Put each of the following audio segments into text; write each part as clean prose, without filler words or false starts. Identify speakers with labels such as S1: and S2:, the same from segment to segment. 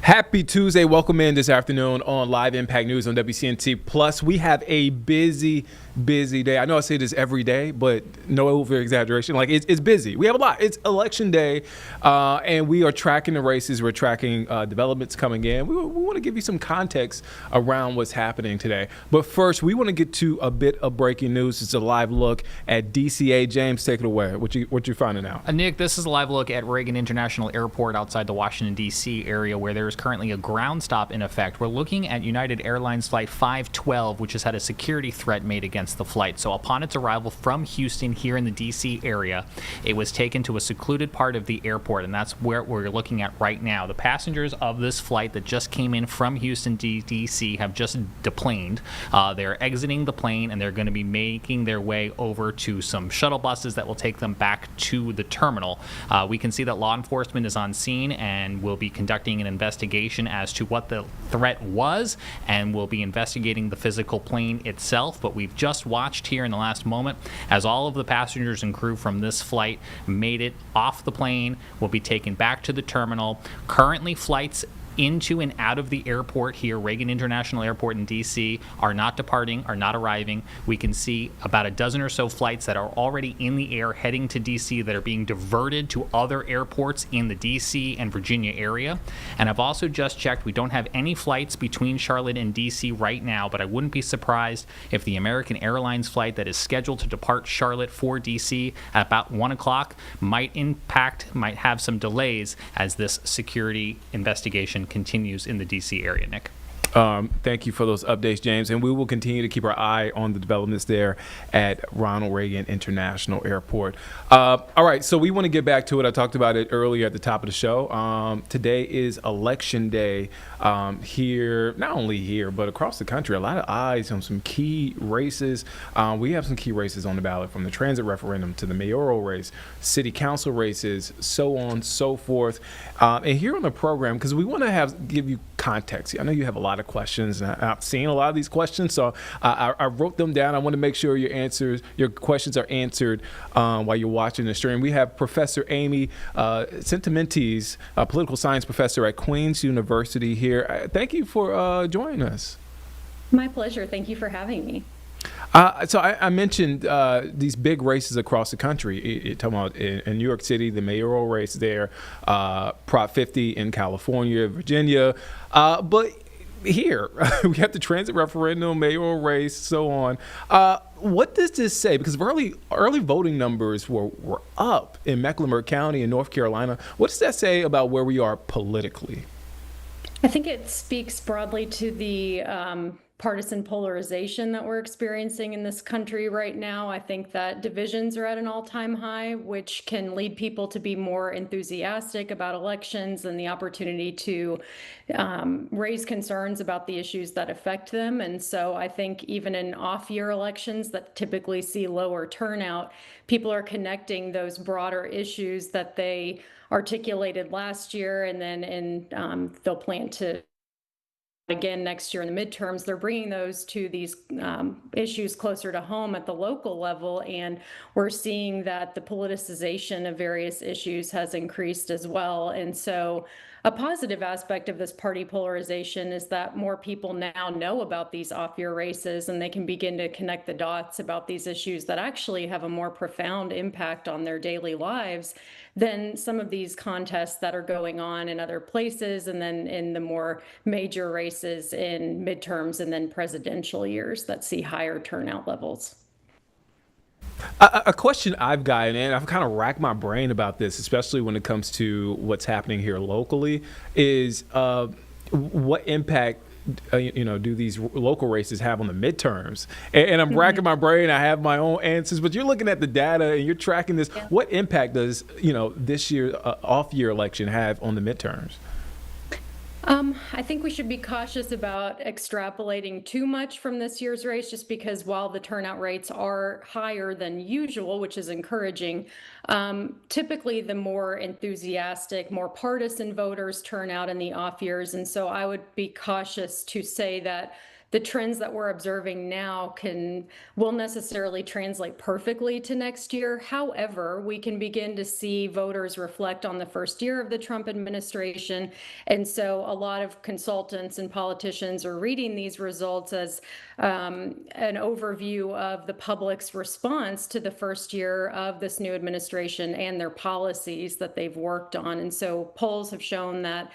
S1: Happy Tuesday. Welcome in this afternoon on Live Impact News on WCNC Plus. We have a busy day. I know I say this every day, but no over exaggeration. Like it's busy. We have a lot. It's election day, and we are tracking the races. We're tracking developments coming in. We want to give you some context around what's happening today. But first, we want to get to a bit of breaking news. It's a live look at DCA. James, take it away. What you finding out?
S2: Nick, this is a live look at Reagan International Airport outside the Washington, D.C. area where there's currently a ground stop in effect. We're looking at United Airlines Flight 512, which has had a security threat made against the flight. So upon its arrival from Houston here in the D.C. area, it was taken to a secluded part of the airport, and that's where we're looking at right now. The passengers of this flight that just came in from Houston to D.C. have just deplaned. They're exiting the plane, and they're going to be making their way over to some shuttle buses that will take them back to the terminal. We can see that law enforcement is on scene and will be conducting an investigation as to what the threat was, and will be investigating the physical plane itself. But we've just watched here in the last moment as all of the passengers and crew from this flight made it off the plane, will be taken back to the terminal. Currently, flights into and out of the airport here, Reagan International Airport in D.C., are not departing, are not arriving. We can see about a dozen or so flights that are already in the air heading to D.C. that are being diverted to other airports in the D.C. and Virginia area. And I've also just checked, we don't have any flights between Charlotte and D.C. right now, but I wouldn't be surprised if the American Airlines flight that is scheduled to depart Charlotte for D.C. at about 1 o'clock might have some delays as this security investigation continues in the D.C. area, Nick.
S1: Thank you for those updates, James, and we will continue to keep our eye on the developments there at Ronald Reagan International Airport. All right, so we want to get back to it. I talked about it earlier at the top of the show. Today is Election Day here, not only here, but across the country. A lot of eyes on some key races. We have some key races on the ballot, from the transit referendum to the mayoral race, city council races, so on, so forth. And here on the program, because we want to give you context. I know you have a lot of questions, and I've seen a lot of these questions, so I wrote them down. I want to make sure your questions are answered while you're watching the stream. We have Professor Amy Sentimentes, a political science professor at Queen's University here. Thank you for joining us.
S3: My pleasure. Thank you for having me.
S1: So I mentioned these big races across the country. Talking about in New York City, the mayoral race there, Prop 50 in California, Virginia, but here we have the transit referendum, mayoral race, so on. What does this say? Because early voting numbers were up in Mecklenburg County in North Carolina. What does that say about where we are politically?
S3: I think it speaks broadly to the partisan polarization that we're experiencing in this country right now. I think that divisions are at an all-time high, which can lead people to be more enthusiastic about elections and the opportunity to raise concerns about the issues that affect them. And so I think even in off-year elections that typically see lower turnout, people are connecting those broader issues that they articulated last year, and then they'll plan to again next year in the midterms. They're bringing those to these issues closer to home at the local level, and we're seeing that the politicization of various issues has increased as well. And so a positive aspect of this party polarization is that more people now know about these off-year races, and they can begin to connect the dots about these issues that actually have a more profound impact on their daily lives than some of these contests that are going on in other places, and then in the more major races in midterms and then presidential years that see higher turnout levels.
S1: A question I've gotten, and I've kind of racked my brain about this, especially when it comes to what's happening here locally, is what impact do these local races have on the midterms? And I'm racking my brain. I have my own answers, but you're looking at the data and you're tracking this. Yeah. What impact does this year off-year election have on the midterms?
S3: I think we should be cautious about extrapolating too much from this year's race, just because while the turnout rates are higher than usual, which is encouraging, typically the more enthusiastic, more partisan voters turn out in the off years. And so I would be cautious to say that the trends that we're observing now will necessarily translate perfectly to next year. However, we can begin to see voters reflect on the first year of the Trump administration. And so a lot of consultants and politicians are reading these results as an overview of the public's response to the first year of this new administration and their policies that they've worked on. And so polls have shown that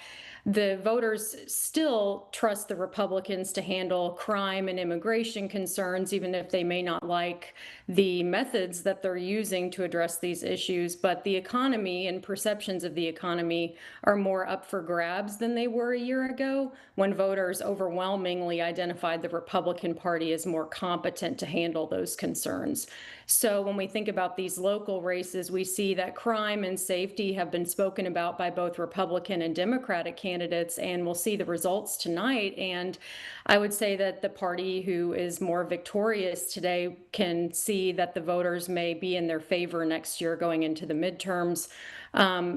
S3: the voters still trust the Republicans to handle crime and immigration concerns, even if they may not like the methods that they're using to address these issues. But the economy and perceptions of the economy are more up for grabs than they were a year ago, when voters overwhelmingly identified the Republican Party as more competent to handle those concerns. So when we think about these local races, we see that crime and safety have been spoken about by both Republican and Democratic candidates, and we'll see the results tonight. And I would say that the party who is more victorious today can see that the voters may be in their favor next year going into the midterms.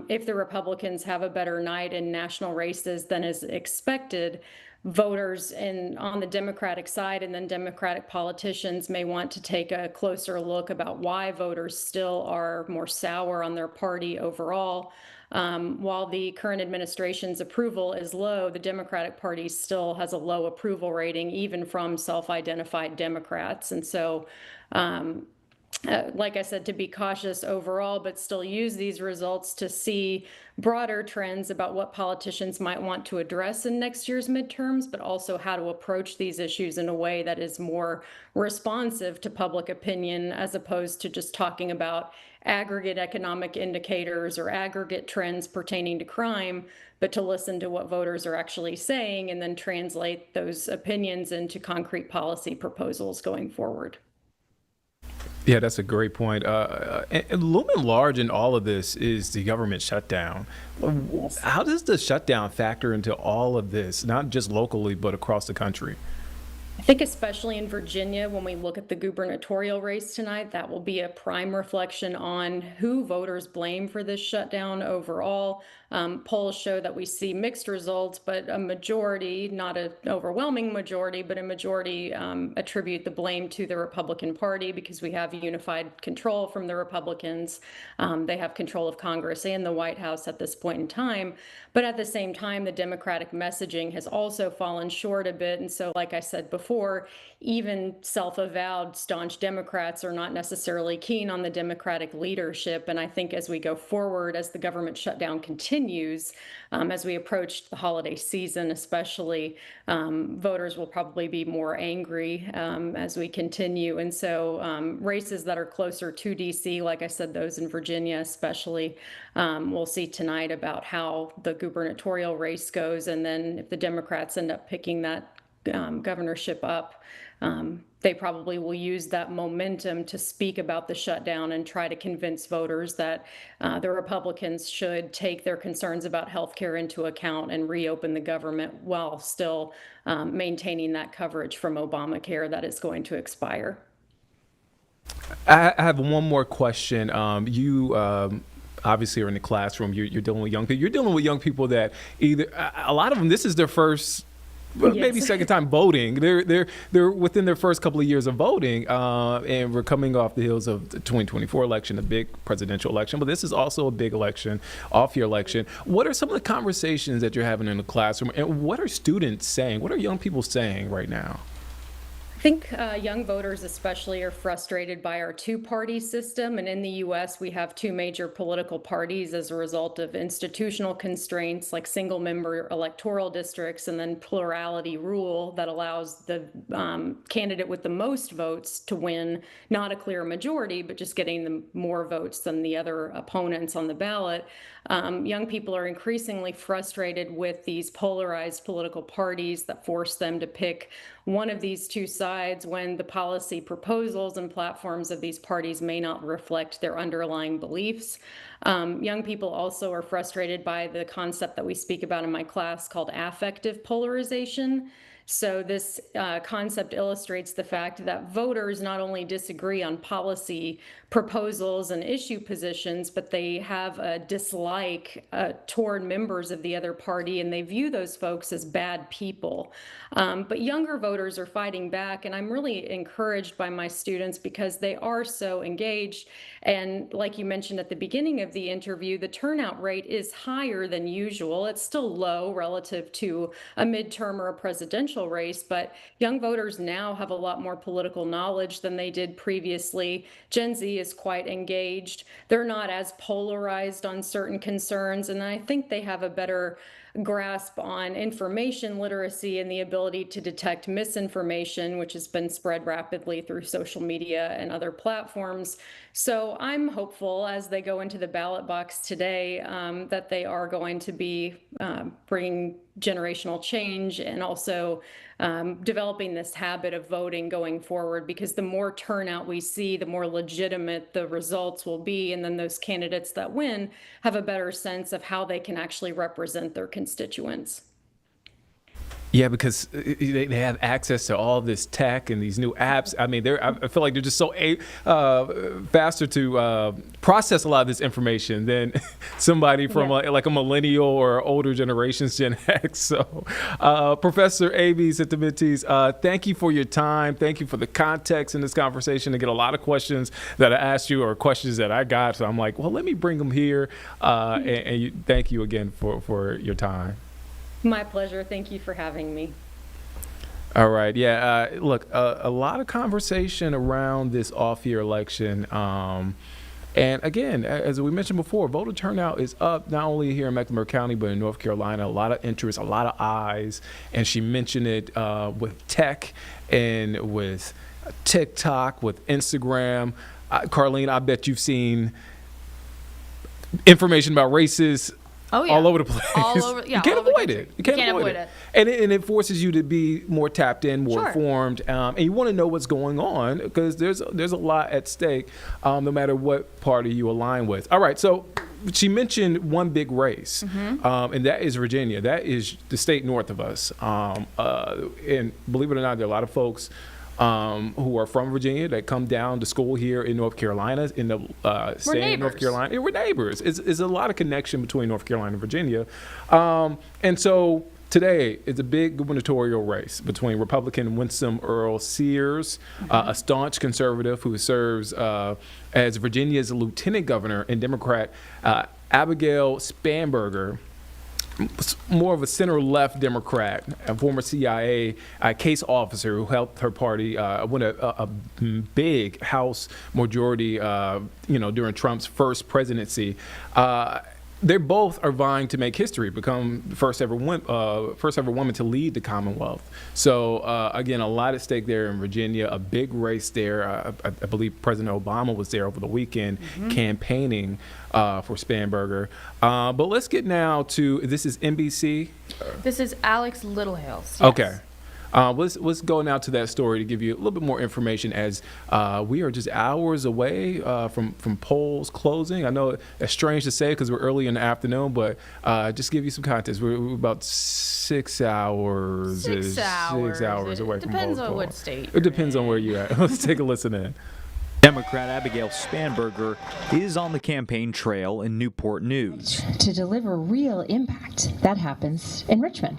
S3: If the Republicans have a better night in national races than is expected, voters on the Democratic side and then Democratic politicians may want to take a closer look about why voters still are more sour on their party overall. While the current administration's approval is low, the Democratic Party still has a low approval rating, even from self-identified Democrats. And so, like I said, to be cautious overall, but still use these results to see broader trends about what politicians might want to address in next year's midterms, but also how to approach these issues in a way that is more responsive to public opinion, as opposed to just talking about aggregate economic indicators or aggregate trends pertaining to crime, but to listen to what voters are actually saying and then translate those opinions into concrete policy proposals going forward.
S1: Yeah, that's a great point. And looming large in all of this is the government shutdown. How does the shutdown factor into all of this, not just locally, but across the country?
S3: I think especially in Virginia, when we look at the gubernatorial race tonight, that will be a prime reflection on who voters blame for this shutdown overall. Polls show that we see mixed results, but a majority, not an overwhelming majority, but a majority attribute the blame to the Republican Party because we have unified control from the Republicans. They have control of Congress and the White House at this point in time. But at the same time, the Democratic messaging has also fallen short a bit. And so, like I said before, even self-avowed staunch Democrats are not necessarily keen on the Democratic leadership. And I think as we go forward, as the government shutdown continues, as we approach the holiday season especially, voters will probably be more angry as we continue. And so races that are closer to DC, like I said, those in Virginia especially, we'll see tonight about how the gubernatorial race goes. And then if the Democrats end up picking that governorship up, they probably will use that momentum to speak about the shutdown and try to convince voters that the Republicans should take their concerns about health care into account and reopen the government while still maintaining that coverage from Obamacare that is going to expire.
S1: I have one more question. You obviously are in the classroom. You're dealing with young people. You're dealing with young people that either a lot of them, this is their first, well,
S3: Yes.
S1: maybe second time voting. They're within their first couple of years of voting, and we're coming off the heels of the 2024 election, a big presidential election. But this is also a big election, off-year election. What are some of the conversations that you're having in the classroom, and what are students saying? What are young people saying right now?
S3: I think young voters especially are frustrated by our two-party system. And in the US, we have two major political parties as a result of institutional constraints like single-member electoral districts and then plurality rule that allows the candidate with the most votes to win, not a clear majority, but just getting the more votes than the other opponents on the ballot. Young people are increasingly frustrated with these polarized political parties that force them to pick one of these two sides when the policy proposals and platforms of these parties may not reflect their underlying beliefs. Young people also are frustrated by the concept that we speak about in my class called affective polarization. So this concept illustrates the fact that voters not only disagree on policy proposals and issue positions, but they have a dislike toward members of the other party, and they view those folks as bad people. But younger voters are fighting back, and I'm really encouraged by my students because they are so engaged. And like you mentioned at the beginning of the interview, the turnout rate is higher than usual. It's still low relative to a midterm or a presidential race, but young voters now have a lot more political knowledge than they did previously. Gen Z is quite engaged. They're not as polarized on certain concerns, and I think they have a better grasp on information literacy and the ability to detect misinformation, which has been spread rapidly through social media and other platforms. So I'm hopeful as they go into the ballot box today that they are going to be bringing generational change and also developing this habit of voting going forward, because the more turnout we see, the more legitimate the results will be. And then those candidates that win have a better sense of how they can actually represent their constituents.
S1: Yeah, because they have access to all this tech and these new apps. I mean, I feel like they're just so faster to process a lot of this information than somebody from like a millennial or older generations, Gen X. So, Professor Abies at the Mentees, thank you for your time. Thank you for the context in this conversation. I get a lot of questions that I asked you or questions that I got. So I'm like, well, let me bring them here. Thank you again for your time.
S3: My pleasure. Thank you for having me.
S1: All right. Yeah. Look, a lot of conversation around this off-year election. And again, as we mentioned before, voter turnout is up not only here in Mecklenburg County, but in North Carolina. A lot of interest, a lot of eyes. And she mentioned it with tech and with TikTok, with Instagram. Carlene, I bet you've seen information about races all over the place.
S4: All over, yeah,
S1: you can't
S4: all over the
S1: avoid it.
S4: country.
S1: You can't avoid it. And it forces you to be more tapped in, more informed, and you want to know what's going on because there's a lot at stake, no matter what party you align with. All right, so she mentioned one big race, and that is Virginia. That is the state north of us. And believe it or not, there are a lot of folks who are from Virginia that come down to school here in North Carolina, in the state of North Carolina. Yeah, we're neighbors. It's a lot of connection between North Carolina and Virginia. And so today is a big gubernatorial race between Republican Winsome Earl Sears, a staunch conservative who serves as Virginia's lieutenant governor, and Democrat Abigail Spanberger, more of a center-left Democrat, a former CIA case officer who helped her party win a big House majority, during Trump's first presidency. They both are vying to make history, become the first ever woman to lead the Commonwealth. So again, a lot at stake there in Virginia. A big race there. I believe President Obama was there over the weekend campaigning for Spanberger. But let's get now to, this is NBC.
S4: This is Alex Littlehales. Yes.
S1: Okay. Let's go now to that story to give you a little bit more information as we are just hours away from polls closing. I know it's strange to say because we're early in the afternoon, but just give you some context. We're about 6 hours.
S4: 6 hours.
S1: 6 hours away from polls.
S4: Depends on what state.
S1: It depends on where you're at. Let's take a listen in.
S5: Democrat Abigail Spanberger is on the campaign trail in Newport News.
S6: To deliver real impact, that happens in Richmond.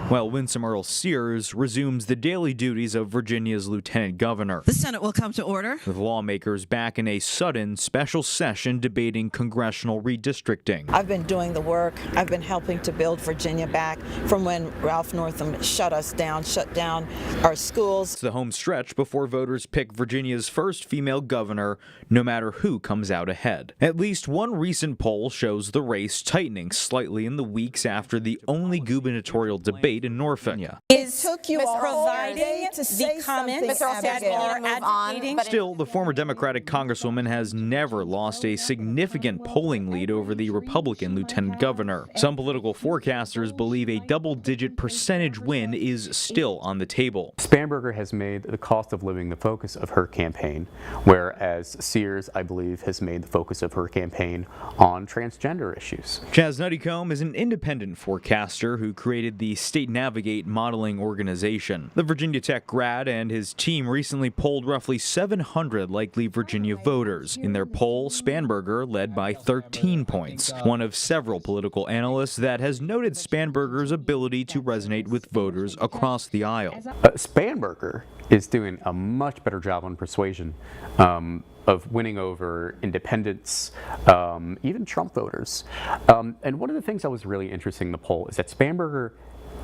S5: While Winsome Earl Sears resumes the daily duties of Virginia's lieutenant governor.
S7: The Senate will come to order.
S5: With lawmakers back in a sudden special session debating congressional redistricting.
S7: I've been doing the work. I've been helping to build Virginia back from when Ralph Northam shut down our schools.
S5: It's the home stretch before voters pick Virginia's first female governor, no matter who comes out ahead. At least one recent poll shows the race tightening slightly in the weeks after the only gubernatorial debate in Norfolk.
S7: It took you providing to say comments that are advocating.
S5: Still, the former Democratic Congresswoman has never lost a significant polling lead over the Republican lieutenant governor. Some political forecasters believe a double-digit percentage win is still on the table.
S8: Spanberger has made the cost of living the focus of her campaign, whereas Sears, I believe, has made the focus of her campaign on transgender issues.
S5: Chaz Nuttycombe is an independent forecaster who created the state Great Navigate modeling organization. The Virginia Tech grad and his team recently polled roughly 700 likely Virginia voters. In their poll, Spanberger led by 13 points, one of several political analysts that has noted Spanberger's ability to resonate with voters across the aisle.
S8: Spanberger is doing a much better job on persuasion of winning over independents, even Trump voters. And one of the things that was really interesting in the poll is that Spanberger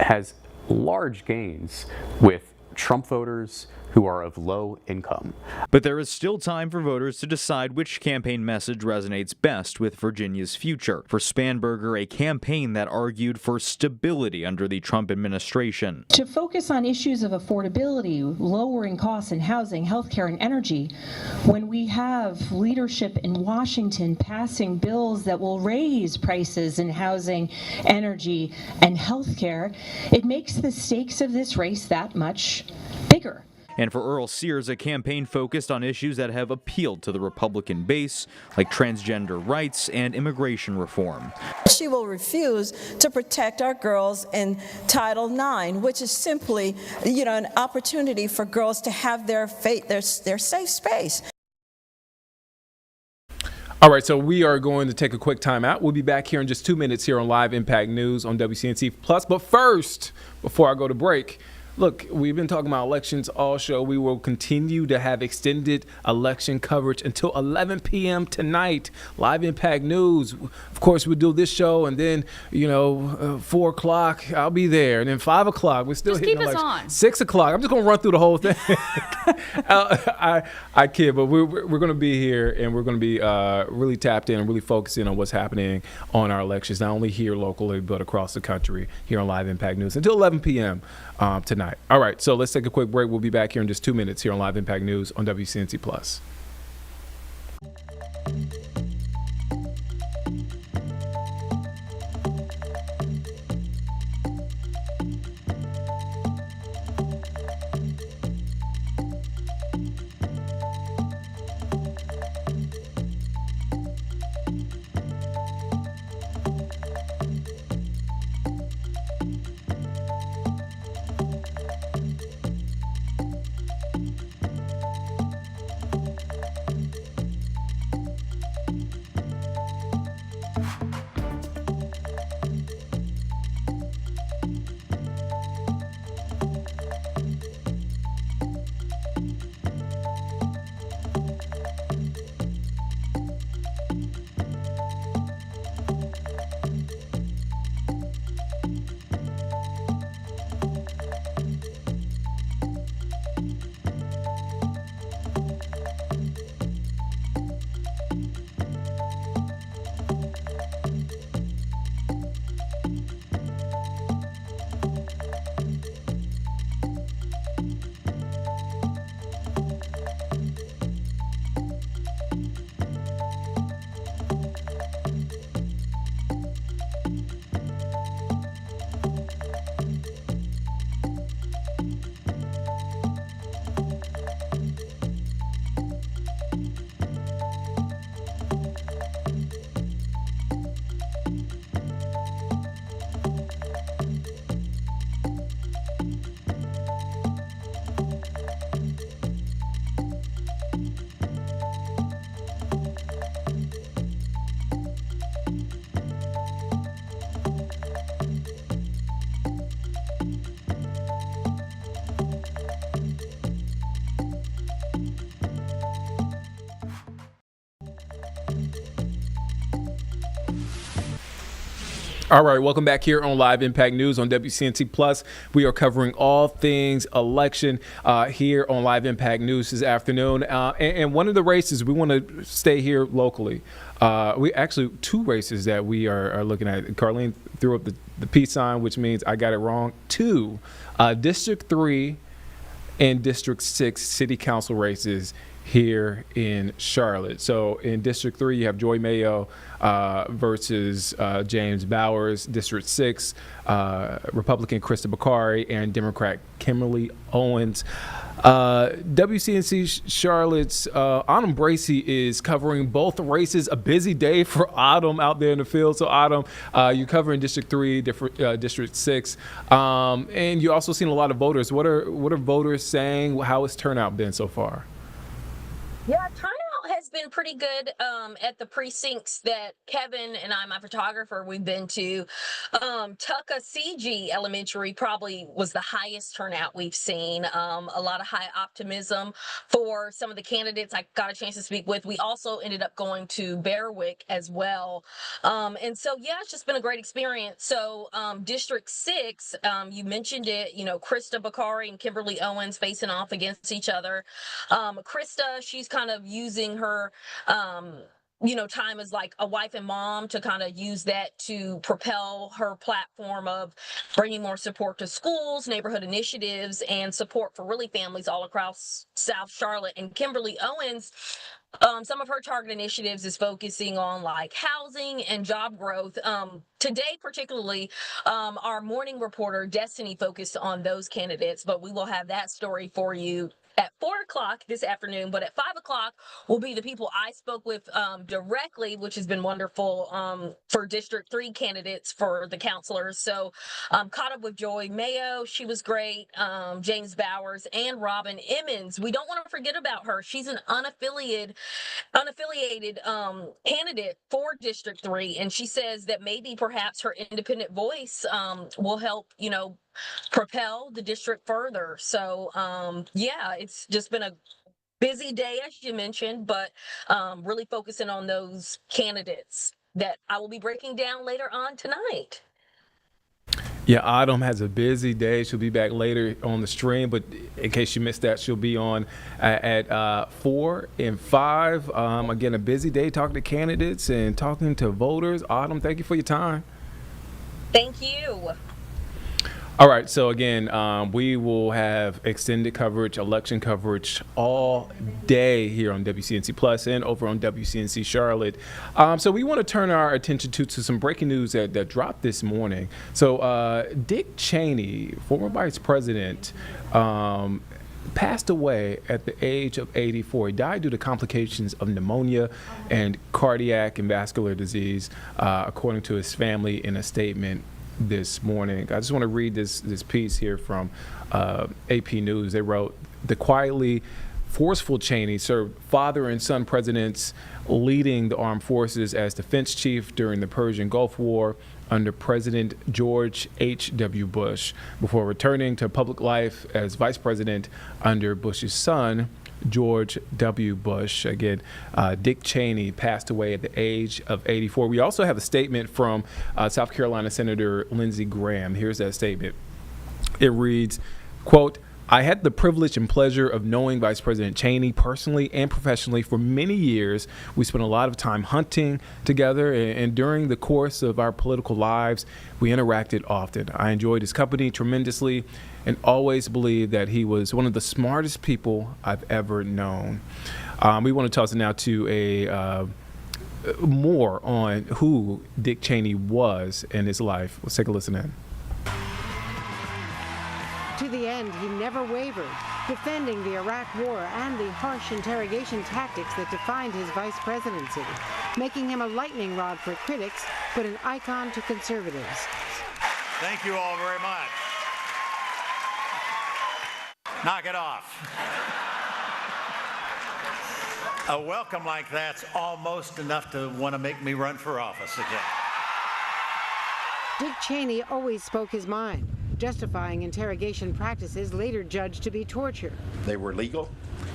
S8: has large gains with Trump voters who are of low income.
S5: But there is still time for voters to decide which campaign message resonates best with Virginia's future. For Spanberger, a campaign that argued for stability under the Trump administration.
S6: To focus on issues of affordability, lowering costs in housing, healthcare, and energy, when we have leadership in Washington passing bills that will raise prices in housing, energy, and healthcare, it makes the stakes of this race that much bigger.
S5: And for Earl Sears, a campaign focused on issues that have appealed to the Republican base, like transgender rights and immigration reform.
S7: She will refuse to protect our girls in Title IX, which is simply, an opportunity for girls to have their safe space.
S1: All right, so we are going to take a quick time out. We'll be back here in just 2 minutes here on Live Impact News on WCNC Plus. But first, before I go to break, look, we've been talking about elections all show. We will continue to have extended election coverage until 11 p.m. tonight. Live Impact News. Of course, we'll do this show, and then, 4 o'clock, I'll be there. And then 5 o'clock, we're still
S4: Just
S1: hitting
S4: keep us
S1: election.
S4: on.
S1: 6 o'clock, I'm just going to run through the whole thing. I kid, but we're going to be here, and we're going to be really tapped in and really focusing on what's happening on our elections, not only here locally, but across the country here on Live Impact News until 11 p.m. Tonight. All right, so let's take a quick break. We'll be back here in just 2 minutes here on Live Impact News on WCNC Plus. All right, welcome back here on Live Impact News on WCNC Plus. We are covering all things election here on Live Impact News this afternoon. And one of the races, we want to stay here locally. We actually, 2 races that we are looking at. Carlene threw up the peace sign, which means I got it wrong. 2, District 3 and District 6 city council races here in Charlotte. So in District 3, you have Joy Mayo versus James Bowers. District 6, Republican Krista Bakari and Democrat Kimberly Owens. WCNC Charlotte's Autumn Bracey is covering both races. A busy day for Autumn out there in the field. So Autumn, you're covering District 3, District 6, and you also seen a lot of voters. What are voters saying? How has turnout been so far?
S9: Yeah, turnout has been pretty good at the precincts that Kevin and I, my photographer, we've been to. Tuckasegee Elementary probably was the highest turnout we've seen. A lot of high optimism for some of the candidates I got a chance to speak with. We also ended up going to Berwick as well. And so, yeah, it's just been a great experience. So District 6, you mentioned it, Krista Bakari and Kimberly Owens facing off against each other. Krista, she's kind of using her time as like a wife and mom to kind of use that to propel her platform of bringing more support to schools, neighborhood initiatives, and support for really families all across South Charlotte. And Kimberly Owens, some of her target initiatives is focusing on like housing and job growth. Today, particularly, our morning reporter, Destiny, focused on those candidates, but we will have that story for you at 4 o'clock this afternoon. But at 5 o'clock will be the people I spoke with directly, which has been wonderful for District 3 candidates for the counselors. So caught up with Joy Mayo. She was great. James Bowers and Robin Emmons. We don't want to forget about her. She's an unaffiliated candidate for District 3. And she says that maybe perhaps her independent voice will help, propel the district further. So, yeah, it's just been a busy day, as you mentioned, but really focusing on those candidates that I will be breaking down later on tonight.
S1: Yeah, Autumn has a busy day. She'll be back later on the stream, but in case you missed that, she'll be on at 4 and 5. Again, a busy day talking to candidates and talking to voters. Autumn, thank you for your time.
S9: Thank you.
S1: All right, so again, we will have extended coverage, election coverage all day here on WCNC Plus and over on WCNC Charlotte. So we want to turn our attention to some breaking news that dropped this morning. So Dick Cheney, former vice president, passed away at the age of 84. He died due to complications of pneumonia and cardiac and vascular disease, according to his family in a statement this morning. I just want to read this piece here from AP News. They wrote, "The quietly forceful Cheney served father and son presidents, leading the armed forces as defense chief during the Persian Gulf War under President George H.W. Bush, before returning to public life as vice president under Bush's son, George W. Bush." Again, Dick Cheney passed away at the age of 84. We also have a statement from South Carolina Senator Lindsey Graham. Here's that statement. It reads, quote, "I had the privilege and pleasure of knowing Vice President Cheney personally and professionally for many years. We spent a lot of time hunting together, and during the course of our political lives, we interacted often. I enjoyed his company tremendously and always believed that he was one of the smartest people I've ever known." We want to toss it now to more on who Dick Cheney was in his life. Let's take a listen in.
S10: To the end, he never wavered, defending the Iraq War and the harsh interrogation tactics that defined his vice presidency, making him a lightning rod for critics, but an icon to conservatives.
S11: Thank you all very much. Knock it off. A welcome like that's almost enough to want to make me run for office again.
S10: Dick Cheney always spoke his mind, justifying interrogation practices later judged to be torture.
S11: They were legal,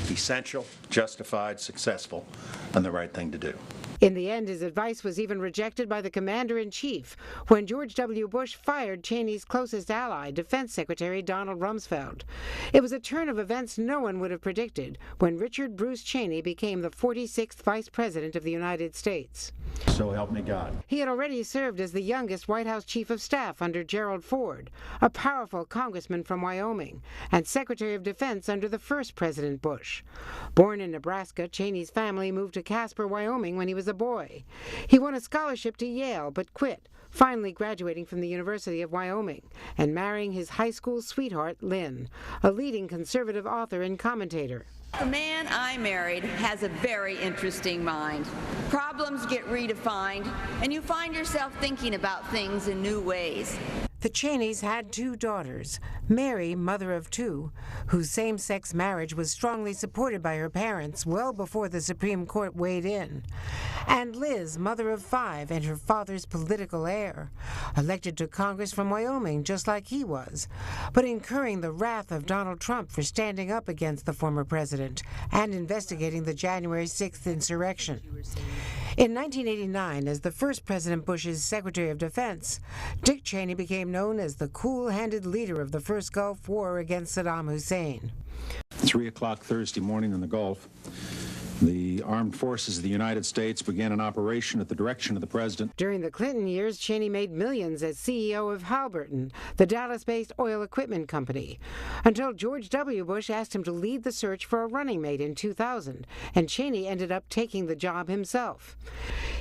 S11: essential, justified, successful, and the right thing to do.
S10: In the end, his advice was even rejected by the commander-in-chief when George W. Bush fired Cheney's closest ally, Defense Secretary Donald Rumsfeld. It was a turn of events no one would have predicted when Richard Bruce Cheney became the 46th Vice President of the United States.
S11: So help me God.
S10: He had already served as the youngest White House Chief of Staff under Gerald Ford, a powerful congressman from Wyoming, and Secretary of Defense under the first President Bush. Born in Nebraska, Cheney's family moved to Casper, Wyoming when he was a boy. He won a scholarship to Yale but quit, finally graduating from the University of Wyoming and marrying his high school sweetheart, Lynn, a leading conservative author and commentator.
S12: The man I married has a very interesting mind. Problems get redefined, and you find yourself thinking about things in new ways.
S10: The Cheneys had 2 daughters, Mary, mother of 2, whose same-sex marriage was strongly supported by her parents well before the Supreme Court weighed in, and Liz, mother of 5 and her father's political heir, elected to Congress from Wyoming just like he was, but incurring the wrath of Donald Trump for standing up against the former president and investigating the January 6th insurrection. In 1989, as the first President Bush's Secretary of Defense, Dick Cheney became known as the cool-handed leader of the first Gulf War against Saddam Hussein.
S13: 3 o'clock Thursday morning in the Gulf, the armed forces of the United States began an operation at the direction of the president.
S10: During the Clinton years, Cheney made millions as CEO of Halliburton, the Dallas-based oil equipment company, until George W. Bush asked him to lead the search for a running mate in 2000, and Cheney ended up taking the job himself.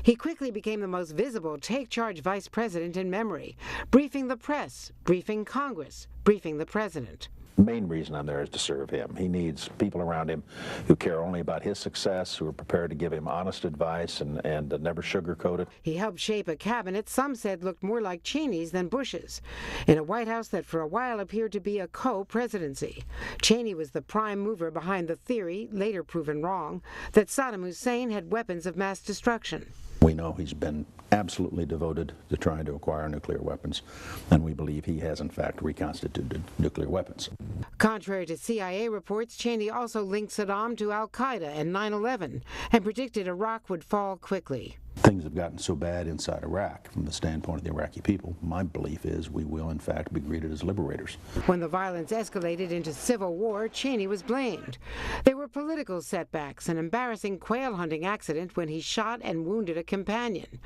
S10: He quickly became the most visible take-charge vice president in memory, briefing the press, briefing Congress, briefing the president.
S13: The main reason I'm there is to serve him. He needs people around him who care only about his success, who are prepared to give him honest advice and never sugarcoat it.
S10: He helped shape a cabinet some said looked more like Cheney's than Bush's, in a White House that for a while appeared to be a co-presidency. Cheney was the prime mover behind the theory, later proven wrong, that Saddam Hussein had weapons of mass destruction.
S13: We know he's been absolutely devoted to trying to acquire nuclear weapons, and we believe he has in fact reconstituted nuclear weapons.
S10: Contrary to CIA reports, Cheney also linked Saddam to al-Qaeda and 9/11 and predicted Iraq would fall quickly.
S13: Things have gotten so bad inside Iraq from the standpoint of the Iraqi people. My belief is we will in fact be greeted as liberators.
S10: When the violence escalated into civil war, Cheney was blamed. There were political setbacks, an embarrassing quail hunting accident when he shot and wounded a companion.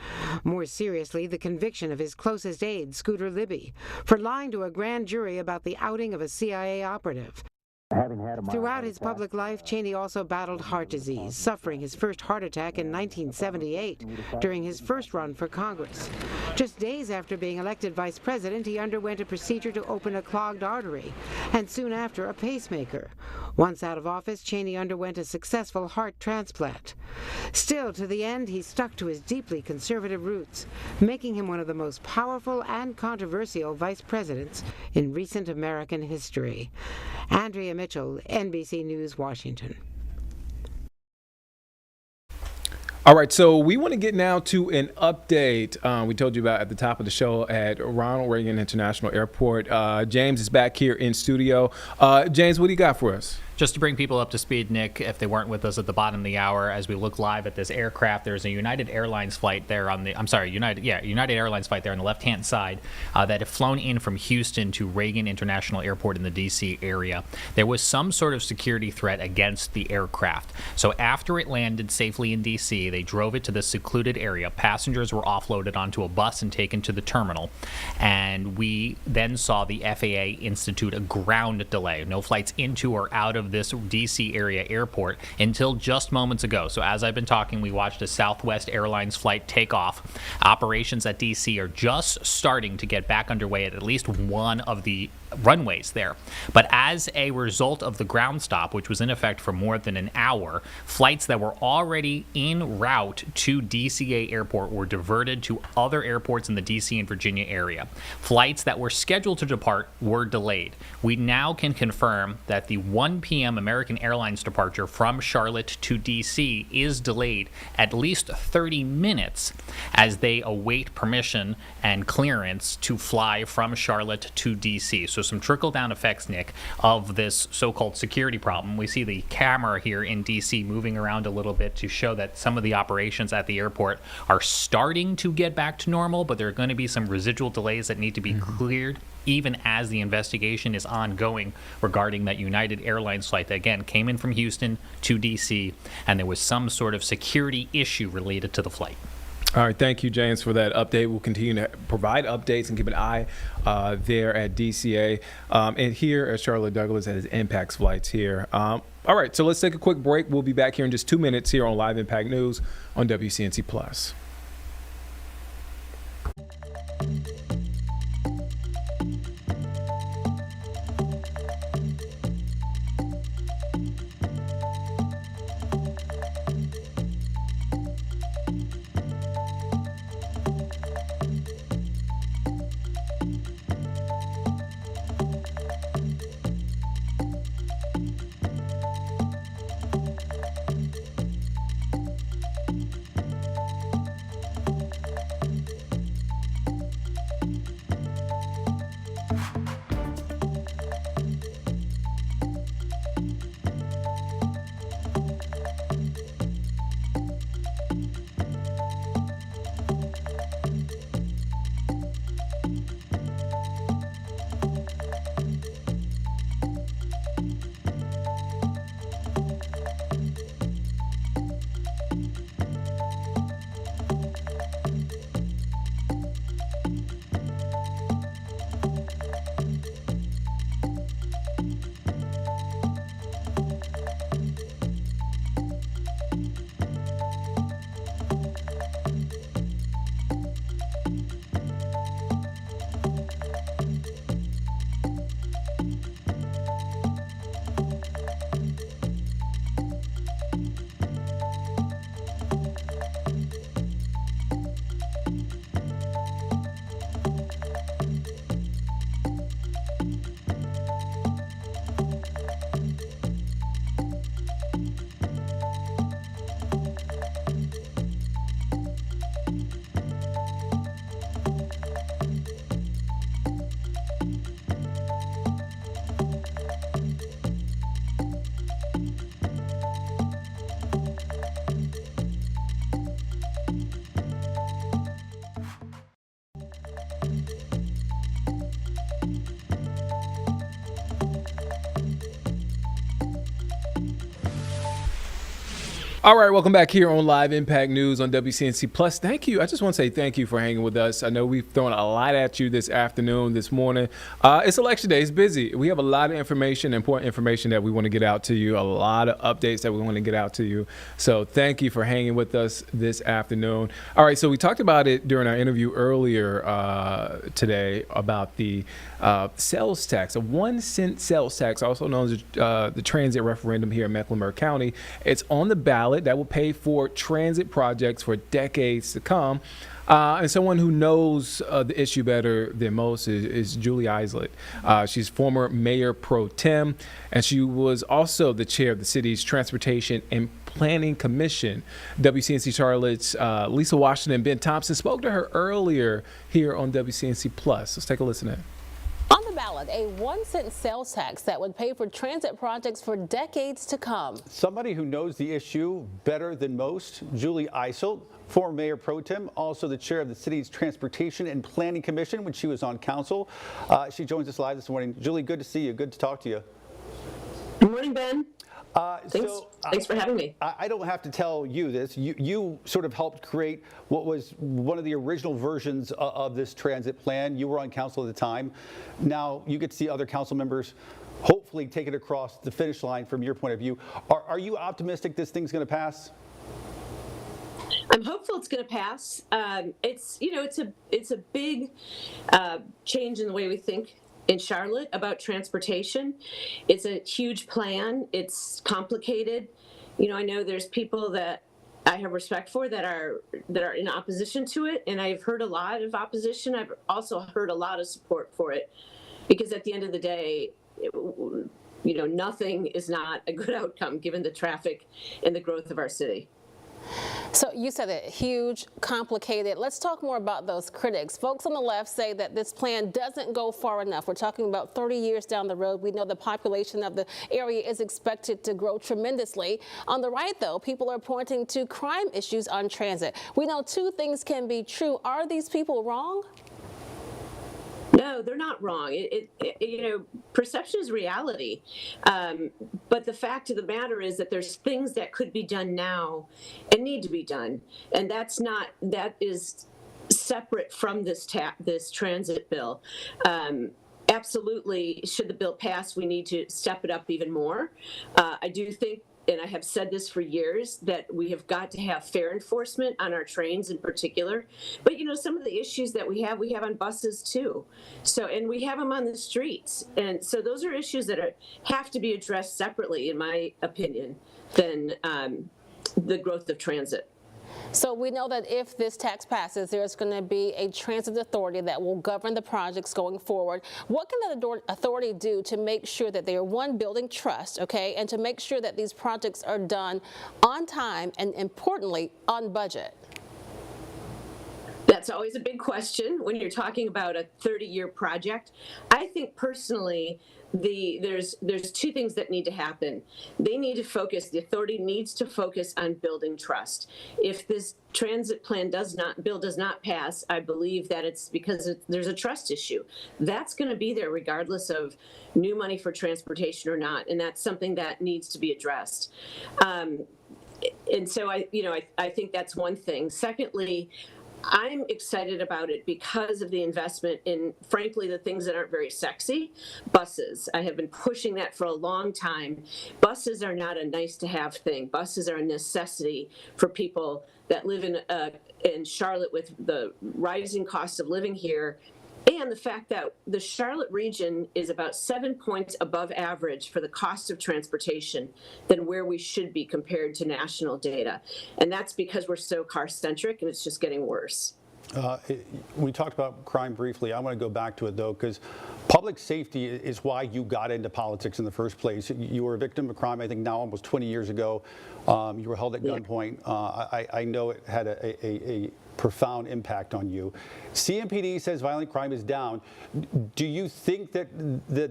S10: More seriously, the conviction of his closest aide, Scooter Libby, for lying to a grand jury about the outing of a CIA operative. Throughout his public life, Cheney also battled heart disease, suffering his first heart attack in 1978 during his first run for Congress. Just days after being elected vice president, he underwent a procedure to open a clogged artery, and soon after, a pacemaker. Once out of office, Cheney underwent a successful heart transplant. Still, to the end, he stuck to his deeply conservative roots, making him one of the most powerful and controversial vice presidents in recent American history. Andrea Mitchell, NBC News, Washington.
S1: All right, so we want to get now to an update we told you about at the top of the show at Ronald Reagan International Airport. James is back here in studio. James, what do you got for us?
S2: Just to bring people up to speed, Nick, if they weren't with us at the bottom of the hour, as we look live at this aircraft, there's a United Airlines flight there on the, United Airlines flight there on the left-hand side that had flown in from Houston to Reagan International Airport in the D.C. area. There was some sort of security threat against the aircraft. So after it landed safely in D.C., they drove it to the secluded area. Passengers were offloaded onto a bus and taken to the terminal. And we then saw the FAA institute a ground delay. No flights into or out of this D.C. area airport until just moments ago. So as I've been talking, we watched a Southwest Airlines flight take off. Operations at D.C. are just starting to get back underway at least one of the runways there. But as a result of the ground stop, which was in effect for more than an hour, flights that were already en route to DCA Airport were diverted to other airports in the DC and Virginia area. Flights that were scheduled to depart were delayed. We now can confirm that the 1 p.m. American Airlines departure from Charlotte to DC is delayed at least 30 minutes as they await permission and clearance to fly from Charlotte to DC. So So some trickle-down effects, Nick, of this so-called security problem. We see the camera here in D.C. moving around a little bit to show that some of the operations at the airport are starting to get back to normal, but there are going to be some residual delays that need to be cleared, even as the investigation is ongoing regarding that United Airlines flight that, again, came in from Houston to D.C., and there was some sort of security issue related to the flight.
S1: All right, thank you, James, for that update. We'll continue to provide updates and keep an eye there at DCA and here at Charlotte Douglas at his Impacts flights here. All right, so let's take a quick break. We'll be back here in just 2 minutes here on Live Impact News on WCNC Plus. All right, welcome back here on Live Impact News on WCNC Plus. Thank you. I just want to say thank you for hanging with us. I know we've thrown a lot at you this afternoon, this morning. It's election day. It's busy. We have a lot of information, important information that we want to get out to you, a lot of updates that we want to get out to you. So thank you for hanging with us this afternoon. All right, so we talked about it during our interview earlier today about the sales tax, a 1 cent sales tax, also known as the transit referendum here in Mecklenburg County. It's on the ballot. That will pay for transit projects for decades to come. And someone who knows the issue better than most is Julie Islett. She's former mayor pro tem, and she was also the chair of the city's Transportation and Planning Commission. WCNC Charlotte's Lisa Washington and Ben Thompson spoke to her earlier here on WCNC Plus. Let's take a listen in.
S14: On the ballot, a 1 cent sales tax that would pay for transit projects for decades to come.
S15: Somebody who knows the issue better than most, Julie Islett, former mayor pro tem, also the chair of the city's Transportation and Planning Commission when she was on council. She joins us live this morning. Julie, good to see you. Good to talk to you.
S16: Good morning, Ben. Thanks for having me.
S15: I don't have to tell you this. You sort of helped create what was one of the original versions of this transit plan. You were on council at the time. Now you get to see other council members hopefully take it across the finish line from your point of view. Are you optimistic this thing's going to pass?
S16: I'm hopeful it's going to pass. It's a big change in the way we think in Charlotte about transportation. It's a huge plan. It's complicated. I know there's people that I have respect for that are in opposition to it, and I've heard a lot of opposition. I've also heard a lot of support for it, because at the end of the day, nothing is not a good outcome given the traffic and the growth of our city.
S14: So you said it, huge, complicated. Let's talk more about those critics. Folks on the left say that this plan doesn't go far enough. We're talking about 30 years down the road. We know the population of the area is expected to grow tremendously. On the right, though, people are pointing to crime issues on transit. We know two things can be true. Are these people wrong?
S16: No, they're not wrong. Perception is reality. But the fact of the matter is that there's things that could be done now and need to be done. And that is separate from this transit bill. Absolutely, should the bill pass, we need to step it up even more. I do think, and I have said this for years, that we have got to have fair enforcement on our trains in particular. But some of the issues that we have on buses too. So, and we have them on the streets. And so those are issues that have to be addressed separately, in my opinion, than the growth of transit.
S14: So we know that if this tax passes, there's going to be a transit authority that will govern the projects going forward. What can the authority do to make sure that they are, one, building trust, okay, and to make sure that these projects are done on time and, importantly, on budget?
S16: That's always a big question when you're talking about a 30-year project. I think personally, there's two things that need to happen. They need to focus, the authority needs to focus on building trust. If this transit bill does not pass, I believe that it's because there's a trust issue. That's going to be there regardless of new money for transportation or not, and that's something that needs to be addressed. And so I think that's one thing. Secondly, I'm excited about it because of the investment in, frankly, the things that aren't very sexy. Buses. I have been pushing that for a long time. Buses are not a nice to have thing. Buses are a necessity for people that live in Charlotte with the rising cost of living here. And the fact that the Charlotte region is about 7 points above average for the cost of transportation than where we should be compared to national data. And that's because we're so car-centric, and it's just getting worse.
S15: We talked about crime briefly. I want to go back to it, though, because public safety is why you got into politics in the first place. You were a victim of crime, I think now almost 20 years ago. You were held at gunpoint. I know it had a profound impact on you. CMPD says violent crime is down. Do you think that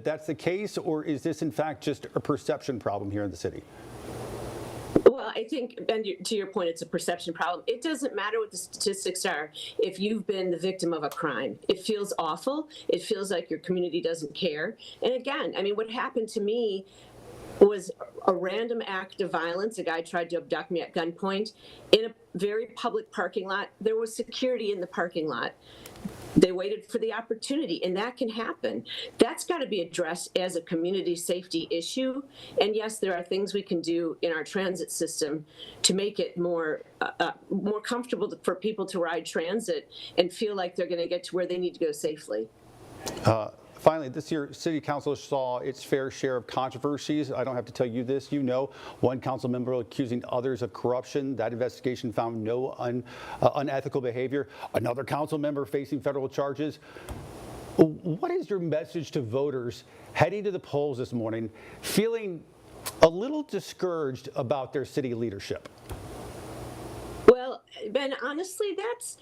S15: that's the case, or is this in fact just a perception problem here in the city?
S16: Well, I think, and to your point, it's a perception problem. It doesn't matter what the statistics are if you've been the victim of a crime. It feels awful. It feels like your community doesn't care. And again, I mean, what happened to me was a random act of violence. A guy tried to abduct me at gunpoint in a very public parking lot. There was security in the parking lot. They waited for the opportunity, and that can happen. That's got to be addressed as a community safety issue. And yes, there are things we can do in our transit system to make it more comfortable for people to ride transit and feel like they're going to get to where they need to go safely.
S15: Finally, this year, City Council saw its fair share of controversies. I don't have to tell you this. You know, one council member accusing others of corruption. That investigation found no unethical behavior. Another council member facing federal charges. What is your message to voters heading to the polls this morning, feeling a little discouraged about their city leadership?
S16: Well, Ben, honestly, that's,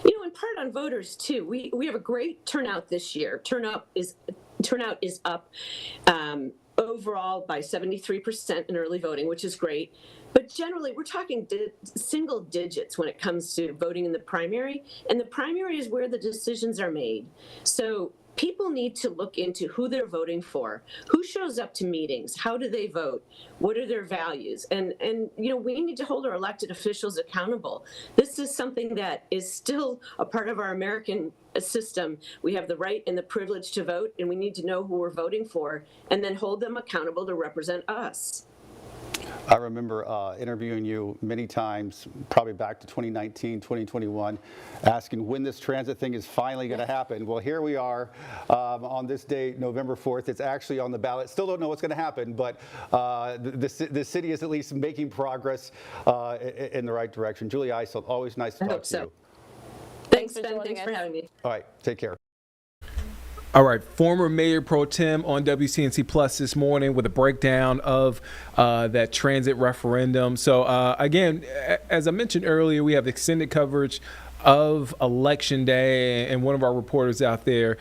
S16: in part on voters too. We have a great turnout this year. Turnout is up overall by 73% in early voting, which is great. But generally, we're talking single digits when it comes to voting in the primary, and the primary is where the decisions are made. So people need to look into who they're voting for, who shows up to meetings, how do they vote, what are their values, and we need to hold our elected officials accountable. This is something that is still a part of our American system. We have the right and the privilege to vote, and we need to know who we're voting for, and then hold them accountable to represent us.
S15: I remember interviewing you many times, probably back to 2019, 2021, asking when this transit thing is finally going to happen. Well, here we are on this date, November 4th. It's actually on the ballot. Still don't know what's going to happen, but the city is at least making progress in the right direction. Julie Isolt, always nice to talk to you.
S16: Thanks, Ben. Thanks for having me.
S15: All right, take care.
S1: All right, former Mayor Pro Tem on WCNC Plus this morning with a breakdown of that transit referendum. So again, as I mentioned earlier, we have extended coverage of Election Day, and one of our reporters out there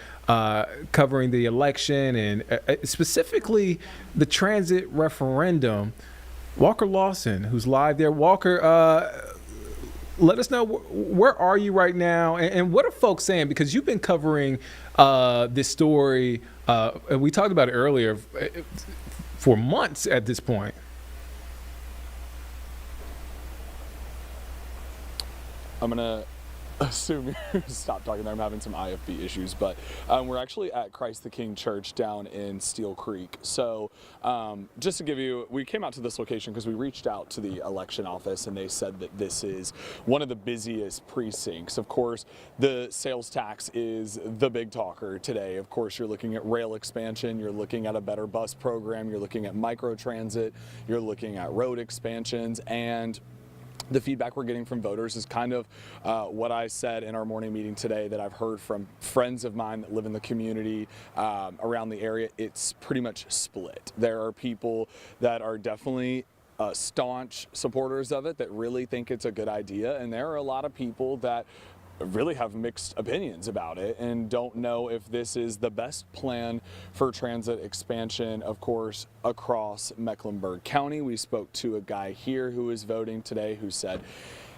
S1: covering the election and specifically the transit referendum, Walker Lawson, who's live there. Walker, let us know, where are you right now, and what are folks saying? Because you've been covering this story, and we talked about it earlier, for months at this point.
S17: I'm going to assume you stop talking there. I'm having some IFB issues, but we're actually at Christ the King Church down in Steel Creek. So just to give you, we came out to this location because we reached out to the election office and they said that this is one of the busiest precincts. Of course, the sales tax is the big talker today. Of course, you're looking at rail expansion, you're looking at a better bus program, you're looking at microtransit, you're looking at road expansions, and the feedback we're getting from voters is kind of what I said in our morning meeting today that I've heard from friends of mine that live in the community around the area. It's pretty much split. There are people that are definitely staunch supporters of it that really think it's a good idea, and there are a lot of people that really have mixed opinions about it and don't know if this is the best plan for transit expansion, of course, across Mecklenburg County. We spoke to a guy here who is voting today who said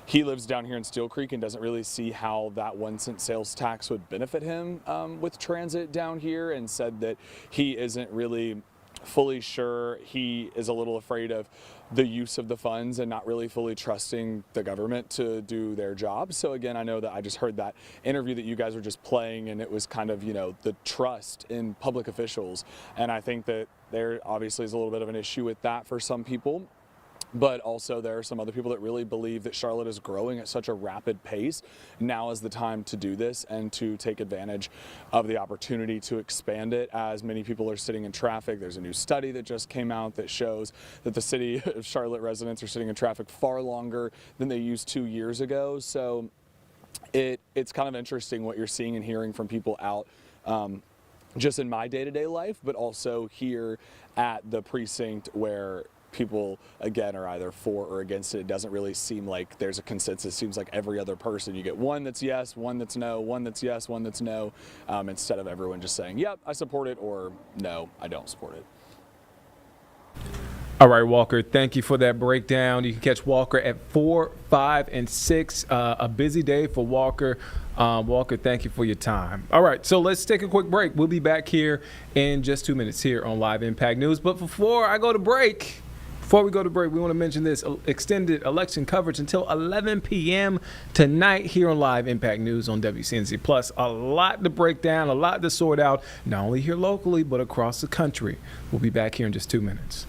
S17: he lives down here in Steel Creek and doesn't really see how that 1-cent sales tax would benefit him with transit down here, and said that he isn't really fully sure. He is a little afraid of the use of the funds and not really fully trusting the government to do their job. So again, I know that I just heard that interview that you guys were just playing, and it was kind of, you know, the trust in public officials. And I think that there obviously is a little bit of an issue with that for some people. But also there are some other people that really believe that Charlotte is growing at such a rapid pace. Now is the time to do this and to take advantage of the opportunity to expand it, as many people are sitting in traffic. There's a new study that just came out that shows that the city of Charlotte residents are sitting in traffic far longer than they used 2 years ago. So it's kind of interesting what you're seeing and hearing from people out just in my day-to-day life, but also here at the precinct where people, again, are either for or against it. It doesn't really seem like there's a consensus. It seems like every other person, you get one that's yes, one that's no, one that's yes, one that's no, instead of everyone just saying, yep, I support it, or no, I don't support it.
S1: All right, Walker, thank you for that breakdown. You can catch Walker at 4, 5, and 6. A busy day for Walker. Walker, thank you for your time. All right, so let's take a quick break. We'll be back here in just 2 minutes here on Live Impact News. But before we go to break, we want to mention this extended election coverage until 11 p.m. tonight here on Live Impact News on WCNC Plus. A lot to break down, a lot to sort out, not only here locally, but across the country. We'll be back here in just 2 minutes.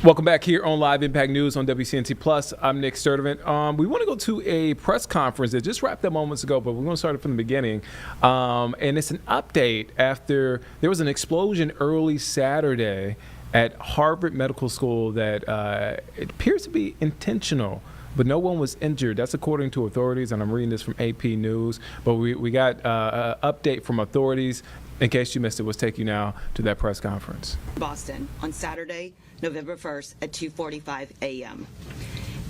S1: Welcome back here on Live Impact News on WCNC Plus. I'm Nick Sturdivant. We want to go to a press conference that just wrapped up moments ago, but we're going to start it from the beginning. And it's an update after there was an explosion early Saturday at Harvard Medical School that it appears to be intentional, but no one was injured. That's according to authorities, and I'm reading this from AP News. But we got an update from authorities. In case you missed it, let's take you now to that press conference.
S18: Boston on Saturday, November 1st at 2:45 a.m.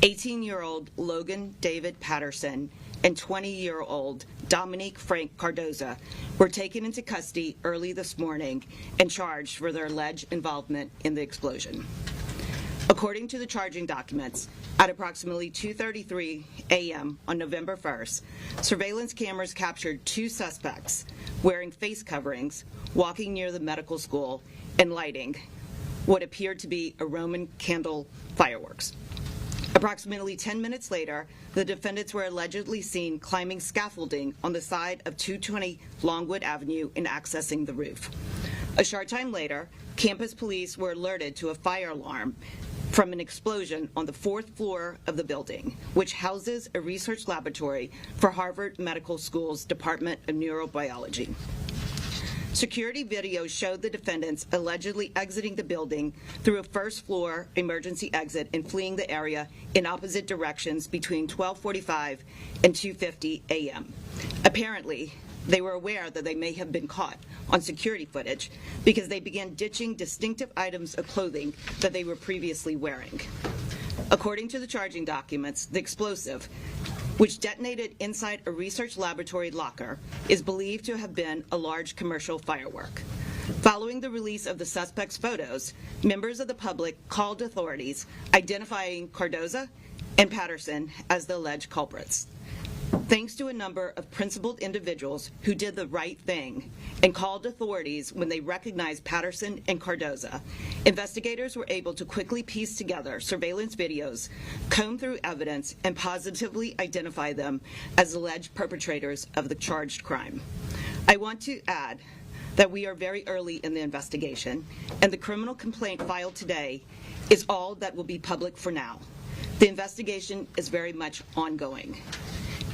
S18: 18-year-old Logan David Patterson and 20-year-old Dominique Frank Cardoza were taken into custody early this morning and charged for their alleged involvement in the explosion. According to the charging documents, at approximately 2:33 a.m. on November 1st, surveillance cameras captured two suspects wearing face coverings, walking near the medical school, and lighting what appeared to be a Roman candle fireworks. Approximately 10 minutes later, the defendants were allegedly seen climbing scaffolding on the side of 220 Longwood Avenue and accessing the roof. A short time later, campus police were alerted to a fire alarm from an explosion on the 4th floor of the building, which houses a research laboratory for Harvard Medical School's Department of Neurobiology. Security video showed the defendants allegedly exiting the building through a first-floor emergency exit and fleeing the area in opposite directions between 12:45 and 2:50 a.m. Apparently, they were aware that they may have been caught on security footage because they began ditching distinctive items of clothing that they were previously wearing. According to the charging documents, the explosive, which detonated inside a research laboratory locker, is believed to have been a large commercial firework. Following the release of the suspects' photos, members of the public called authorities, identifying Cardoza and Patterson as the alleged culprits. Thanks to a number of principled individuals who did the right thing and called authorities when they recognized Patterson and Cardoza, investigators were able to quickly piece together surveillance videos, comb through evidence, and positively identify them as alleged perpetrators of the charged crime. I want to add that we are very early in the investigation, and the criminal complaint filed today is all that will be public for now. The investigation is very much ongoing.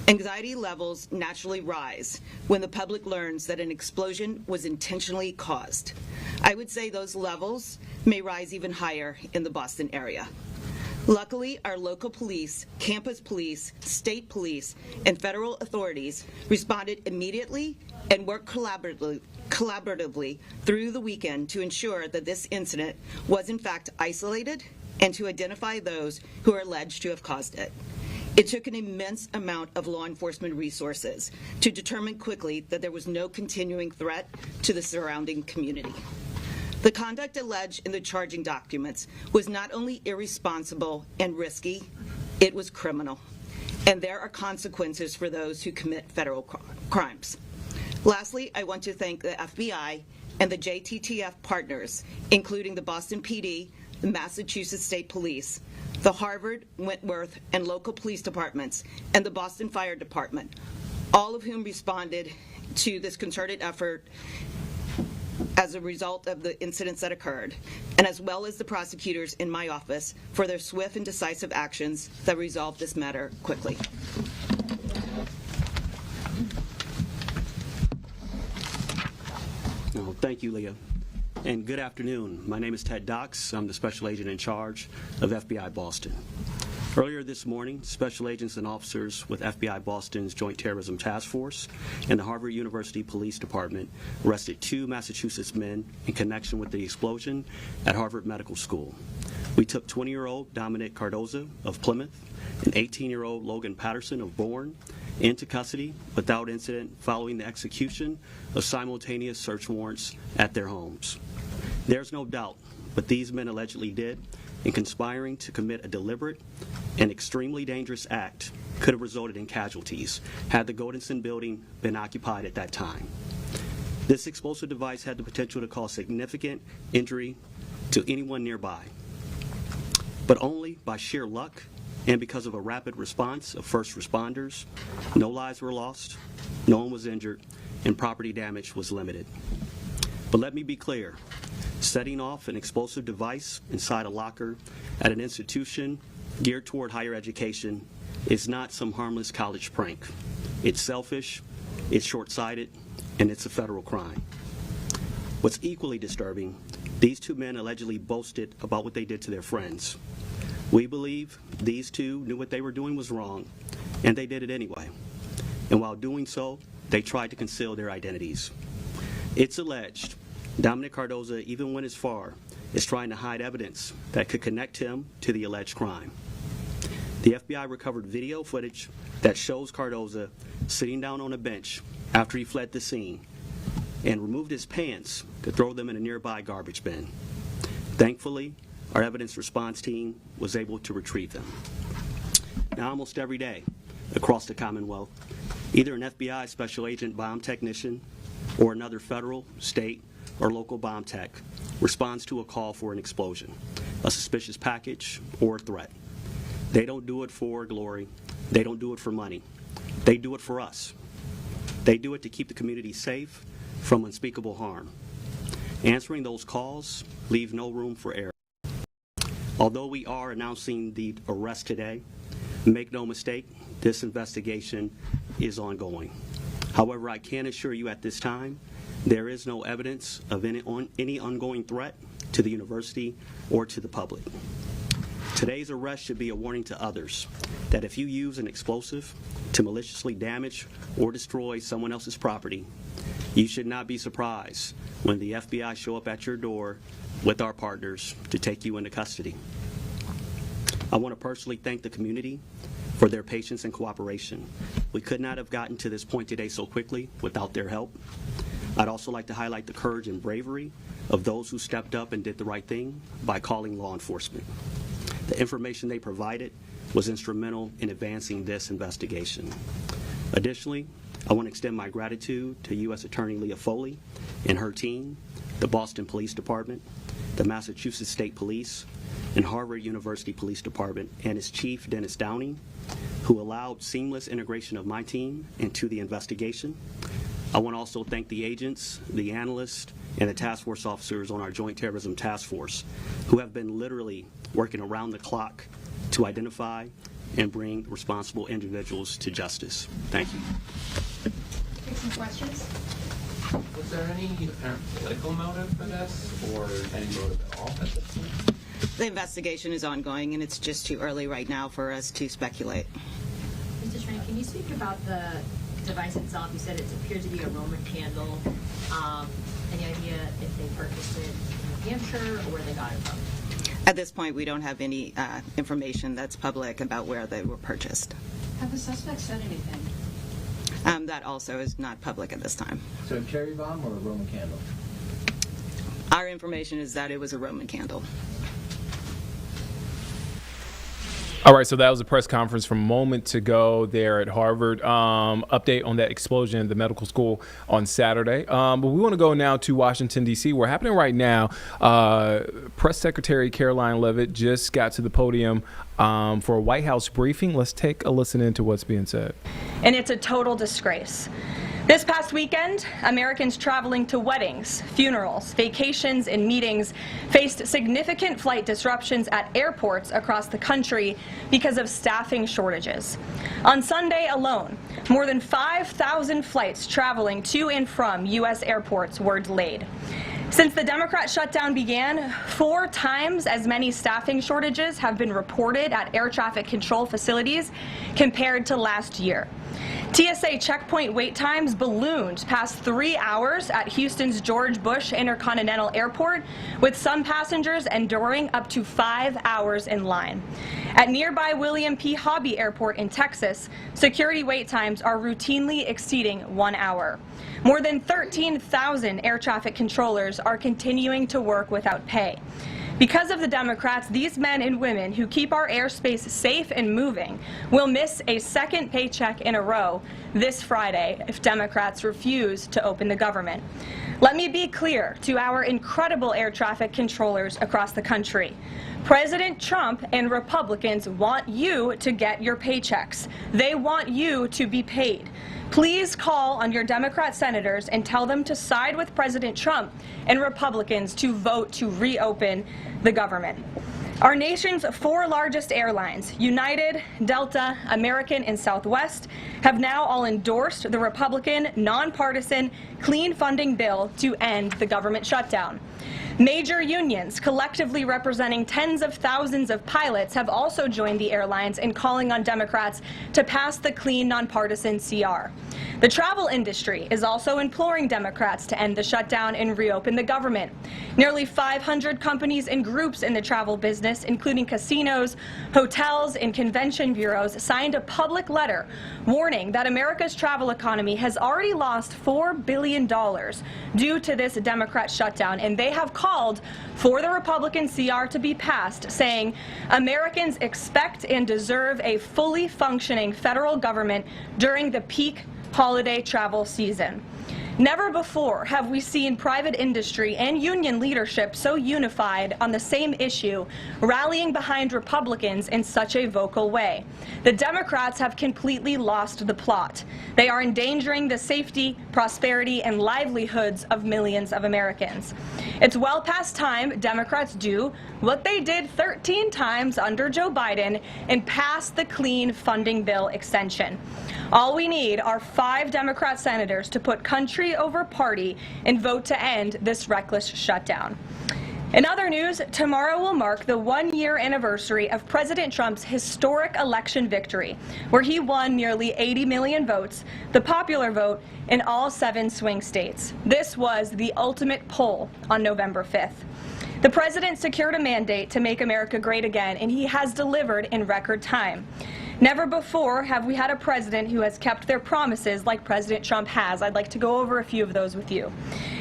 S18: Anxiety levels naturally rise when the public learns that an explosion was intentionally caused. I would say those levels may rise even higher in the Boston area. Luckily, our local police, campus police, state police, and federal authorities responded immediately and worked collaboratively through the weekend to ensure that this incident was in fact isolated and to identify those who are alleged to have caused it. It took an immense amount of law enforcement resources to determine quickly that there was no continuing threat to the surrounding community. The conduct alleged in the charging documents was not only irresponsible and risky, it was criminal. And there are consequences for those who commit federal crimes. Lastly, I want to thank the FBI and the JTTF partners, including the Boston PD, the Massachusetts State Police, the Harvard, Wentworth, and local police departments, and the Boston Fire Department, all of whom responded to this concerted effort as a result of the incidents that occurred, and as well as the prosecutors in my office for their swift and decisive actions that resolved this matter quickly.
S19: Oh, thank you, Leah. And good afternoon. My name is Ted Dox. I'm the Special Agent in charge of FBI Boston. Earlier this morning, special agents and officers with FBI Boston's Joint Terrorism Task Force and the Harvard University Police Department arrested 2 Massachusetts men in connection with the explosion at Harvard Medical School. We took 20-year-old Dominic Cardoza of Plymouth and 18-year-old Logan Patterson of Bourne into custody without incident following the execution of simultaneous search warrants at their homes. There's no doubt what these men allegedly did in conspiring to commit a deliberate and extremely dangerous act could have resulted in casualties had the Goldenson building been occupied at that time. This explosive device had the potential to cause significant injury to anyone nearby, but only by sheer luck and because of a rapid response of first responders, no lives were lost, no one was injured, and property damage was limited. But let me be clear, Setting off an explosive device inside a locker at an institution geared toward higher education is not some harmless college prank. It's selfish, it's short-sighted, and it's a federal crime. What's equally disturbing, these two men allegedly boasted about what they did to their friends. We believe these two knew what they were doing was wrong, and they did it anyway. And while doing so, they tried to conceal their identities. It's alleged Dominic Cardoza even went as far as trying to hide evidence that could connect him to the alleged crime. The FBI recovered video footage that shows Cardoza sitting down on a bench after he fled the scene and removed his pants to throw them in a nearby garbage bin. Thankfully, our evidence response team was able to retrieve them. Now, almost every day across the Commonwealth, either an FBI special agent bomb technician or another federal, state, or local bomb tech responds to a call for an explosion, a suspicious package, or a threat. They don't do it for glory. They don't do it for money. They do it for us. They do it to keep the community safe from unspeakable harm. Answering those calls leave no room for error. Although we are announcing the arrest today, make no mistake, this investigation is ongoing. However, I can assure you at this time, there is no evidence of any ongoing threat to the university or to the public. Today's arrest should be a warning to others that if you use an explosive to maliciously damage or destroy someone else's property, you should not be surprised when the FBI show up at your door with our partners to take you into custody. I want to personally thank the community for their patience and cooperation. We could not have gotten to this point today so quickly without their help. I'd also like to highlight the courage and bravery of those who stepped up and did the right thing by calling law enforcement. The information they provided was instrumental in advancing this investigation. Additionally, I want to extend my gratitude to U.S. Attorney Leah Foley and her team, the Boston Police Department, the Massachusetts State Police, and Harvard University Police Department and its chief, Dennis Downing, who allowed seamless integration of my team into the investigation. I want to also thank the agents, the analysts, and the task force officers on our Joint Terrorism Task Force, who have been literally working around the clock to identify and bring responsible individuals to justice. Thank you.
S20: Take some questions. Was there any apparent political motive for this, or any motive at all at this point?
S18: The investigation is ongoing, and it's just too early right now for us to speculate.
S21: Mr. Schrank, can you speak about the device itself? You said it appeared to be a Roman candle. Any idea if they purchased it in New Hampshire or where they got it from?
S18: At this point, we don't have any information that's public about where they were purchased.
S20: Have the suspects said anything?
S18: That also is not public at this time.
S20: So a cherry bomb or a Roman candle?
S18: Our information is that it was a Roman candle.
S1: All right, so that was a press conference from a moment ago there at Harvard. Update on that explosion at the medical school on Saturday. But we want to go now to Washington, D.C. Where happening right now, Press Secretary Caroline Leavitt just got to the podium for a White House briefing. Let's take a listen into what's being said.
S22: And it's a total disgrace. This past weekend, Americans traveling to weddings, funerals, vacations, and meetings faced significant flight disruptions at airports across the country because of staffing shortages. On Sunday alone, more than 5,000 flights traveling to and from U.S. airports were delayed. Since the Democrat shutdown began, 4 times as many staffing shortages have been reported at air traffic control facilities compared to last year. TSA checkpoint wait times ballooned past 3 hours at Houston's George Bush Intercontinental Airport, with some passengers enduring up to 5 hours in line. At nearby William P. Hobby Airport in Texas, security wait times are routinely exceeding 1 hour. More than 13,000 air traffic controllers are continuing to work without pay. Because of the Democrats, these men and women who keep our airspace safe and moving will miss a second paycheck in a row this Friday if Democrats refuse to open the government. Let me be clear to our incredible air traffic controllers across the country. President Trump and Republicans want you to get your paychecks. They want you to be paid. Please call on your Democrat senators and tell them to side with President Trump and Republicans to vote to reopen the government. Our nation's 4 largest airlines, United, Delta, American, and Southwest, have now all endorsed the Republican, nonpartisan, clean funding bill to end the government shutdown. Major unions, collectively representing tens of thousands of pilots, have also joined the airlines in calling on Democrats to pass the clean, nonpartisan CR. The travel industry is also imploring Democrats to end the shutdown and reopen the government. Nearly 500 companies and groups in the travel business, including casinos, hotels, and convention bureaus, signed a public letter warning that America's travel economy has already lost $4 billion due to this Democrat shutdown, and they have called for the Republican CR to be passed, saying Americans expect and deserve a fully functioning federal government during the peak holiday travel season. Never before have we seen private industry and union leadership so unified on the same issue, rallying behind Republicans in such a vocal way. The Democrats have completely lost the plot. They are endangering the safety, prosperity, and livelihoods of millions of Americans. It's well past time Democrats do what they did 13 times under Joe Biden and pass the clean funding bill extension. All we need are 5 Democrat senators to put country over party and vote to end this reckless shutdown. In other news, tomorrow will mark the 1-year anniversary of President Trump's historic election victory, where he won nearly 80 million votes, the popular vote, in all 7 swing states. This was the ultimate poll on November 5th. The president secured a mandate to make America great again, and he has delivered in record time. Never before have we had a president who has kept their promises like President Trump has. I'd like to go over a few of those with you.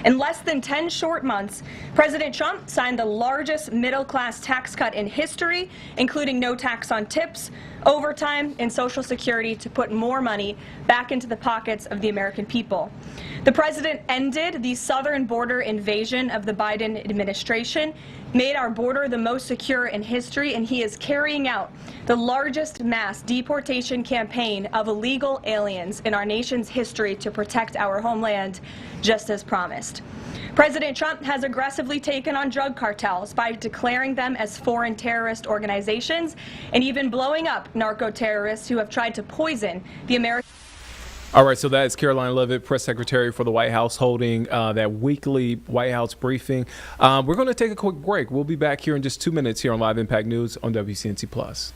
S22: In less than 10 short months, President Trump signed the largest middle-class tax cut in history, including no tax on tips, overtime, and Social Security to put more money back into the pockets of the American people. The president ended the southern border invasion of the Biden administration, made our border the most secure in history, and he is carrying out the largest mass deportation campaign of illegal aliens in our nation's history to protect our homeland, just as promised. President Trump has aggressively taken on drug cartels by declaring them as foreign terrorist organizations and even blowing up narco-terrorists who have tried to poison the American.
S1: All right, so that is Caroline Leavitt, press secretary for the White House, holding that weekly White House briefing. We're going to take a quick break. We'll be back here in just 2 minutes here on Live Impact News on WCNC Plus.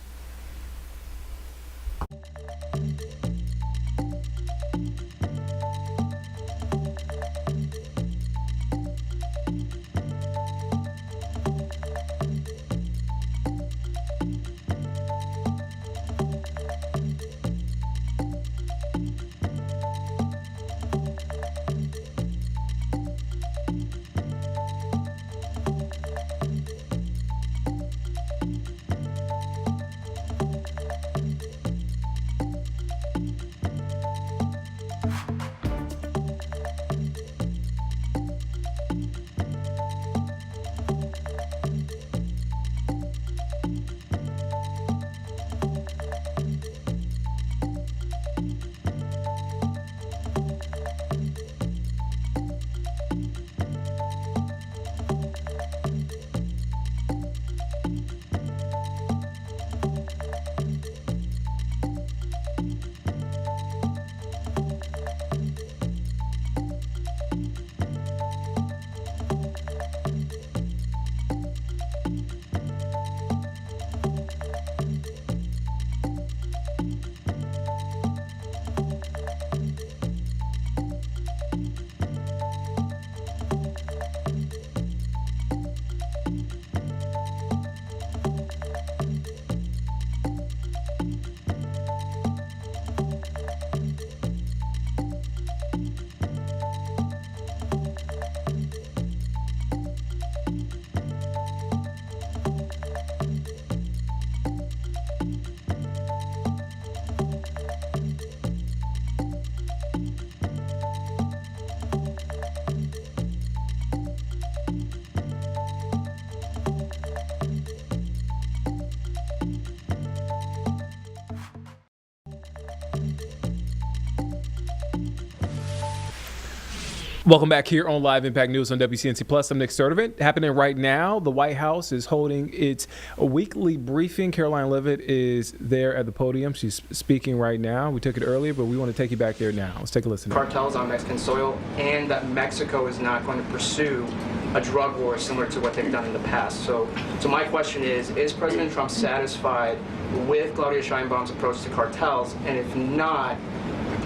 S1: Welcome back here on Live Impact News on WCNC Plus. I'm Nick Sturdivant. Happening right now, the White House is holding its weekly briefing. Caroline Levitt is there at the podium. She's speaking right now. We took it earlier, but we want to take you back there now. Let's take a listen.
S3: Cartels on Mexican soil, and that Mexico is not going to pursue a drug war similar to what they've done in the past. So my question is President Trump satisfied with Claudia Sheinbaum's approach to cartels? And if not,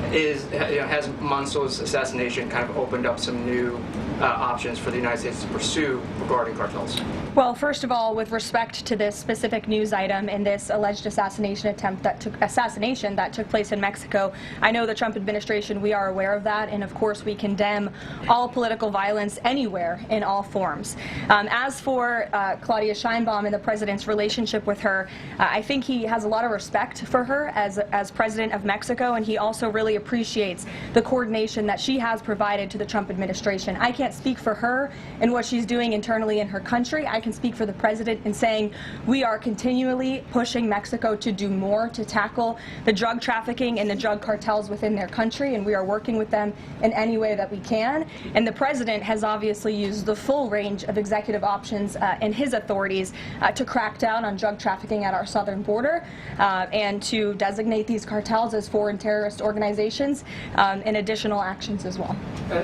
S3: has Manso's assassination kind of opened up some new options for the United States to pursue regarding cartels?
S22: Well, first of all, with respect to this specific news item and this alleged assassination that took place in Mexico, I know the Trump administration, we are aware of that, and of course we condemn all political violence anywhere in all forms. As for Claudia Sheinbaum and the president's relationship with her, I think he has a lot of respect for her as president of Mexico, and he also really appreciates the coordination that she has provided to the Trump administration. I can't speak for her and what she's doing internally in her country. I can speak for the president in saying we are continually pushing Mexico to do more to tackle the drug trafficking and the drug cartels within their country, and we are working with them in any way that we can. And the president has obviously used the full range of executive options in his authorities to crack down on drug trafficking at our southern border and to designate these cartels as foreign terrorist organizations and additional actions as well.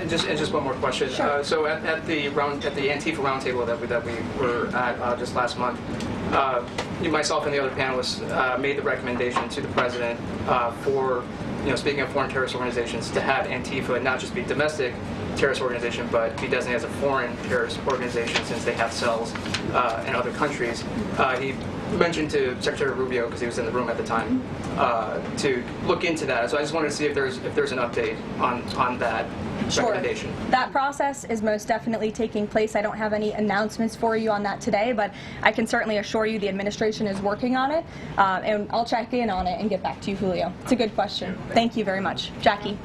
S3: Just one more question.
S22: Sure.
S3: So at the Antifa roundtable that we were at just last month, myself and the other panelists made the recommendation to the president for, speaking of foreign terrorist organizations, to have Antifa not just be domestic terrorist organization, but be designated as a foreign terrorist organization since they have cells in other countries. He mentioned to Secretary Rubio, because he was in the room at the time, to look into that. So I just wanted to see if there's an update on that recommendation.
S22: That process is most definitely taking place. I don't have any announcements for you on that today, but I can certainly assure you the administration is working on it, and I'll check in on it and get back to you, Julio. It's a good question. Thank you very much. Jackie.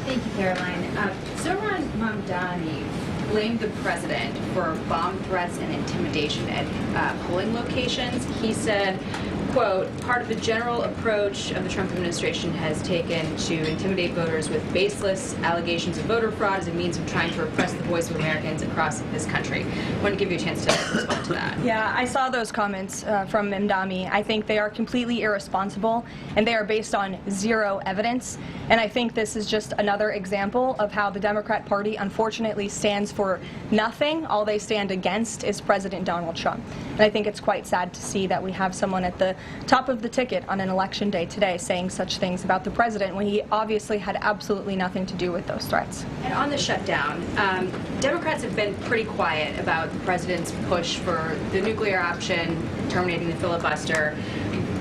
S8: Thank you, Caroline. Zohran Mamdani blamed the president for bomb threats and intimidation at polling locations. He said, quote, part of the general approach of the Trump administration has taken to intimidate voters with baseless allegations of voter fraud as a means of trying to repress the voice of Americans across this country. I want to give you a chance to respond to that.
S22: Yeah, I saw those comments from Mamdani. I think they are completely irresponsible, and they are based on zero evidence. And I think this is just another example of how the Democrat Party unfortunately stands for nothing. All they stand against is President Donald Trump. And I think it's quite sad to see that we have someone at the top of the ticket on an election day today saying such things about the president when he obviously had absolutely nothing to do with those threats.
S21: And on the shutdown, Democrats have been pretty quiet about the president's push for the nuclear option, terminating the filibuster.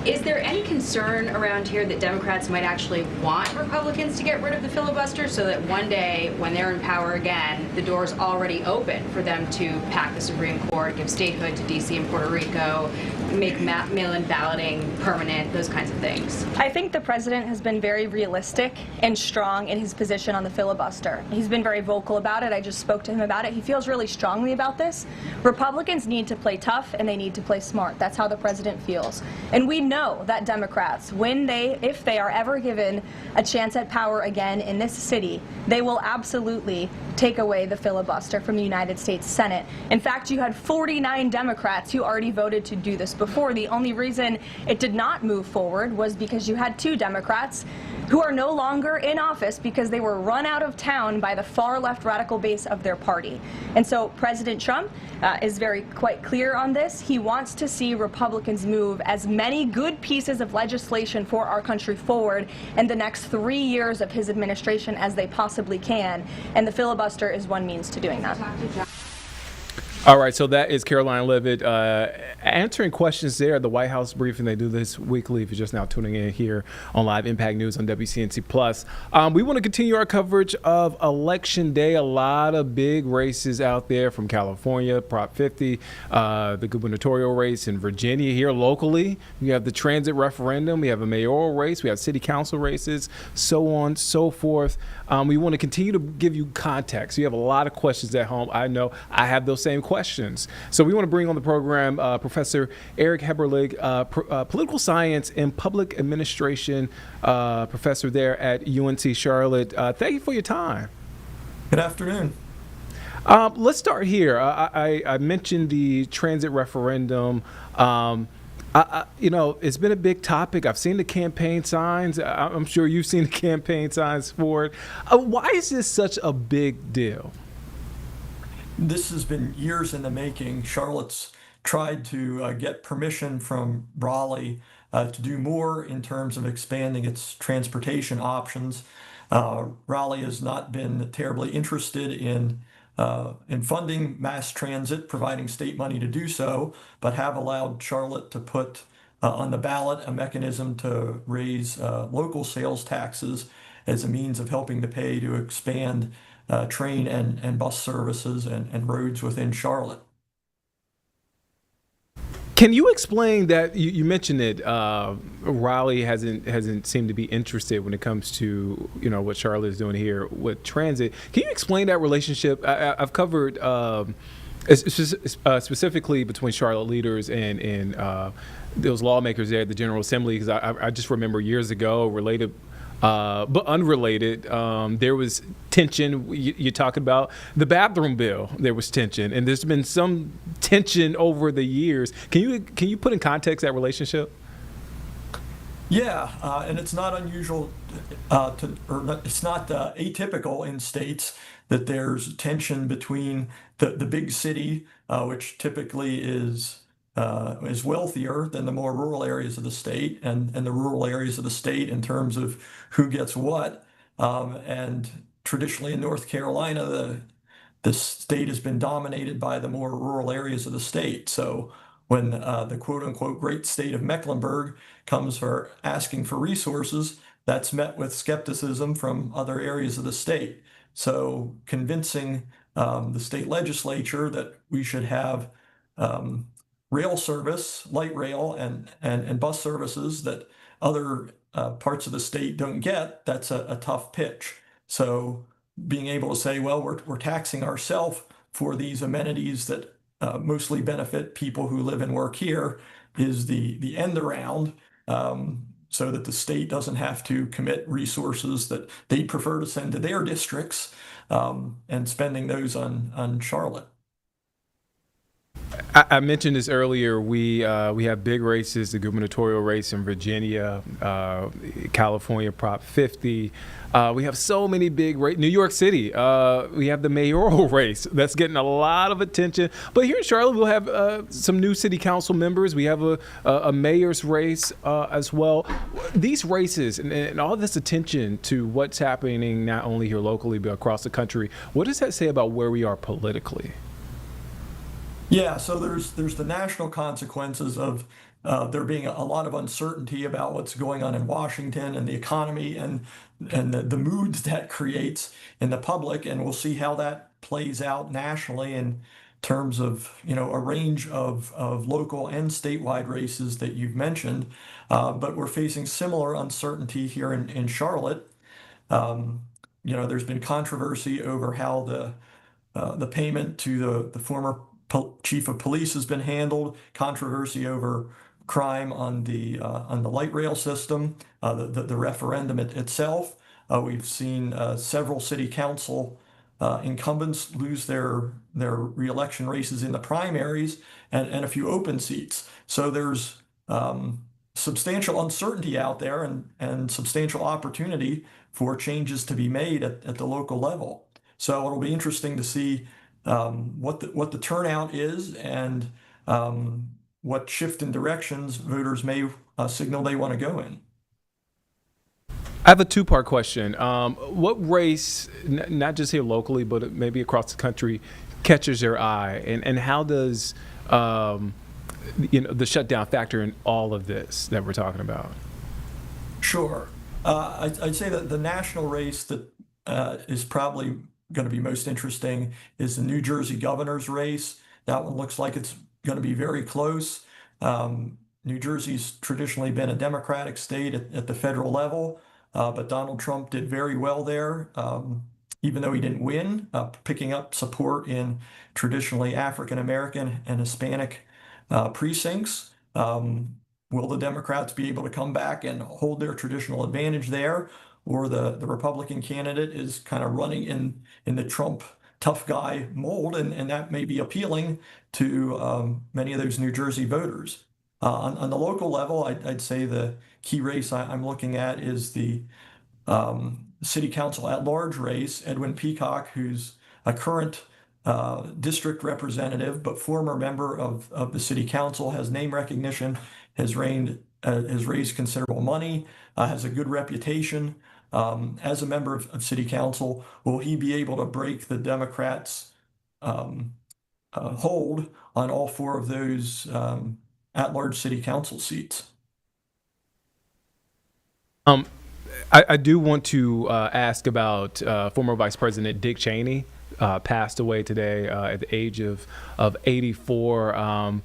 S21: Is there any concern around here that Democrats might actually want Republicans to get rid of the filibuster so that one day, when they're in power again, the door's already open for them to pack the Supreme Court, give statehood to D.C. and Puerto Rico, make mail-in balloting permanent, those kinds of things?
S22: I think the president has been very realistic and strong in his position on the filibuster. He's been very vocal about it. I just spoke to him about it. He feels really strongly about this. Republicans need to play tough and they need to play smart. That's how the president feels. And we know that Democrats, if they are ever given a chance at power again in this city, they will absolutely take away the filibuster from the United States Senate. In fact, you had 49 Democrats who already voted to do this before. The only reason it did not move forward was because you had 2 Democrats who are no longer in office because they were run out of town by the far left radical base of their party. And so President Trump is quite clear on this. He wants to see Republicans move as many good pieces of legislation for our country forward in the next 3 years of his administration as they possibly can. And the filibuster is one means to doing that.
S1: All right, so that is Caroline Levitt answering questions there at the White House briefing. They do this weekly if you're just now tuning in here on Live Impact News on WCNC Plus. We want to continue our coverage of Election Day. A lot of big races out there from California, Prop 50, the gubernatorial race in Virginia here locally. We have the transit referendum. We have a mayoral race. We have city council races, so on, so forth. We want to continue to give you context. You have a lot of questions at home. I know I have those same questions. So we want to bring on the program Professor Eric Heberlig, political science and public administration professor there at UNC Charlotte. Thank you for your time.
S23: Good afternoon.
S1: Let's start here. I mentioned the transit referendum. It's been a big topic. I've seen the campaign signs. I'm sure you've seen the campaign signs for it. Why is this such a big deal?
S5: This has been years in the making. Charlotte's tried to get permission from Raleigh to do more in terms of expanding its transportation options. Raleigh has not been terribly interested in funding mass transit, providing state money to do so, but have allowed Charlotte to put on the ballot a mechanism to raise local sales taxes as a means of helping to pay to expand train and bus services and roads within Charlotte.
S1: Can you explain that? You mentioned it. Raleigh hasn't seemed to be interested when it comes to what Charlotte is doing here with transit. Can you explain that relationship? I've covered specifically between Charlotte leaders and those lawmakers there at the General Assembly, because I just remember years ago, related but unrelated, there was tension. You're talking about the bathroom bill. There was tension, and there's been some tension over the years. Can you put in context that relationship?
S5: Yeah, and it's not unusual it's not atypical in states that there's tension between the big city, which typically is wealthier than the more rural areas of the state, and the rural areas of the state in terms of who gets what. And traditionally in North Carolina, the state has been dominated by the more rural areas of the state. So when the quote unquote great state of Mecklenburg comes for asking for resources, that's met with skepticism from other areas of the state. So convincing the state legislature that we should have rail service, light rail, and bus services that other parts of the state don't get, that's a tough pitch. So being able to say, well, we're taxing ourselves for these amenities that mostly benefit people who live and work here is the end around, so that the state doesn't have to commit resources that they prefer to send to their districts, and spending those on Charlotte.
S1: I mentioned this earlier. We have big races, the gubernatorial race in Virginia, California Prop 50. We have so many big races. New York City, we have the mayoral race that's getting a lot of attention. But here in Charlotte, we'll have some new city council members. We have a mayor's race as well. These races and all this attention to what's happening not only here locally but across the country, what does that say about where we are politically?
S5: Yeah, so there's the national consequences of there being a lot of uncertainty about what's going on in Washington and the economy and the moods that creates in the public, and we'll see how that plays out nationally in terms of a range of local and statewide races that you've mentioned. But we're facing similar uncertainty here in Charlotte. There's been controversy over how the payment to the former chief of police has been handled, controversy over crime on the light rail system, the referendum itself. We've seen several city council incumbents lose their reelection races in the primaries and a few open seats. So there's substantial uncertainty out there and substantial opportunity for changes to be made at the local level. So it'll be interesting to see what the turnout is and what shift in directions voters may signal they want to go in.
S1: I have a two-part question. What race, not just here locally, but maybe across the country, catches your eye, and how does the shutdown factor in all of this that we're talking about?
S5: Sure. I'd say that the national race that is probably going to be most interesting is the New Jersey governor's race. That one looks like it's going to be very close. New Jersey's traditionally been a Democratic state at the federal level, but Donald Trump did very well there, even though he didn't win, picking up support in traditionally African American and Hispanic precincts. Will the Democrats be able to come back and hold their traditional advantage there? Or the Republican candidate is kind of running in the Trump tough guy mold, and that may be appealing to many of those New Jersey voters. On the local level, I'd say the key race I'm looking at is the city council at-large race. Edwin Peacock, who's a current district representative but former member of the city council, has name recognition, has raised considerable money, has a good reputation as a member of city council. Will he be able to break the Democrats' hold on all 4 of those at-large city council seats?
S1: I do want to ask about former Vice President Dick Cheney, passed away today at the age of 84.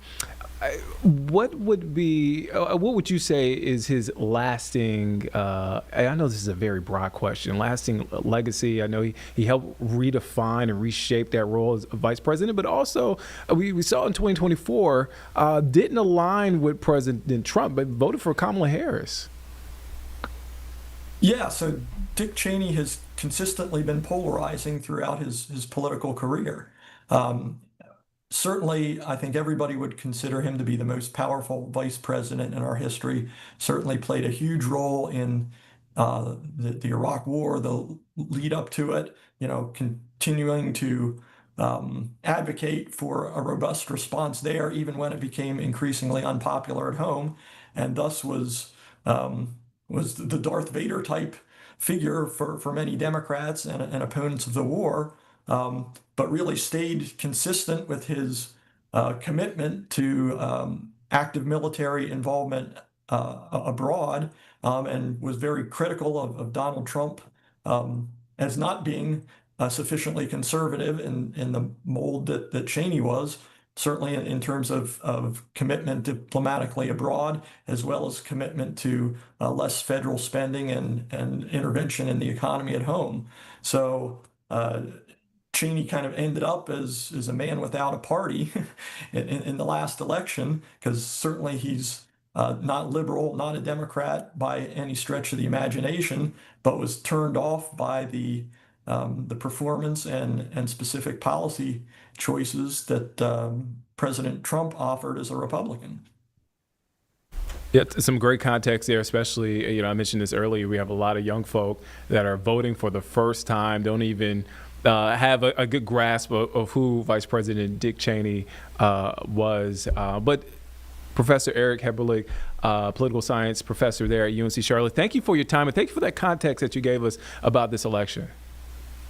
S1: What would you say is his lasting, I know this is a very broad question, lasting legacy? I know he helped redefine and reshape that role as vice president, but also we saw in 2024, didn't align with President Trump, but voted for Kamala Harris.
S5: Yeah, so Dick Cheney has consistently been polarizing throughout his political career. Certainly, I think everybody would consider him to be the most powerful vice president in our history. Certainly played a huge role in the Iraq War, the lead up to it, continuing to advocate for a robust response there, even when it became increasingly unpopular at home, and thus was the Darth Vader type figure for many Democrats and opponents of the war. But really stayed consistent with his commitment to active military involvement abroad, and was very critical of Donald Trump as not being sufficiently conservative in the mold that Cheney was, certainly in terms of commitment diplomatically abroad, as well as commitment to less federal spending and intervention in the economy at home. So Cheney kind of ended up as a man without a party in the last election, because certainly he's not liberal, not a Democrat by any stretch of the imagination, but was turned off by the performance and specific policy choices that President Trump offered as a Republican.
S1: Yeah, some great context there, especially, I mentioned this earlier, we have a lot of young folk that are voting for the first time, don't even have a good grasp of who Vice President Dick Cheney was. But Professor Eric Heberlich, political science professor there at UNC Charlotte, thank you for your time, and thank you for that context that you gave us about this election.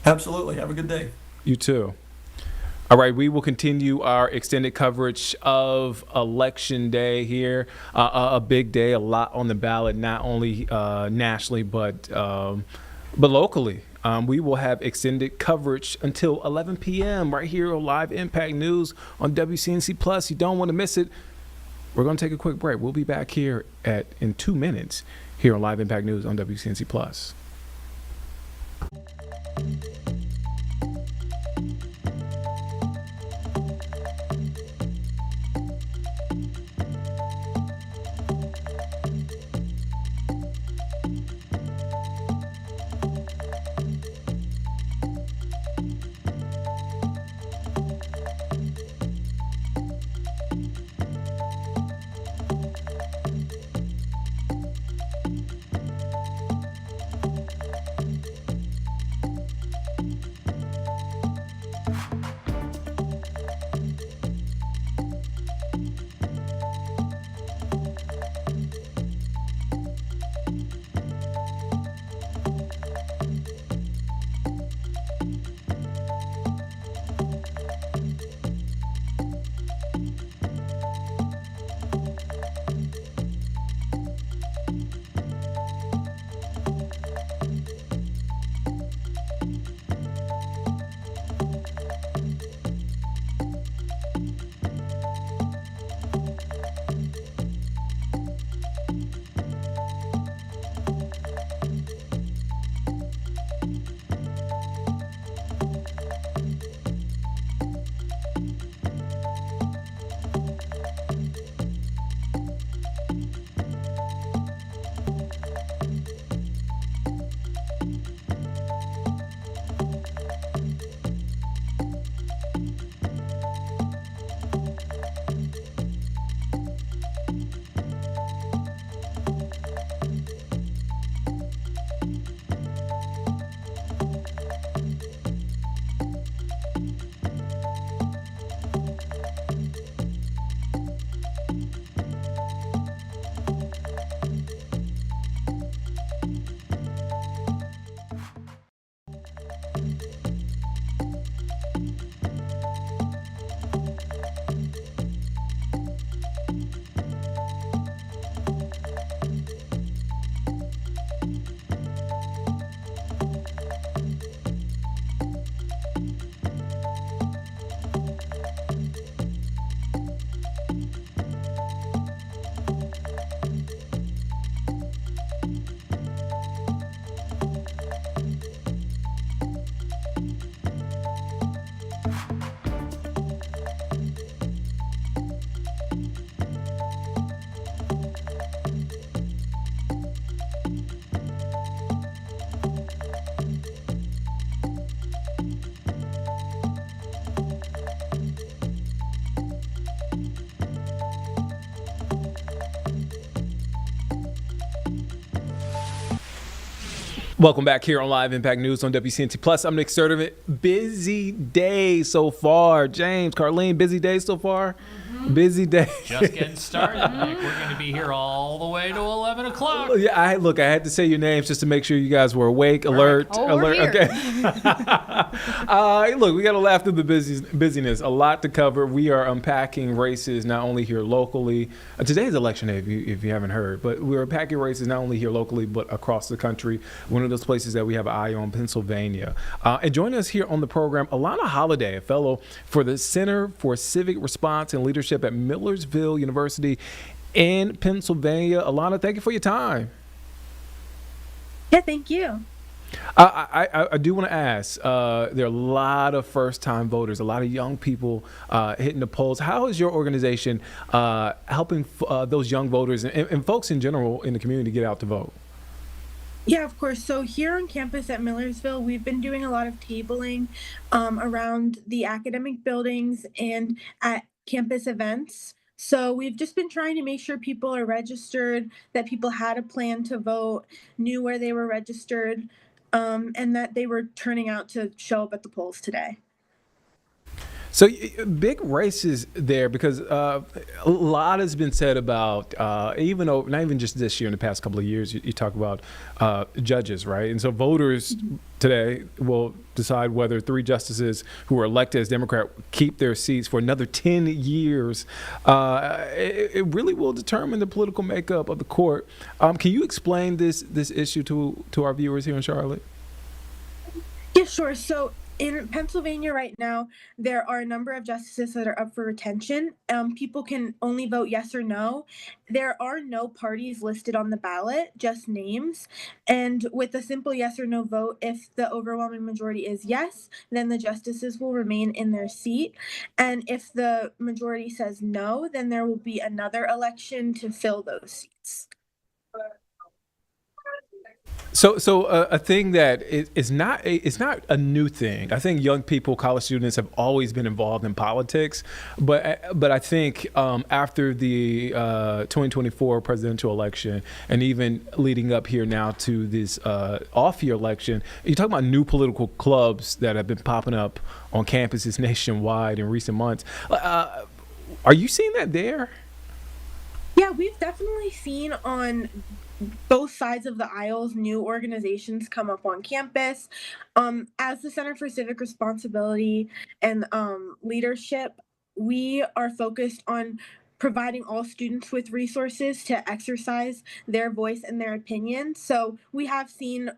S5: Absolutely. Have a good day.
S1: You too. All right, we will continue our extended coverage of Election Day here. A big day, a lot on the ballot, not only nationally but locally. We will have extended coverage until 11 p.m. right here on Live Impact News on WCNC Plus. You don't want to miss it. We're going to take a quick break. We'll be back here in 2 minutes here on Live Impact News on WCNC Plus. Welcome back here on Live Impact News on WCNC Plus. I'm Nick Sturdivant. Busy day so far. James, Carlene, busy day so far? Busy day.
S2: Just getting started, Nick. We're going to be here all the way to 11 o'clock.
S1: Yeah, I had to say your names just to make sure you guys were awake, alert, alert. Okay. Look, we got to laugh through the busyness. A lot to cover. We are unpacking races not only here locally. Today is election day, if you haven't heard, but we're unpacking races not only here locally but across the country. One of those places that we have an eye on, Pennsylvania. And joining us here on the program, Alana Holliday, a fellow for the Center for Civic Response and Leadership at Millersville University in Pennsylvania. Alana, thank you for your time.
S6: Yeah, thank you.
S1: I do want to ask, there are a lot of first-time voters, a lot of young people hitting the polls. How is your organization helping those young voters and folks in general in the community get out to vote?
S6: Yeah, of course. So here on campus at Millersville, we've been doing a lot of tabling around the academic buildings and at campus events. So we've just been trying to make sure people are registered, that people had a plan to vote, knew where they were registered, and that they were turning out to show up at the polls today.
S1: So big races there because a lot has been said about not even just this year, in the past couple of years, you talk about judges, right? And so voters today will decide whether 3 justices who were elected as Democrat keep their seats for another 10 years. It really will determine the political makeup of the court. Can you explain this issue to our viewers here in Charlotte?
S6: Yeah, sure. So in Pennsylvania right now, there are a number of justices that are up for retention. People can only vote yes or no. There are no parties listed on the ballot, just names. And with a simple yes or no vote, if the overwhelming majority is yes, then the justices will remain in their seat. And if the majority says no, then there will be another election to fill those seats.
S1: So a thing that it's not a new thing. I think young people, college students, have always been involved in politics, but I think after the 2024 presidential election and even leading up here now to this off-year election, you talk about new political clubs that have been popping up on campuses nationwide in recent months. Are you seeing that there?
S6: Yeah, we've definitely seen on both sides of the aisles new organizations come up on campus. As the Center for Civic Responsibility and Leadership, we are focused on providing all students with resources to exercise their voice and their opinion. So we have seen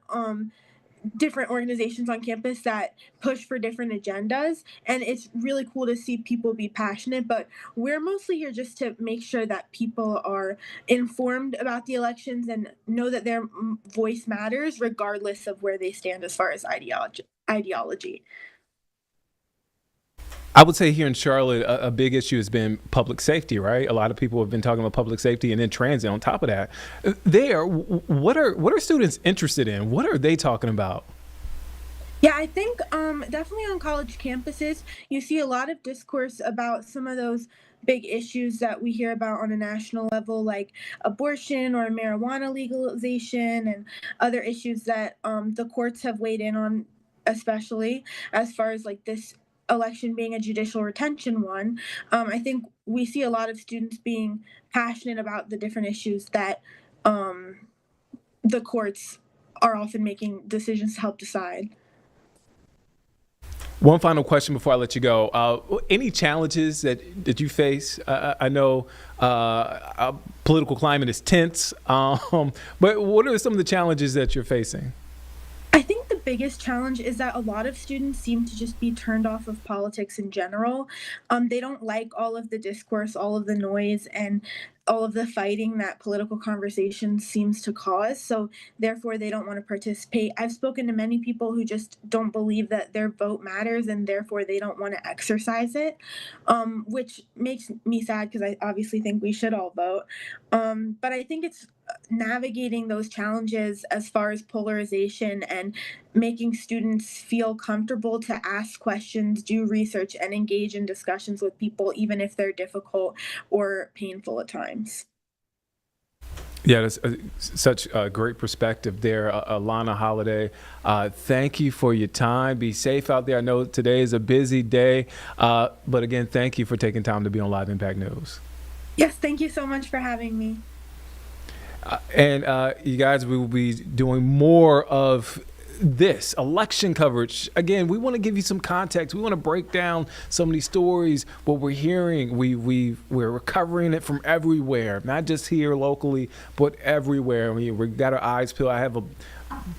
S6: different organizations on campus that push for different agendas, and it's really cool to see people be passionate, but we're mostly here just to make sure that people are informed about the elections and know that their voice matters regardless of where they stand as far as ideology.
S1: I would say here in Charlotte, a big issue has been public safety, right? A lot of people have been talking about public safety and then transit on top of that. What are students interested in? What are they talking about?
S6: Yeah, I think definitely on college campuses, you see a lot of discourse about some of those big issues that we hear about on a national level, like abortion or marijuana legalization and other issues that the courts have weighed in on, especially as far as like this election being a judicial retention one. I think we see a lot of students being passionate about the different issues that the courts are often making decisions to help decide.
S1: One final question before I let you go. Any challenges that you face? I know political climate is tense, but what are some of the challenges that you're facing?
S6: I think the biggest challenge is that a lot of students seem to just be turned off of politics in general. They don't like all of the discourse, all of the noise, and all of the fighting that political conversation seems to cause. So therefore, they don't want to participate. I've spoken to many people who just don't believe that their vote matters, and therefore they don't want to exercise it, which makes me sad because I obviously think we should all vote. But I think it's navigating those challenges as far as polarization and making students feel comfortable to ask questions, do research, and engage in discussions with people, even if they're difficult or painful at times.
S1: Yeah, that's such a great perspective there, Alana Holiday. Thank you for your time. Be safe out there. I know today is a busy day, but again, thank you for taking time to be on Live Impact News.
S6: Yes, thank you so much for having me.
S1: And you guys, we will be doing more of this election coverage. Again, we want to give you some context. We want to break down some of these stories, what we're hearing. We're covering it from everywhere, not just here locally, but everywhere. We got our eyes peeled. I have a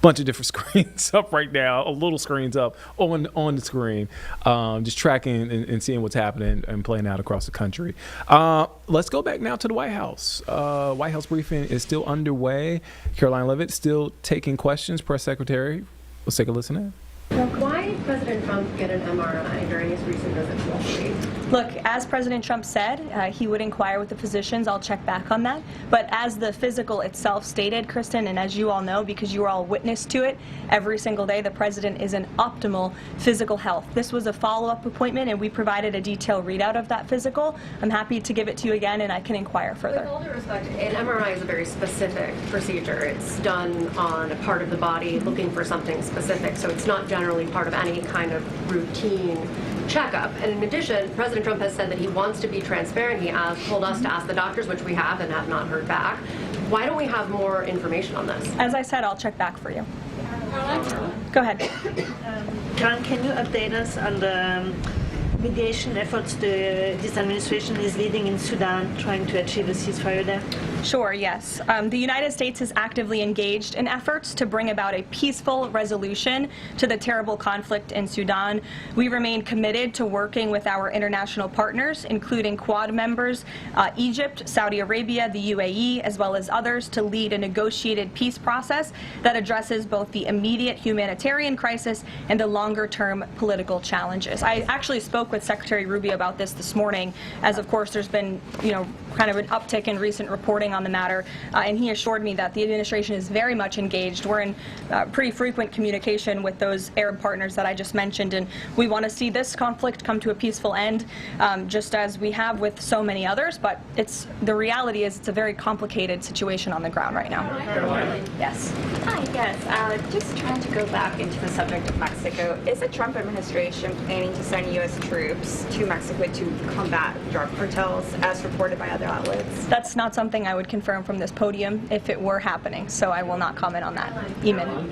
S1: bunch of different screens up right now, little screens up on the screen, just tracking and seeing what's happening and playing out across the country. Let's go back now to the White House. White House briefing is still underway. Caroline Leavitt still taking questions, press secretary. Let's take a listen in.
S4: Why did President Trump get an MRI during his recent visit to Wall Street?
S22: Look, as President Trump said, he would inquire with the physicians. I'll check back on that. But as the physical itself stated, Kristen, and as you all know, because you were all witness to it, every single day the president is in optimal physical health. This was a follow-up appointment, and we provided a detailed readout of that physical. I'm happy to give it to you again, and I can inquire further.
S4: With all due respect, an MRI is a very specific procedure. It's done on a part of the body looking for something specific, so it's not generally part of any kind of routine checkup. And in addition, President Trump has said that he wants to be transparent. He told us to ask the doctors, which we have and have not heard back. Why don't we have more information on this?
S22: As I said, I'll check back for you. Go ahead.
S7: Karen, can you update us on the mediation efforts this administration is leading in Sudan, trying to achieve a ceasefire there?
S22: Sure, yes. The United States is actively engaged in efforts to bring about a peaceful resolution to the terrible conflict in Sudan. We remain committed to working with our international partners, including Quad members, Egypt, Saudi Arabia, the UAE, as well as others, to lead a negotiated peace process that addresses both the immediate humanitarian crisis and the longer-term political challenges. I actually spoke with Secretary Rubio about this morning, as of course there's been, kind of an uptick in recent reporting on the matter, and he assured me that the administration is very much engaged. We're in pretty frequent communication with those Arab partners that I just mentioned, and we want to see this conflict come to a peaceful end, just as we have with so many others, but the reality is it's a very complicated situation on the ground right now.
S23: Yes. Hi, yes. Just trying to go back into the subject of Mexico. Is the Trump administration planning to send U.S. troops to Mexico to combat drug cartels, as reported by other outlets?
S22: That's not something I would confirm from this podium if it were happening, so I will not comment on that. Eamon.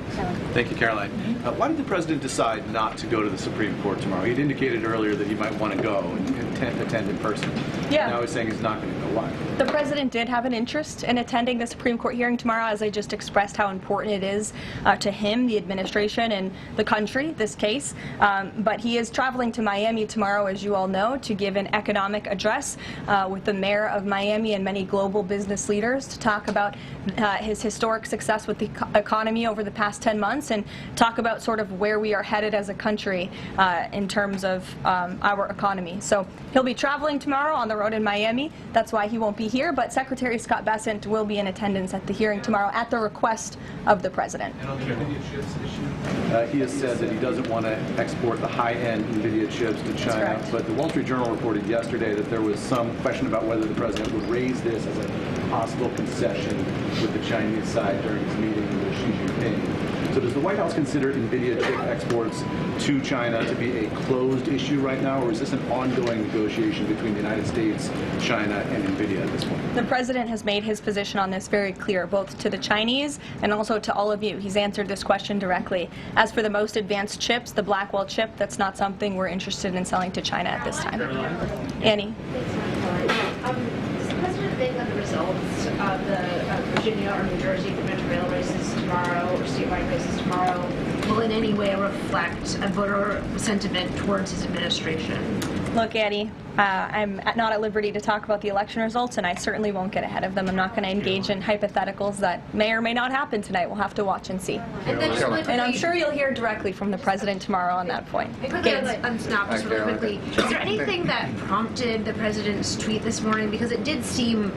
S24: Thank you, Caroline. Why did the president decide not to go to the Supreme Court tomorrow? He'd indicated earlier that he might want to go and attend in person.
S22: Yeah.
S24: Now he's saying he's not going to go. Why?
S22: The president did have an interest in attending the Supreme Court hearing tomorrow, as I just expressed how important it is to him, the administration, and the country, this case. But he is traveling to Miami tomorrow, as you all know, to give an economic address with the mayor of Miami and many global business leaders to talk about his historic success with the economy over the past 10 months and talk about sort of where we are headed as a country in terms of our economy. So he'll be traveling tomorrow on the road in Miami. That's why he won't be here, but Secretary Scott Bessent will be in attendance at the hearing tomorrow at the request of the president.
S24: And on the NVIDIA chips issue, he has said that he doesn't want to export the high-end NVIDIA chips to China, but the Wall Street Journal reported yesterday that there was some question about whether the president would raise this as a possible concession with the Chinese side during his meeting with Xi Jinping. So does the White House consider NVIDIA chip exports to China to be a closed issue right now, or is this an ongoing negotiation between the United States, China, and NVIDIA at this point?
S22: The president has made his position on this very clear, both to the Chinese and also to all of you. He's answered this question directly. As for the most advanced chips, the Blackwell chip, that's not something we're interested in selling to China at this time. Annie.
S4: Does the president think that the results of the Virginia or New Jersey gubernatorial races tomorrow or statewide races tomorrow will in any way reflect a voter sentiment towards his administration?
S22: Look, Annie, I'm not at liberty to talk about the election results, and I certainly won't get ahead of them. I'm not going to engage in hypotheticals that may or may not happen tonight. We'll have to watch and see. And I'm sure you'll hear directly from the president tomorrow on that point.
S4: Quickly on SNAP, just really quickly, is there anything that prompted the president's tweet this morning? Because it did seem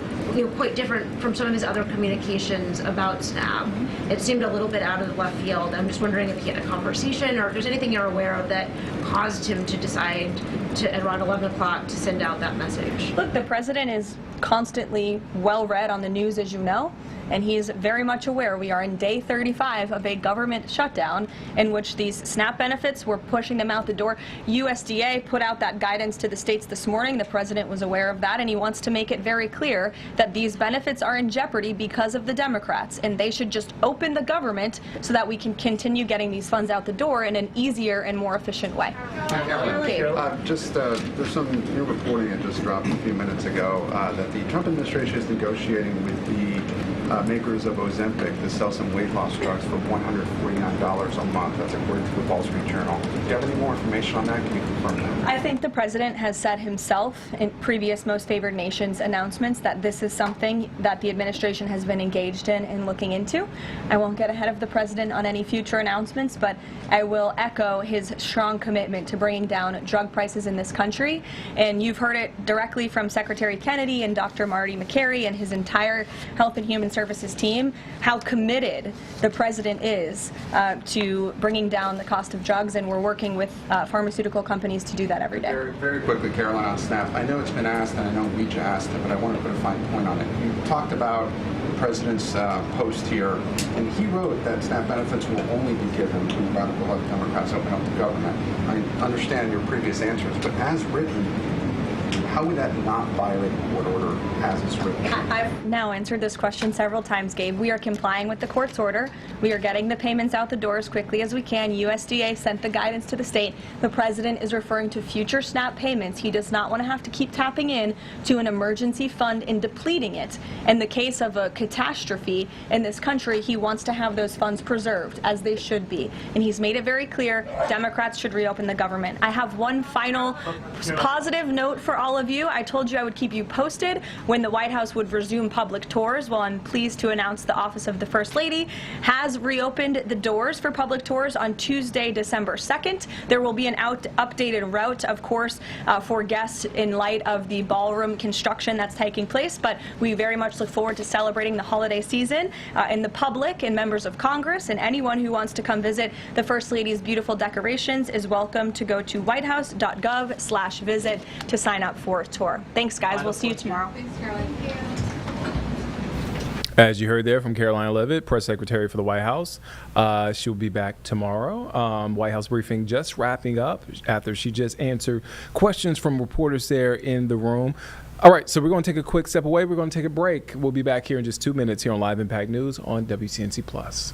S4: quite different from some of his other communications about SNAP. It seemed a little bit out of the left field. I'm just wondering if he had a conversation or if there's anything you're aware of that caused him to decide to, at around 11 o'clock, to send out that message.
S22: Look, the president is constantly well read on the news, as you know, and he's very much aware we are in day 35 of a government shutdown in which these SNAP benefits, we're pushing them out the door. USDA put out that guidance to the states this morning. The president was aware of that, and he wants to make it very clear that these benefits are in jeopardy because of the Democrats, and they should just open the government so that we can continue getting these funds out the door in an easier and more efficient way.
S9: There's some new reporting that just dropped a few minutes ago that the Trump administration is negotiating with the makers of Ozempic to sell some weight loss drugs for $149 a month. That's according to the Wall Street Journal. Do you have any more information on that? Can you confirm that?
S22: I think the president has said himself in previous Most Favored Nations announcements that this is something that the administration has been engaged in and looking into. I won't get ahead of the president on any future announcements, but I will echo his strong commitment to bringing down drug prices in this country. And you've heard it directly from Secretary Kennedy and Dr. Marty McCary and his entire Health and Human Services team, how committed the president is to bringing down the cost of drugs, and we're working with pharmaceutical companies to do that every day.
S9: Very quickly, Caroline, on SNAP. I know it's been asked, and I know we just asked it, but I want to put a fine point on it. You talked about the president's post here, and he wrote that SNAP benefits will only be given when the radical left Democrats open up the government. I understand your previous answers, but as written, how would that not violate a court order as it's written?
S22: I've now answered this question several times, Gabe. We are complying with the court's order. We are getting the payments out the door as quickly as we can. USDA sent the guidance to the state. The president is referring to future SNAP payments. He does not want to have to keep tapping in to an emergency fund and depleting it. In the case of a catastrophe in this country, he wants to have those funds preserved, as they should be. And he's made it very clear Democrats should reopen the government. I have one final positive note for all of you. I told you I would keep you posted when the White House would resume public tours. Well, I'm pleased to announce the Office of the First Lady has reopened the doors for public tours on Tuesday, December 2nd. There will be an updated route, of course, for guests in light of the ballroom construction that's taking place, but we very much look forward to celebrating the holiday season. And the public and members of Congress and anyone who wants to come visit the First Lady's beautiful decorations is welcome to go to whitehouse.gov/visit to sign up for a tour. Thanks, guys. We'll see you tomorrow.
S8: Thanks, Caroline.
S1: As you heard there from Caroline Leavitt, Press Secretary for the White House. She'll be back tomorrow. White House briefing just wrapping up after she just answered questions from reporters there in the room. All right, so we're going to take a quick step away. We're going to take a break. We'll be back here in just 2 minutes here on Live Impact News on WCNC Plus.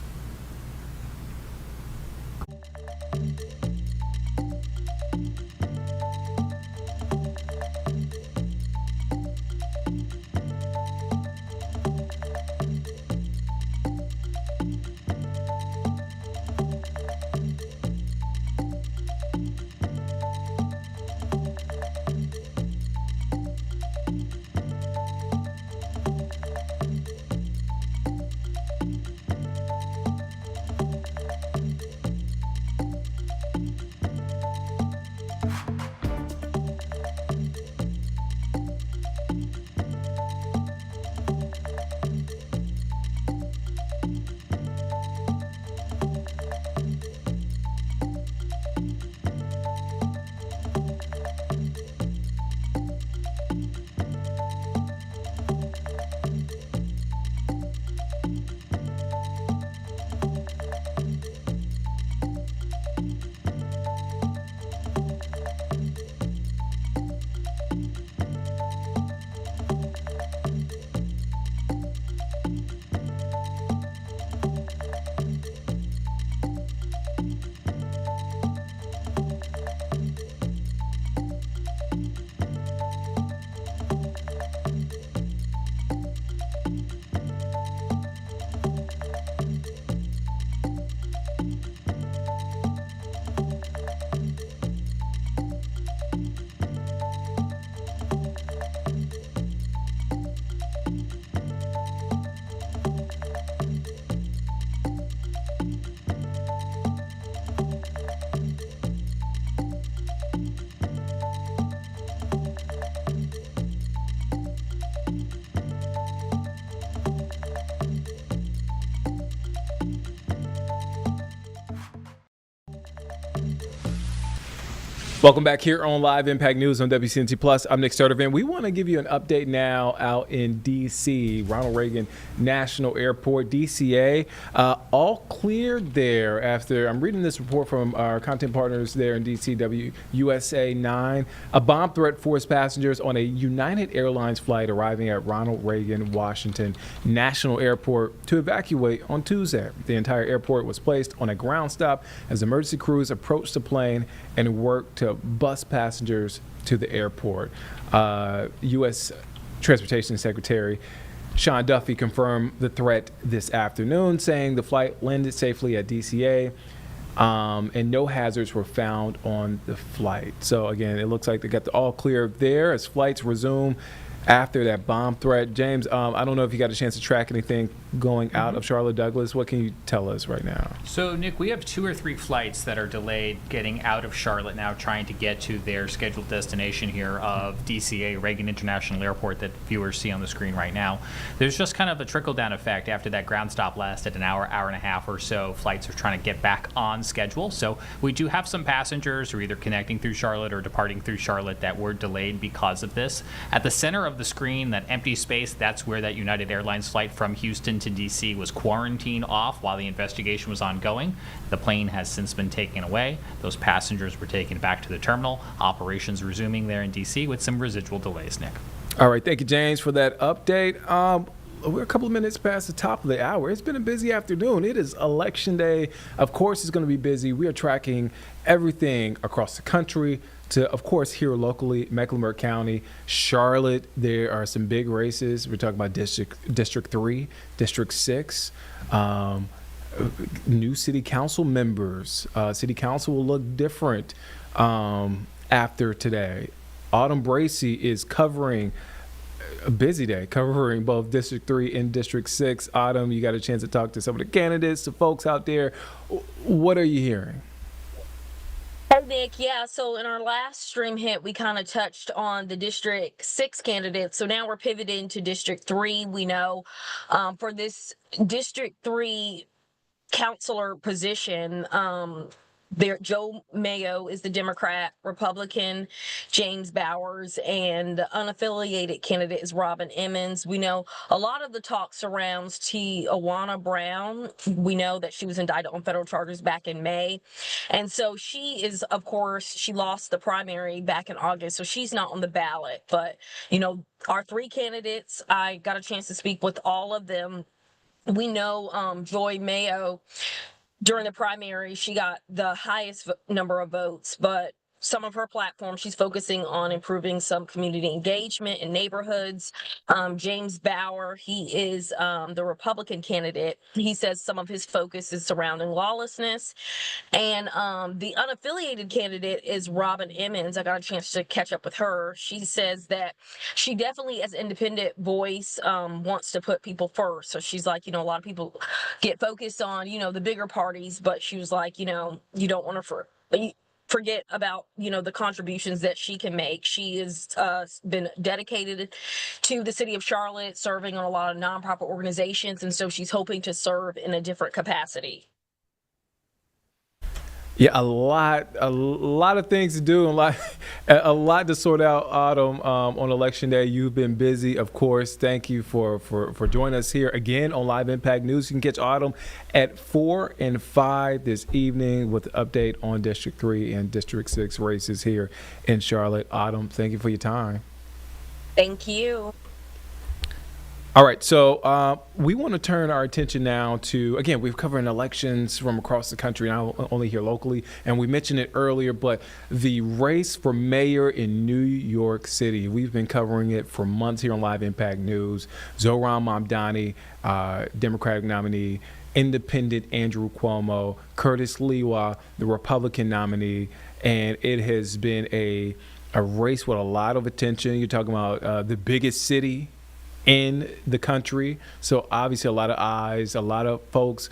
S1: Welcome back here on Live Impact News on WCNC Plus. I'm Nick Sturdivant. We want to give you an update now out in D.C., Ronald Reagan National Airport, DCA. All cleared there after, I'm reading this report from our content partners there in D.C., WUSA 9. A bomb threat forced passengers on a United Airlines flight arriving at Ronald Reagan, Washington National Airport to evacuate on Tuesday. The entire airport was placed on a ground stop as emergency crews approached the plane and worked to bus passengers to the airport. U.S. Transportation Secretary Sean Duffy confirmed the threat this afternoon, saying the flight landed safely at DCA and no hazards were found on the flight. So again, it looks like they got the all clear there as flights resume after that bomb threat. James, I don't know if you got a chance to track anything going out of Charlotte Douglas. What can you tell us right now?
S2: So, Nick, we have 2 or 3 flights that are delayed getting out of Charlotte now, trying to get to their scheduled destination here of DCA, Reagan International Airport, that viewers see on the screen right now. There's just kind of a trickle-down effect after that ground stop lasted an hour, hour and a half or so. Flights are trying to get back on schedule. So we do have some passengers who are either connecting through Charlotte or departing through Charlotte that were delayed because of this. At the center of the screen, that empty space, that's where that United Airlines flight from Houston to DC was quarantined off while the investigation was ongoing. The plane has since been taken away. Those passengers were taken back to the terminal. Operations resuming there in DC with some residual delays, Nick.
S1: All right, thank you, James, for that update. We're a couple of minutes past the top of the hour. It's been a busy afternoon. It is Election Day. Of course, it's going to be busy. We are tracking everything across the country to, of course, here locally, Mecklenburg County, Charlotte. There are some big races. We're talking about District 3, District 6, new city council members. City council will look different after today. Autumn Bracey is covering a busy day, covering both District 3 and District 6. Autumn, you got a chance to talk to some of the candidates, the folks out there. What are you hearing?
S10: Hey, Nick. Yeah, so in our last stream hit, we kind of touched on the District 6 candidates. So now we're pivoting to District 3. We know for this District 3 counselor position, Joe Mayo is the Democrat, Republican James Bowers, and the unaffiliated candidate is Robin Emmons. We know a lot of the talk surrounds Awana Brown. We know that she was indicted on federal charges back in May. And so she is, of course, she lost the primary back in August, so she's not on the ballot. But, you know, our 3 candidates, I got a chance to speak with all of them. We know Joy Mayo, during the primary, she got the highest number of votes, but some of her platform, she's focusing on improving some community engagement in neighborhoods. James Bauer, he is the Republican candidate. He says some of his focus is surrounding lawlessness. And the unaffiliated candidate is Robin Emmons. I got a chance to catch up with her. She says that she definitely, as an independent voice, wants to put people first. So she's like, you know, a lot of people get focused on, you know, the bigger parties, but she was like, you know, you don't want to forget about, you know, the contributions that she can make. She has been dedicated to the city of Charlotte, serving on a lot of nonprofit organizations, and so she's hoping to serve in a different capacity.
S1: Yeah, a lot of things to do, a lot to sort out, Autumn, on Election Day. You've been busy, of course. Thank you for joining us here again on Live Impact News. You can catch Autumn at 4 and 5 this evening with an update on District 3 and District 6 races here in Charlotte. Autumn, thank you for your time.
S10: Thank you.
S1: All right, so we want to turn our attention now to, again, we've covered elections from across the country, not only here locally, and we mentioned it earlier, but the race for mayor in New York City. We've been covering it for months here on Live Impact News. Zohran Mamdani, Democratic nominee, Independent Andrew Cuomo, Curtis Lewa, the Republican nominee, and it has been a race with a lot of attention. You're talking about the biggest city in the country. So obviously a lot of eyes, a lot of folks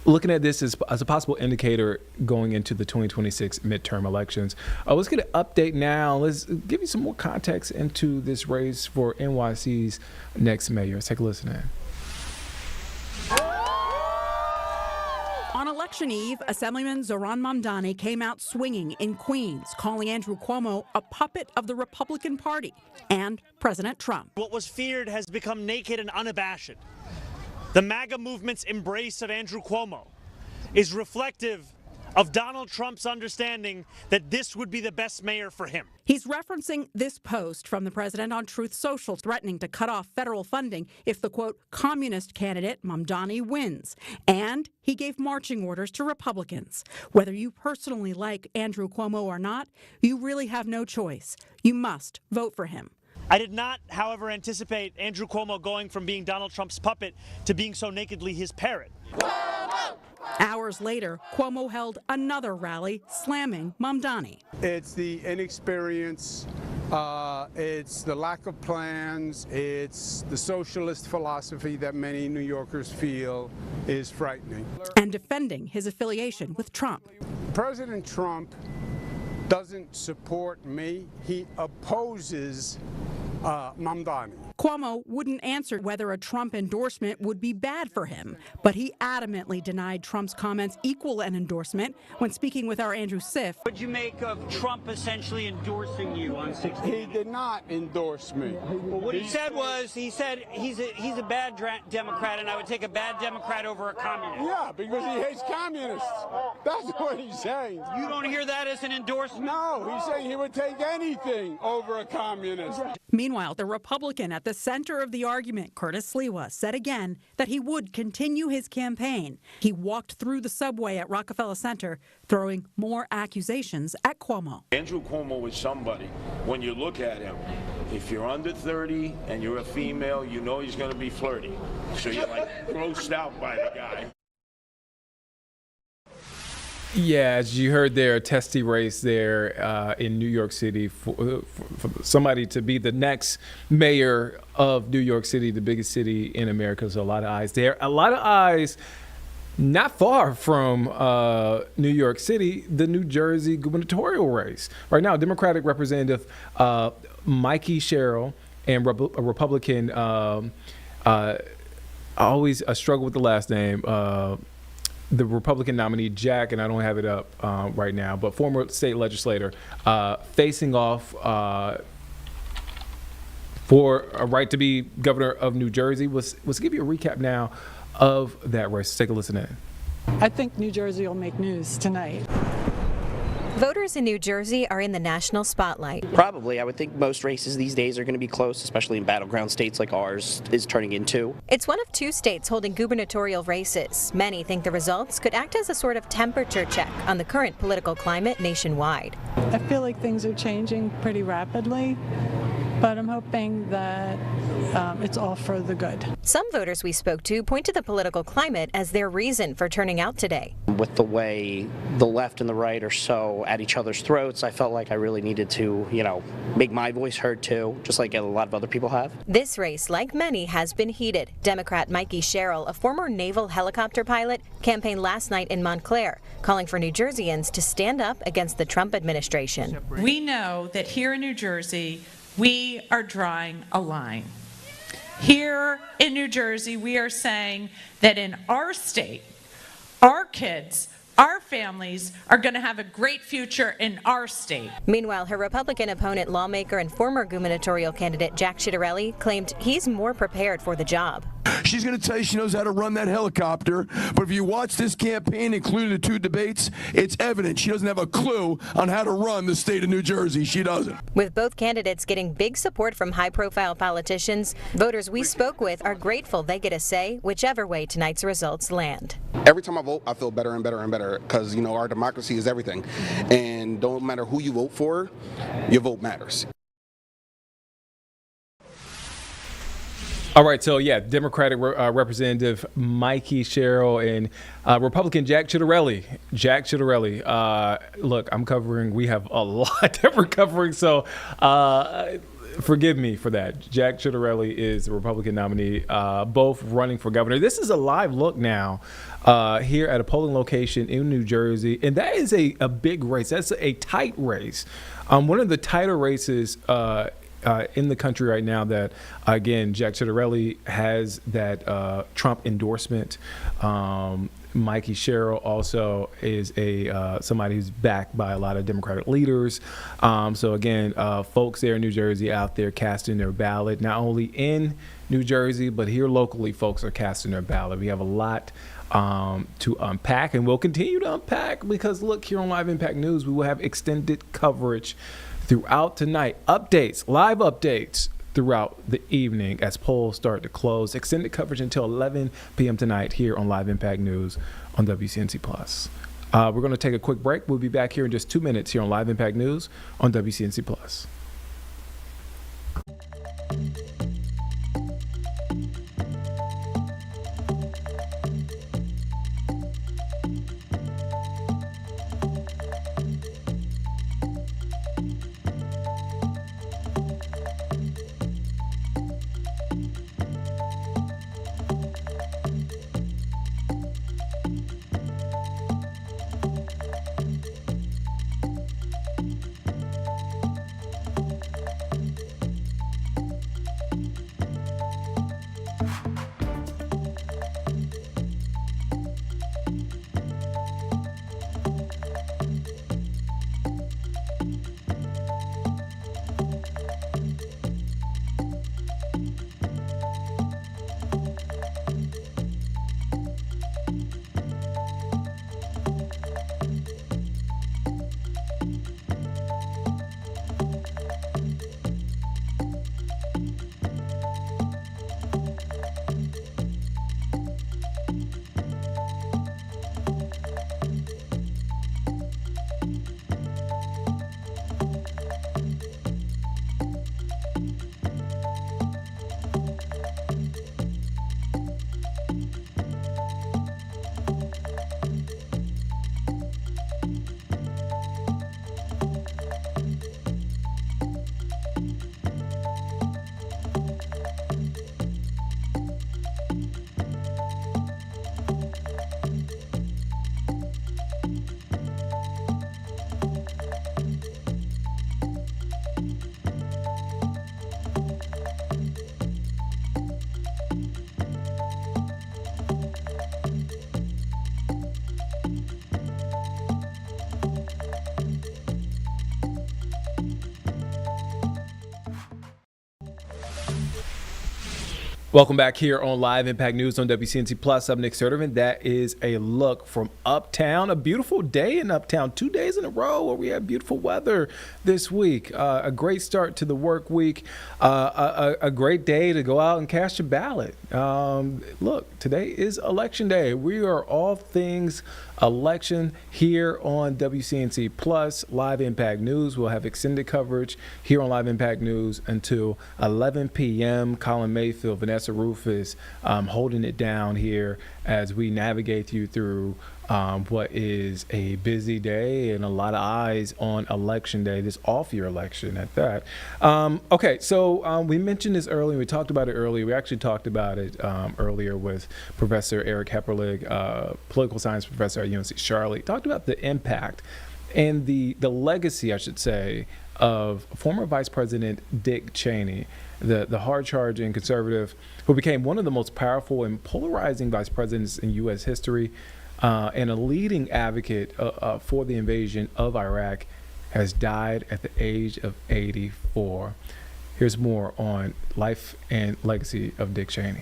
S1: looking at this as a possible indicator going into the 2026 midterm elections. Let's get an update now. Let's give you some more context into this race for NYC's next mayor. Let's take a listen in.
S11: On election eve, Assemblyman Zohran Mamdani came out swinging in Queens, calling Andrew Cuomo a puppet of the Republican Party and President Trump.
S12: What was feared has become naked and unabashed. The MAGA movement's embrace of Andrew Cuomo is reflective of Donald Trump's understanding that this would be the best mayor for him.
S11: He's referencing this post from the president on Truth Social, threatening to cut off federal funding if the, quote, communist candidate Mamdani wins. And he gave marching orders to Republicans. Whether you personally like Andrew Cuomo or not, you really have no choice. You must vote for him.
S12: I did not, however, anticipate Andrew Cuomo going from being Donald Trump's puppet to being so nakedly his parrot.
S11: Hours later, Cuomo held another rally slamming Mamdani.
S13: It's the inexperience, it's the lack of plans, it's the socialist philosophy that many New Yorkers feel is frightening.
S11: And defending his affiliation with Trump.
S13: President Trump doesn't support me, he opposes Mamdani.
S11: Cuomo wouldn't answer whether a Trump endorsement would be bad for him, but he adamantly denied Trump's comments equal an endorsement when speaking with our Andrew Schiff.
S12: What did you make of Trump essentially endorsing you on 16?
S13: He did not endorse me.
S12: Well, what he said was, he said he's a bad Democrat, and I would take a bad Democrat over a communist.
S13: Yeah, because he hates communists. That's what he's saying.
S12: You don't hear that as an endorsement?
S13: No, he's saying he would take anything over a communist.
S11: Meanwhile, the Republican at the center of the argument, Curtis Sliwa, said again that he would continue his campaign. He walked through the subway at Rockefeller Center, throwing more accusations at Cuomo.
S14: Andrew Cuomo is somebody, when you look at him, if you're under 30 and you're a female, you know he's going to be flirty. So you're like grossed out by the guy.
S1: Yeah, as you heard there, a testy race there in New York City for somebody to be the next mayor of New York City, the biggest city in America. So a lot of eyes there. A lot of eyes not far from New York City, the New Jersey gubernatorial race. Right now, Democratic Representative Mikey Sherrill and a Republican, always a struggle with the last name, the Republican nominee, Jack, and I don't have it up right now, but former state legislator, facing off for a right to be governor of New Jersey. Let's give you a recap now of that race. Let's take a listen in.
S25: I think New Jersey will make news tonight.
S26: Voters in New Jersey are in the national spotlight.
S27: Probably. I would think most races these days are going to be close, especially in battleground states like ours is turning into.
S26: It's one of two states holding gubernatorial races. Many think the results could act as a sort of temperature check on the current political climate nationwide.
S25: I feel like things are changing pretty rapidly, but I'm hoping that it's all for the good.
S26: Some voters we spoke to point to the political climate as their reason for turning out today.
S27: With the way the left and the right are so at each other's throats, I felt like I really needed to, make my voice heard too, just like a lot of other people have.
S26: This race, like many, has been heated. Democrat Mikey Sherrill, a former naval helicopter pilot, campaigned last night in Montclair, calling for New Jerseyans to stand up against the Trump administration.
S28: We know that here in New Jersey, we are drawing a line. Here in New Jersey, we are saying that in our state, our kids, our families are going to have a great future in our state.
S26: Meanwhile, her Republican opponent, lawmaker and former gubernatorial candidate Jack Ciattarelli, claimed he's more prepared for the job.
S29: She's going to tell you she knows how to run that helicopter, but if you watch this campaign, including the two debates, it's evident she doesn't have a clue on how to run the state of New Jersey. She doesn't.
S26: With both candidates getting big support from high-profile politicians, voters we spoke with are grateful they get a say whichever way tonight's results land.
S30: Every time I vote, I feel better and better and better because, our democracy is everything. And don't matter who you vote for, your vote matters.
S1: All right, so yeah, Democratic Representative Mikey Sherrill and Republican Jack Ciattarelli. Look, we have a lot that we're covering, so forgive me for that. Jack Ciattarelli is the Republican nominee, both running for governor. This is a live look now here at a polling location in New Jersey, and that is a big race. That's a tight race. One of the tighter races in the country right now that, again, Jack Ciattarelli has that Trump endorsement. Mikey Sherrill also is somebody who's backed by a lot of Democratic leaders. So again, folks there in New Jersey out there casting their ballot, not only in New Jersey, but here locally, folks are casting their ballot. We have a lot to unpack, and we'll continue to unpack because look, here on Live Impact News, we will have extended coverage throughout tonight. Live updates throughout the evening as polls start to close. Extended coverage until 11 p.m. tonight here on Live Impact News on WCNC Plus. We're going to take a quick break. We'll be back here in just 2 minutes here on Live Impact News on WCNC Plus. Welcome back here on Live Impact News on WCNC Plus. I'm Nick Serderman. That is a look from Uptown. A beautiful day in Uptown. 2 days in a row where we have beautiful weather this week. A great start to the work week. A great day to go out and cast your ballot. Look, today is Election Day. We are all things election here on WCNC Plus, Live Impact News. We'll have extended coverage here on Live Impact News until 11 p.m. Colin Mayfield, Vanessa Rufus holding it down here as we navigate you through what is a busy day and a lot of eyes on Election Day, this off-year election at that. Okay, so we mentioned this earlier. We talked about it earlier. We actually talked about it earlier with Professor Eric Hepperlig, political science professor at UNC Charlotte. He talked about the impact and the legacy, I should say, of former Vice President Dick Cheney, the hard-charging conservative who became one of the most powerful and polarizing vice presidents in U.S. history, and a leading advocate for the invasion of Iraq, has died at the age of 84. Here's more on life and legacy of Dick Cheney.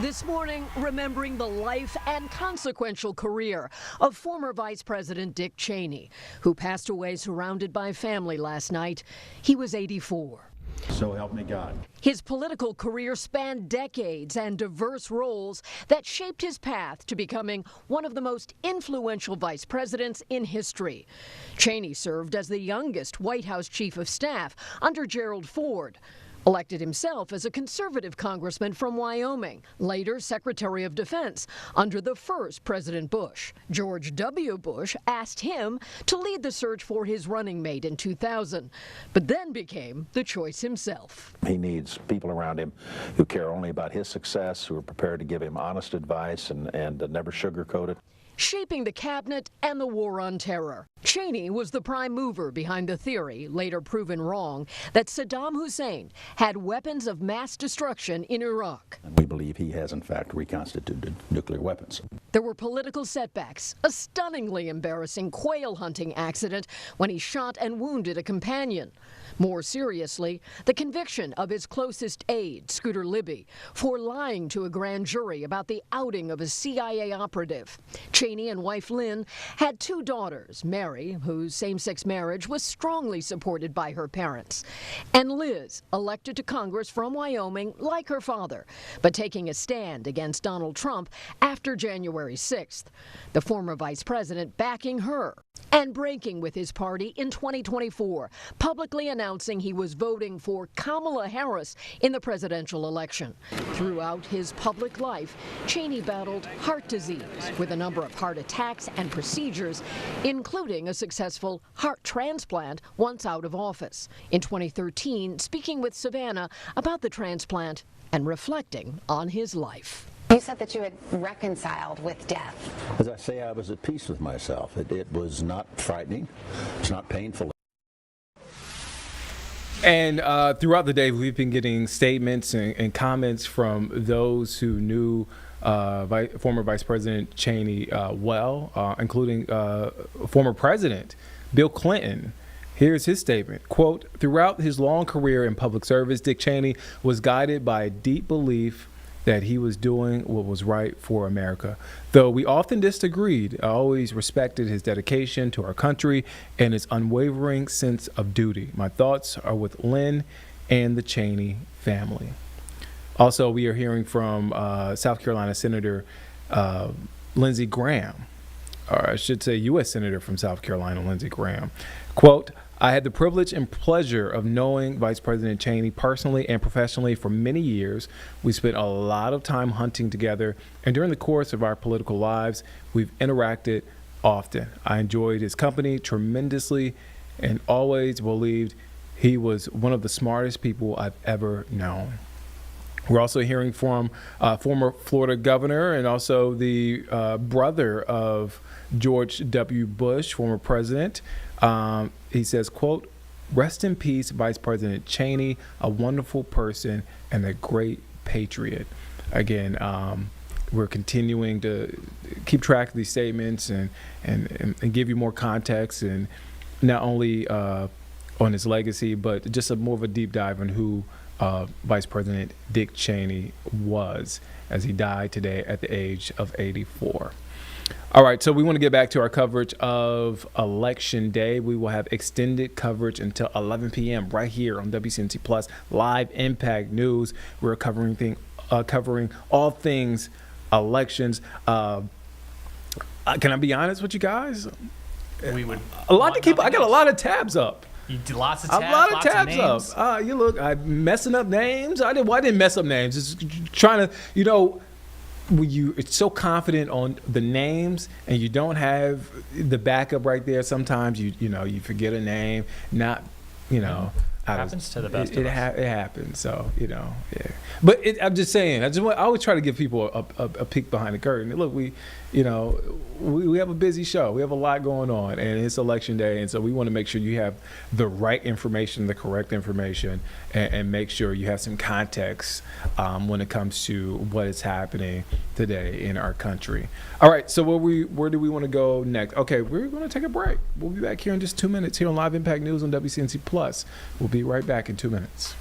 S3: This morning, remembering the life and consequential career of former Vice President Dick Cheney, who passed away surrounded by family last night. He was 84.
S5: So help me God.
S3: His political career spanned decades and diverse roles that shaped his path to becoming one of the most influential vice presidents in history. Cheney served as the youngest White House chief of staff under Gerald Ford. Elected himself as a conservative congressman from Wyoming, later Secretary of Defense under the first President Bush. George W. Bush asked him to lead the search for his running mate in 2000, but then became the choice himself.
S5: He needs people around him who care only about his success, who are prepared to give him honest advice and never sugarcoat it.
S3: shaping the cabinet and the war on terror. Cheney was the prime mover behind the theory, later proven wrong, that Saddam Hussein had weapons of mass destruction in Iraq.
S5: We believe he has, in fact, reconstituted nuclear weapons.
S3: There were political setbacks, a stunningly embarrassing quail hunting accident when he shot and wounded a companion. More seriously, the conviction of his closest aide, Scooter Libby, for lying to a grand jury about the outing of a CIA operative. Cheney and wife Lynn had 2 daughters, Mary, whose same-sex marriage was strongly supported by her parents, and Liz, elected to Congress from Wyoming like her father, but taking a stand against Donald Trump after January 6th. The former vice president backing her and breaking with his party in 2024, publicly announcing he was voting for Kamala Harris in the presidential election. Throughout his public life, Cheney battled heart disease with a number of heart attacks and procedures, including a successful heart transplant once out of office. In 2013, speaking with Savannah about the transplant and reflecting on his life.
S6: You said that you had reconciled with death.
S5: As I say, I was at peace with myself. It was not frightening. It's not painful.
S1: And throughout the day, we've been getting statements and comments from those who knew former Vice President Cheney well, including former President Bill Clinton. Here's his statement, quote, "Throughout his long career in public service, Dick Cheney was guided by a deep belief that he was doing what was right for America. Though we often disagreed, I always respected his dedication to our country and his unwavering sense of duty. My thoughts are with Lynn and the Cheney family." Also, we are hearing from South Carolina Senator Lindsey Graham, or I should say U.S. Senator from South Carolina, Lindsey Graham. Quote, "I had the privilege and pleasure of knowing Vice President Cheney personally and professionally for many years. We spent a lot of time hunting together, and during the course of our political lives, we've interacted often. I enjoyed his company tremendously and always believed he was one of the smartest people I've ever known." We're also hearing from former Florida governor and also the brother of George W. Bush, former president. He says, quote, "Rest in peace, Vice President Cheney, a wonderful person and a great patriot." Again, we're continuing to keep track of these statements and give you more context, and not only on his legacy, but just more of a deep dive on who Vice President Dick Cheney was, as he died today at the age of 84. All right, so we want to get back to our coverage of Election Day. We will have extended coverage until 11 p.m. right here on WCNC Plus Live Impact News. We're covering all things elections. Can I be honest with you guys?
S2: We would.
S1: A lot to keep. I got a lot of tabs up.
S2: You did lots of tabs.
S1: A lot of
S2: lots
S1: tabs
S2: names.
S1: up. You look, I'm messing up names. I didn't mess up names. Just trying to, when it's so confident on the names and you don't have the backup right there, sometimes you forget a name. Not,
S2: happens to the best of us.
S1: It happens. So yeah. But I'm just saying. I always try to give people a peek behind the curtain. Look, we have a busy show. We have a lot going on, and it's Election Day, and so we want to make sure you have the right information, the correct information, and make sure you have some context when it comes to what is happening today in our country. All right, so where do we want to go next? Okay, we're going to take a break. We'll be back here in just 2 minutes here on Live Impact News on WCNC Plus. We'll be right back in 2 minutes.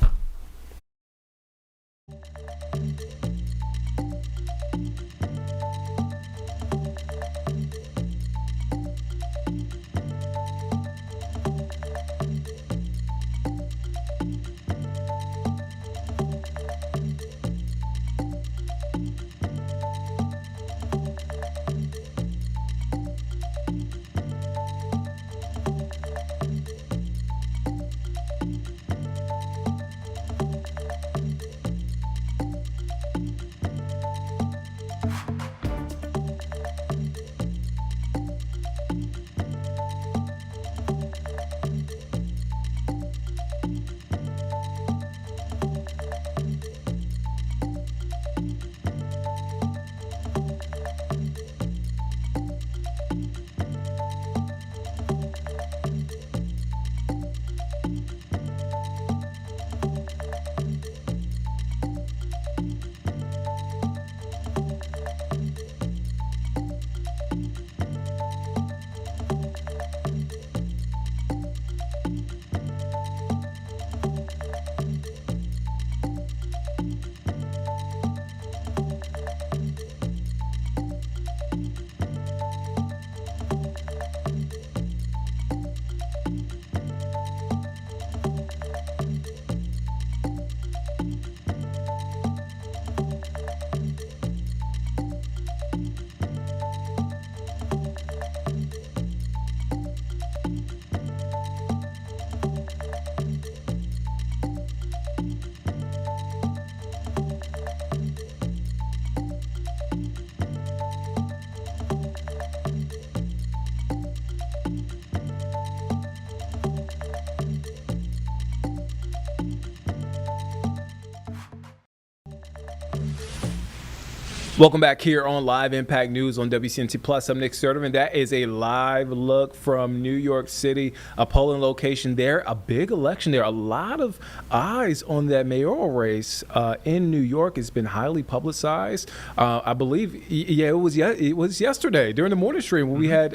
S1: Welcome back here on Live Impact News on WCNC Plus. I'm Nick Sturtevant. That is a live look from New York City, a polling location there, a big election there. A lot of eyes on that mayoral race in New York. It's been highly publicized. I believe, it was yesterday during the morning stream when we had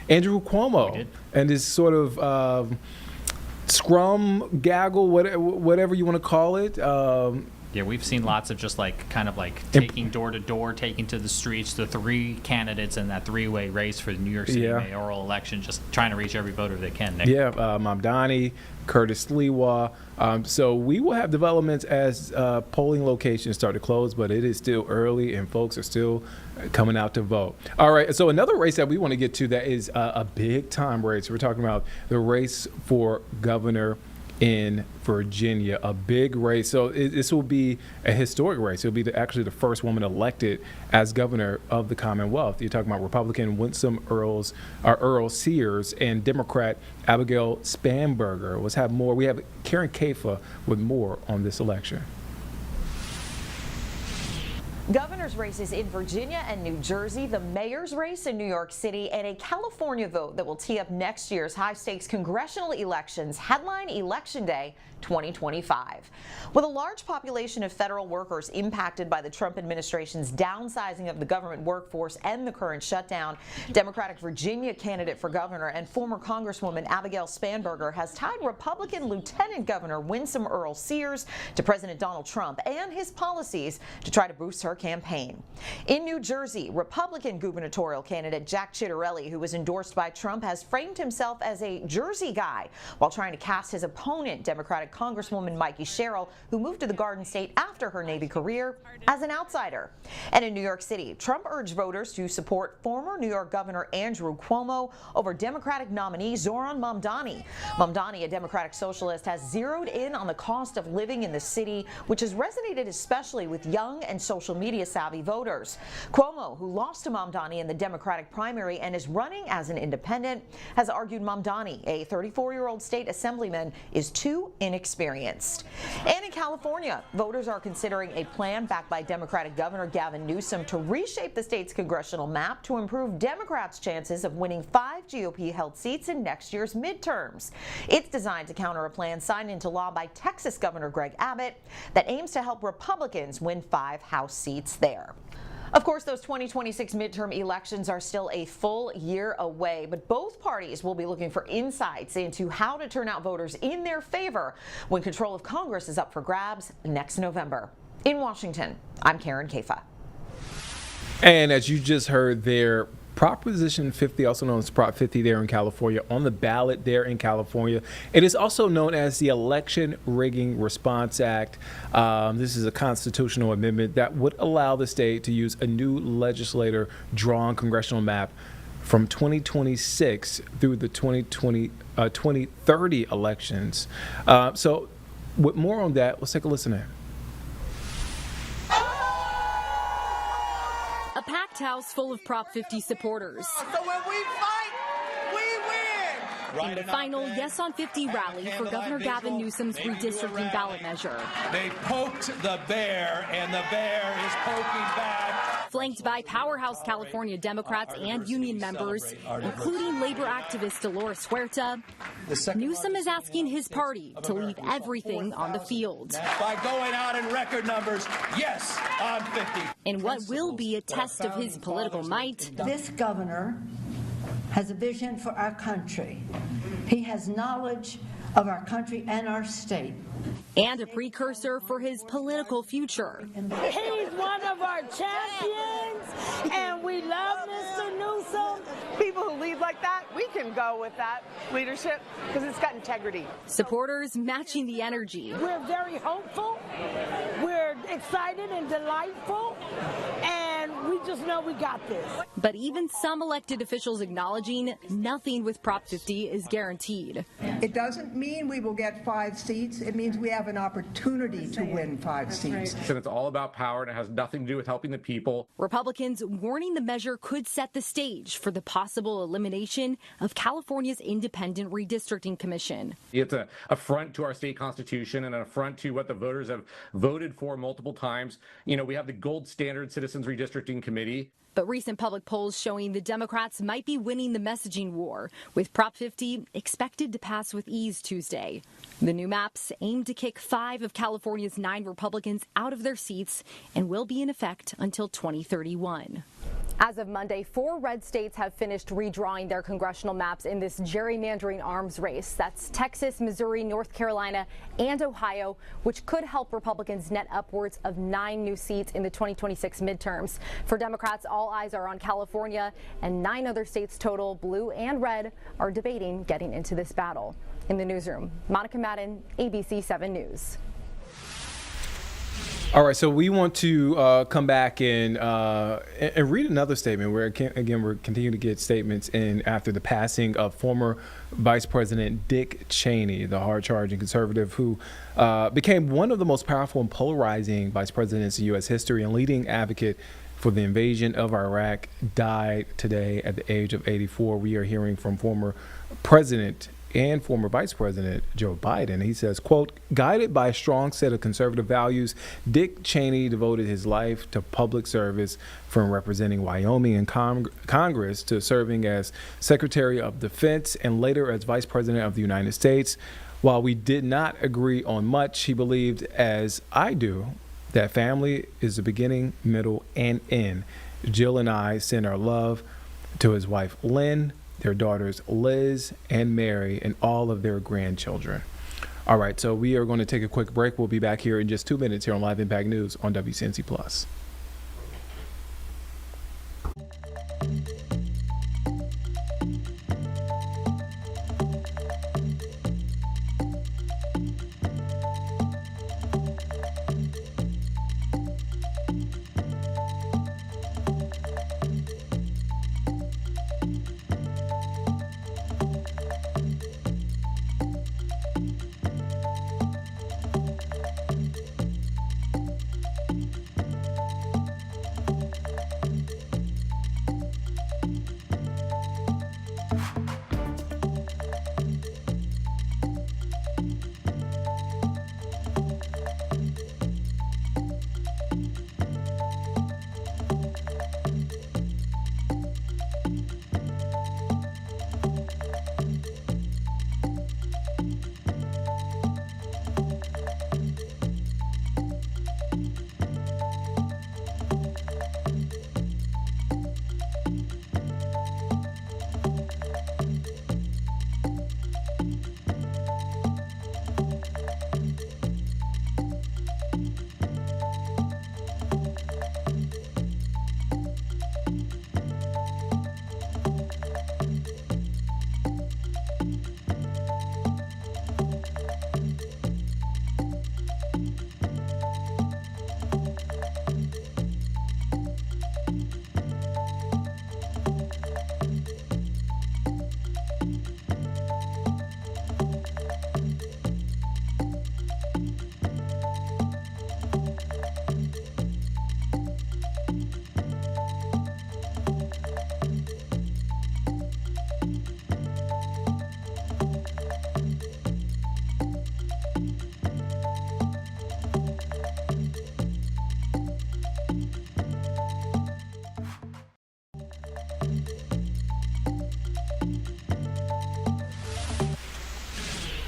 S1: Andrew Cuomo and this sort of scrum, gaggle, whatever you want to call it.
S2: Yeah, we've seen lots of just taking door to door, taking to the streets, the three candidates in that three-way race for the New York City mayoral election, just trying to reach every voter they can, Nick.
S1: Yeah, Mamdani, Curtis Sliwa. So we will have developments as polling locations start to close, but it is still early and folks are still coming out to vote. All right, so another race that we want to get to that is a big time race. We're talking about the race for governor in Virginia, a big race. So this will be a historic race. It'll be actually the first woman elected as governor of the Commonwealth. You're talking about Republican Winsome Earl Sears and Democrat Abigail Spanberger. Let's have more. We have Karen Kafa with more on this election.
S7: Governor's races in Virginia and New Jersey, the mayor's race in New York City, and a California vote that will tee up next year's high-stakes congressional elections headline Election Day 2025. With a large population of federal workers impacted by the Trump administration's downsizing of the government workforce and the current shutdown, Democratic Virginia candidate for governor and former Congresswoman Abigail Spanberger has tied Republican Lieutenant Governor Winsome Earl Sears to President Donald Trump and his policies to try to boost her campaign. In New Jersey, Republican gubernatorial candidate Jack Ciattarelli, who was endorsed by Trump, has framed himself as a Jersey guy while trying to cast his opponent, Democratic Congresswoman Mikey Sherrill, who moved to the Garden State after her Navy career, as an outsider. And in New York City, Trump urged voters to support former New York Governor Andrew Cuomo over Democratic nominee Zohran Mamdani. Mamdani, a Democratic socialist, has zeroed in on the cost of living in the city, which has resonated especially with young and social media savvy voters. Cuomo, who lost to Mamdani in the Democratic primary and is running as an independent, has argued Mamdani, a 34-year-old state assemblyman, is too inexperienced. And in California, voters are considering a plan backed by Democratic Governor Gavin Newsom to reshape the state's congressional map to improve Democrats' chances of winning 5 GOP-held seats in next year's midterms. It's designed to counter a plan signed into law by Texas Governor Greg Abbott that aims to help Republicans win 5 House seats there. Of course, those 2026 midterm elections are still a full year away, but both parties will be looking for insights into how to turn out voters in their favor when control of Congress is up for grabs next November. In Washington, I'm Karen Kafa.
S1: And as you just heard there, Proposition 50, also known as Prop 50 there in California, on the ballot there in California. It is also known as the Election Rigging Response Act. This is a constitutional amendment that would allow the state to use a new legislator-drawn congressional map from 2026 through the 2030 elections. So with more on that, let's take a listen in.
S15: A packed house full of Prop 50 supporters.
S16: So when we fight, we win!
S15: In the final Yes on 50 rally for Governor Gavin Newsom's redistricting ballot measure.
S17: They poked the bear, and the bear is poking back.
S15: Flanked by powerhouse California Democrats and union members, including labor activist Dolores Huerta, Newsom is asking his party to leave everything on the field.
S17: By going out in record numbers, yes, on 50.
S15: In what will be a test of his political might.
S18: This governor has a vision for our country. He has knowledge of our country and our state.
S15: And a precursor for his political future.
S16: He's one of our champions, and we love Mr. Newsom. People who lead like that, we can go with that leadership because it's got integrity.
S15: Supporters matching the energy.
S16: We're very hopeful, we're excited and delightful, and we we just know we got this.
S15: But even some elected officials acknowledging nothing with Prop 50 is guaranteed.
S4: It doesn't mean we will get 5 seats. It means we have an opportunity to win 5 seats.
S8: And it's all about power, and it has nothing to do with helping the people.
S15: Republicans warning the measure could set the stage for the possible elimination of California's Independent Redistricting Commission.
S8: It's an affront to our state constitution and an affront to what the voters have voted for multiple times. You know, we have the gold standard Citizens Redistricting Committee.
S15: But recent public polls showing the Democrats might be winning the messaging war, with Prop 50 expected to pass with ease Tuesday. The new maps aim to kick 5 of California's 9 Republicans out of their seats and will be in effect until 2031.
S9: As of Monday, 4 red states have finished redrawing their congressional maps in this gerrymandering arms race. That's Texas, Missouri, North Carolina, and Ohio, which could help Republicans net upwards of 9 new seats in the 2026 midterms. For Democrats, all eyes are on California, and 9 other states total, blue and red, are debating getting into this battle. In the newsroom, Monica Madden, ABC 7 News.
S1: All right, so we want to come back and read another statement. We're continuing to get statements in after the passing of former Vice President Dick Cheney, the hard-charging conservative who became one of the most powerful and polarizing vice presidents in U.S. history and leading advocate for the invasion of Iraq, died today at the age of 84. We are hearing from former President and former Vice President Joe Biden. He says, quote, guided by a strong set of conservative values, Dick Cheney devoted his life to public service, from representing Wyoming in Congress to serving as Secretary of Defense and later as Vice President of the United States. While we did not agree on much, he believed, as I do, that family is the beginning, middle, and end. Jill and I send our love to his wife, Lynn, their daughters Liz and Mary, and all of their grandchildren. All right, so we are going to take a quick break. We'll be back here in just 2 minutes here on Live Impact News on WCNC Plus.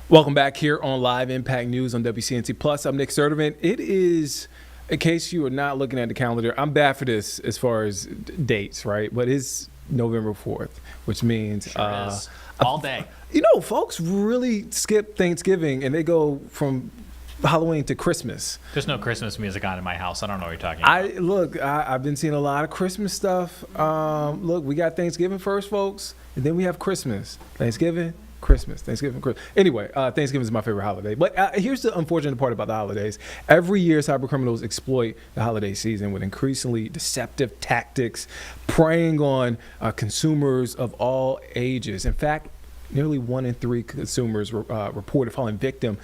S1: Welcome back here on Live Impact News on WCNC Plus. I'm Nick Sertivant. It is, in case you are not looking at the calendar, I'm bad for this as far as dates, right? But it's November 4th, which means
S2: all day.
S1: You know, folks really skip Thanksgiving and they go from Halloween to Christmas.
S2: There's no Christmas music on in my house. I don't know what you're talking about.
S1: I've been seeing a lot of Christmas stuff. Look, we got Thanksgiving first, folks, and then we have Christmas. Thanksgiving, Christmas, Thanksgiving, Christmas. Anyway, Thanksgiving is my favorite holiday. But here's the unfortunate part about the holidays. Every year, cybercriminals exploit the holiday season with increasingly deceptive tactics, preying on consumers of all ages. In fact, nearly 1 in 3 consumers reported falling victim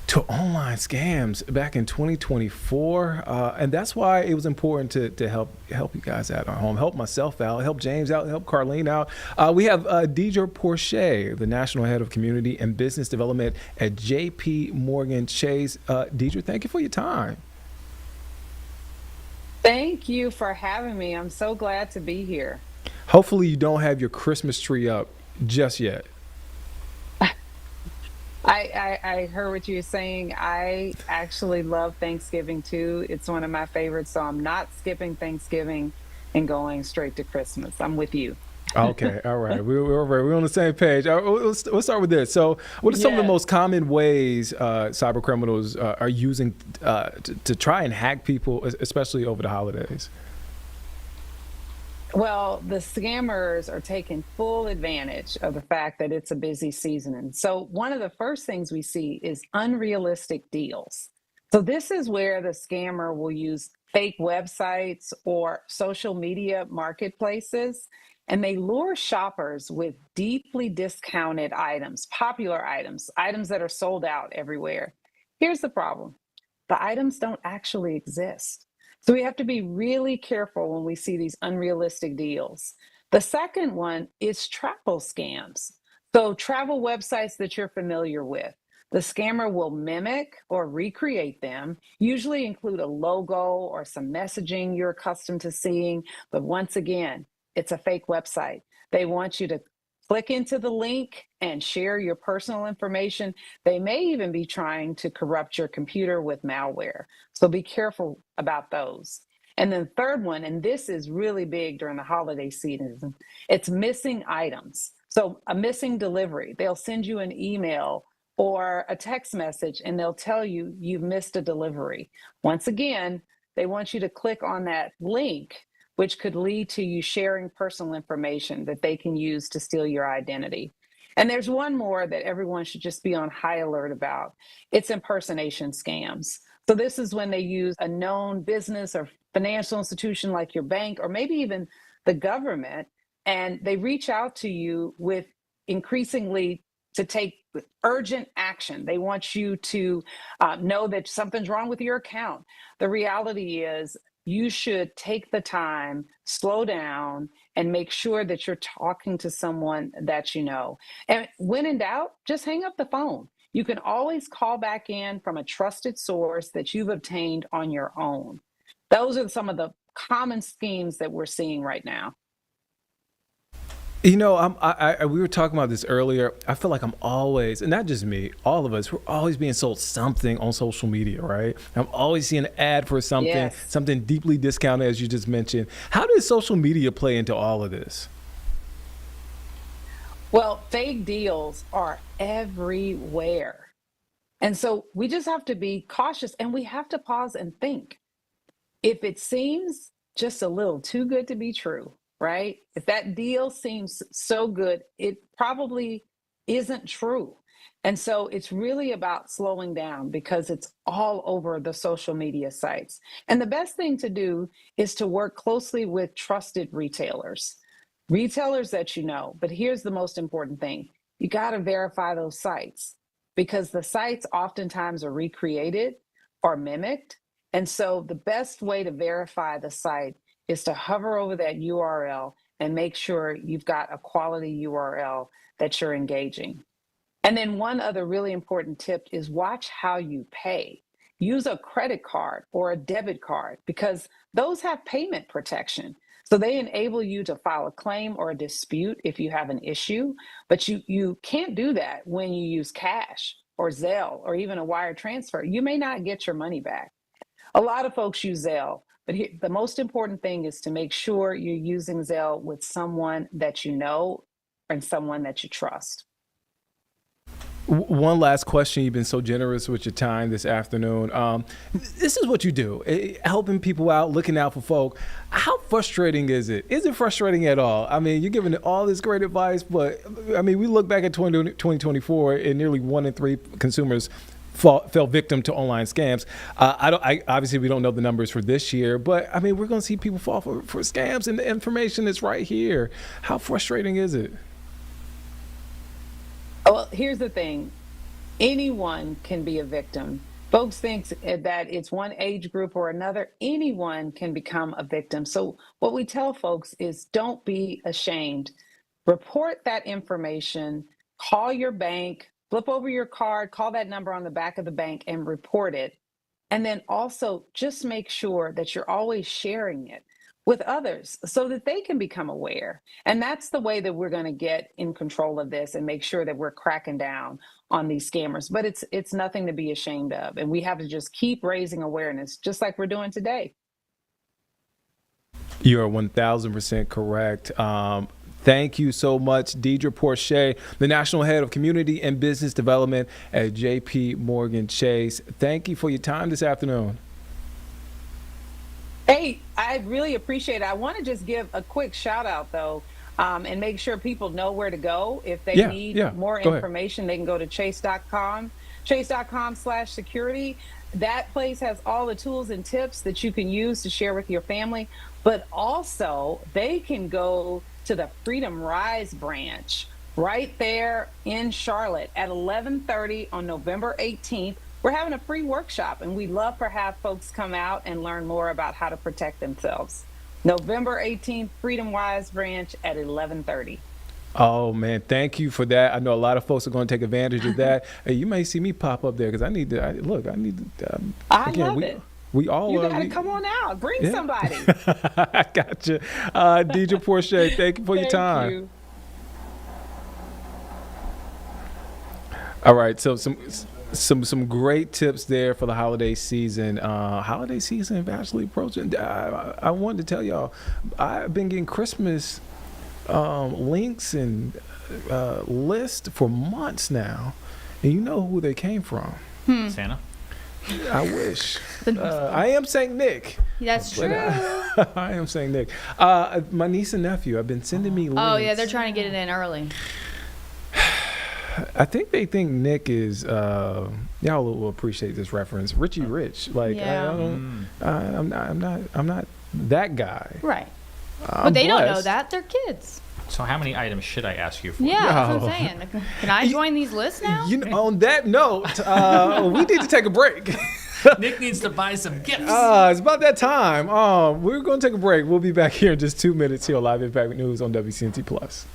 S1: to online scams back in 2024, and that's why it was important to help you guys out at home, help myself out, help James out, help Carlene out. We have Deidre Porcher, the National Head of Community and Business Development at J.P. Morgan Chase. Deidre, thank you for your time.
S10: Thank you for having me. I'm so glad to be here.
S1: Hopefully you don't have your Christmas tree up just yet.
S10: I heard what you were saying. I actually love Thanksgiving too. It's one of my favorites, so I'm not skipping Thanksgiving and going straight to Christmas. I'm with you.
S1: Okay, all right. We're on the same page. Let's start with this. So what are some of the most common ways cyber criminals are using to try and hack people, especially over the holidays?
S10: Well, the scammers are taking full advantage of the fact that it's a busy season. And so one of the first things we see is unrealistic deals. So this is where the scammer will use fake websites or social media marketplaces, and they lure shoppers with deeply discounted items, popular items, items that are sold out everywhere. Here's the problem. The items don't actually exist. So we have to be really careful when we see these unrealistic deals. The second one is travel scams. So travel websites that you're familiar with, the scammer will mimic or recreate them, usually include a logo or some messaging you're accustomed to seeing. But once again, it's a fake website. They want you to click into the link and share your personal information. They may even be trying to corrupt your computer with malware. So be careful about those. And then third one, and this is really big during the holiday season, it's missing items. So a missing delivery, they'll send you an email or a text message and they'll tell you you've missed a delivery. Once again, they want you to click on that link, which could lead to you sharing personal information that they can use to steal your identity. And there's one more that everyone should just be on high alert about. It's impersonation scams. So this is when they use a known business or financial institution like your bank, or maybe even the government, and they reach out to you with increasingly to take urgent action. They want you to know that something's wrong with your account. The reality is you should take the time, slow down, and make sure that you're talking to someone that you know. And when in doubt, just hang up the phone. You can always call back in from a trusted source that you've obtained on your own. Those are some of the common schemes that we're seeing right now.
S1: You know, we were talking about this earlier. I feel like I'm always, and not just me, all of us, we're always being sold something on social media, right? I'm always seeing an ad for something,
S10: Yes.
S1: something deeply discounted, as you just mentioned. How does social media play into all of this?
S10: Well, fake deals are everywhere. And so we just have to be cautious and we have to pause and think. If it seems just a little too good to be true, right? If that deal seems so good, it probably isn't true. And so it's really about slowing down because it's all over the social media sites. And the best thing to do is to work closely with trusted retailers that you know. But here's the most important thing. You got to verify those sites because the sites oftentimes are recreated or mimicked. And so the best way to verify the site is to hover over that URL and make sure you've got a quality URL that you're engaging. And then one other really important tip is watch how you pay. Use a credit card or a debit card because those have payment protection. So they enable you to file a claim or a dispute if you have an issue, but you can't do that when you use cash or Zelle or even a wire transfer. You may not get your money back. A lot of folks use Zelle, but the most important thing is to make sure you're using Zelle with someone that you know and someone that you trust.
S1: One last question. You've been so generous with your time this afternoon. This is what you do, helping people out, looking out for folk. How frustrating is it? Is it frustrating at all? I mean, you're giving all this great advice, but I mean, we look back at 2024 and nearly 1 in 3 consumers fell victim to online scams. Obviously, we don't know the numbers for this year, but I mean, we're going to see people fall for scams, and the information is right here. How frustrating is it?
S10: Well, here's the thing. Anyone can be a victim. Folks think that it's one age group or another. Anyone can become a victim. So what we tell folks is don't be ashamed. Report that information, call your bank, flip over your card, call that number on the back of the bank and report it. And then also just make sure that you're always sharing it with others so that they can become aware. And that's the way that we're going to get in control of this and make sure that we're cracking down on these scammers. But it's nothing to be ashamed of. And we have to just keep raising awareness, just like we're doing today.
S1: You are 1,000% correct. Thank you so much, Deidre Porcher, the National Head of Community and Business Development at J.P. Morgan Chase. Thank you for your time this afternoon.
S10: Hey, I really appreciate it. I want to just give a quick shout out, though, and make sure people know where to go. If they need more information, they can go to chase.com, chase.com/security. That place has all the tools and tips that you can use to share with your family. But also, they can go to the Freedom Rise branch right there in Charlotte at 11:30 on November 18th. We're having a free workshop, and we'd love to have folks come out and learn more about how to protect themselves. November 18th, Freedom Wise Branch at 11:30.
S1: Oh, man, thank you for that. I know a lot of folks are going to take advantage of that. Hey, you may see me pop up there because I need to. I love it. We all
S10: you gotta come on out. Bring somebody.
S1: I got you. Deidre Porcher, thank you for your time.
S10: You.
S1: All right, so some great tips there for the holiday season. Holiday season vastly approaching. I wanted to tell y'all, I've been getting Christmas links and lists for months now, and you know who they came from?
S2: Santa.
S1: I wish. I am Saint Nick.
S11: That's true.
S1: I am Saint Nick. My niece and nephew have been sending me links.
S11: Oh yeah, they're trying to get it in early.
S1: I think they think Nick is. Y'all will appreciate this reference. Richie Rich. Like I'm not that guy.
S11: Right. But they don't know that. They're kids.
S2: So how many items should I ask you for?
S11: Yeah, that's what I'm saying. Can I join these lists now?
S1: On that note, we need to take a break.
S11: Nick needs to buy some gifts.
S1: It's about that time. We're going to take a break. We'll be back here in just 2 minutes here on Live Impact News on WCNC Plus.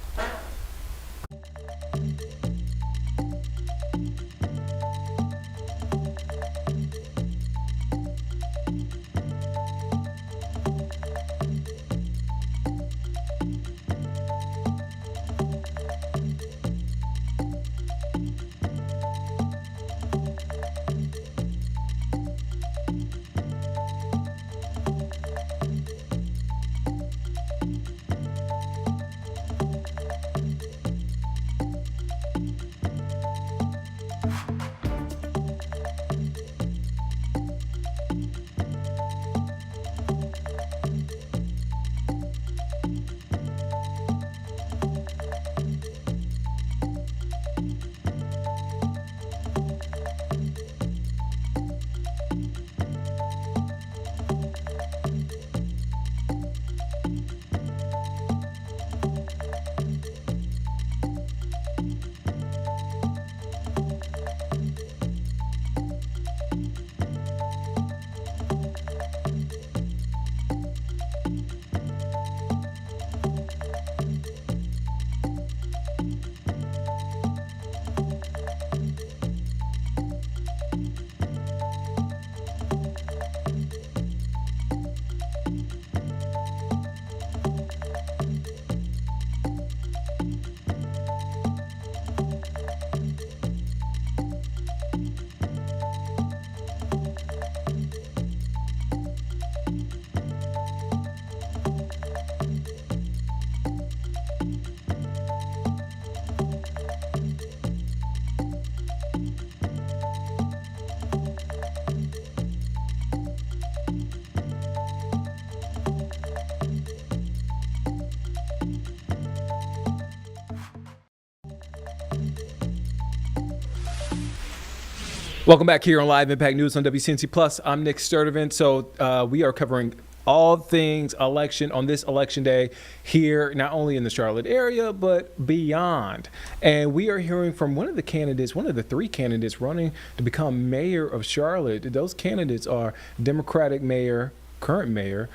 S1: Welcome back here on Live Impact News on WCNC Plus. I'm Nick Sturdivant. So we are covering all things election on this election day here, not only in the Charlotte area, but beyond. And we are hearing from one of the three candidates running to become mayor of Charlotte. Those candidates are Democratic mayor, current mayor,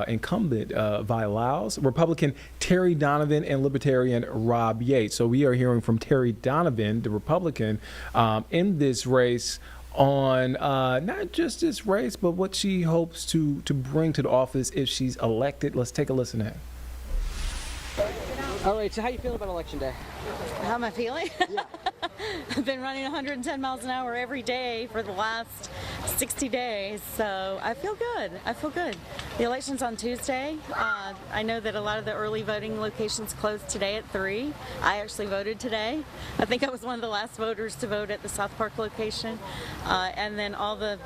S1: incumbent Vi Lyles, Republican Terry Donovan, and Libertarian Rob Yates. So we are hearing from Terry Donovan, the Republican, in this race on not just this race, but what she hopes to bring to the office if she's elected. Let's take a listen in.
S12: All right, so how you feeling about Election Day?
S13: How am I feeling?
S12: Yeah.
S13: I've been running 110 miles an hour every day for the last 60 days, so I feel good. I feel good. The election's on Tuesday. I know that a lot of the early voting locations closed today at 3. I actually voted today. I think I was one of the last voters to vote at the South Park location. And then all the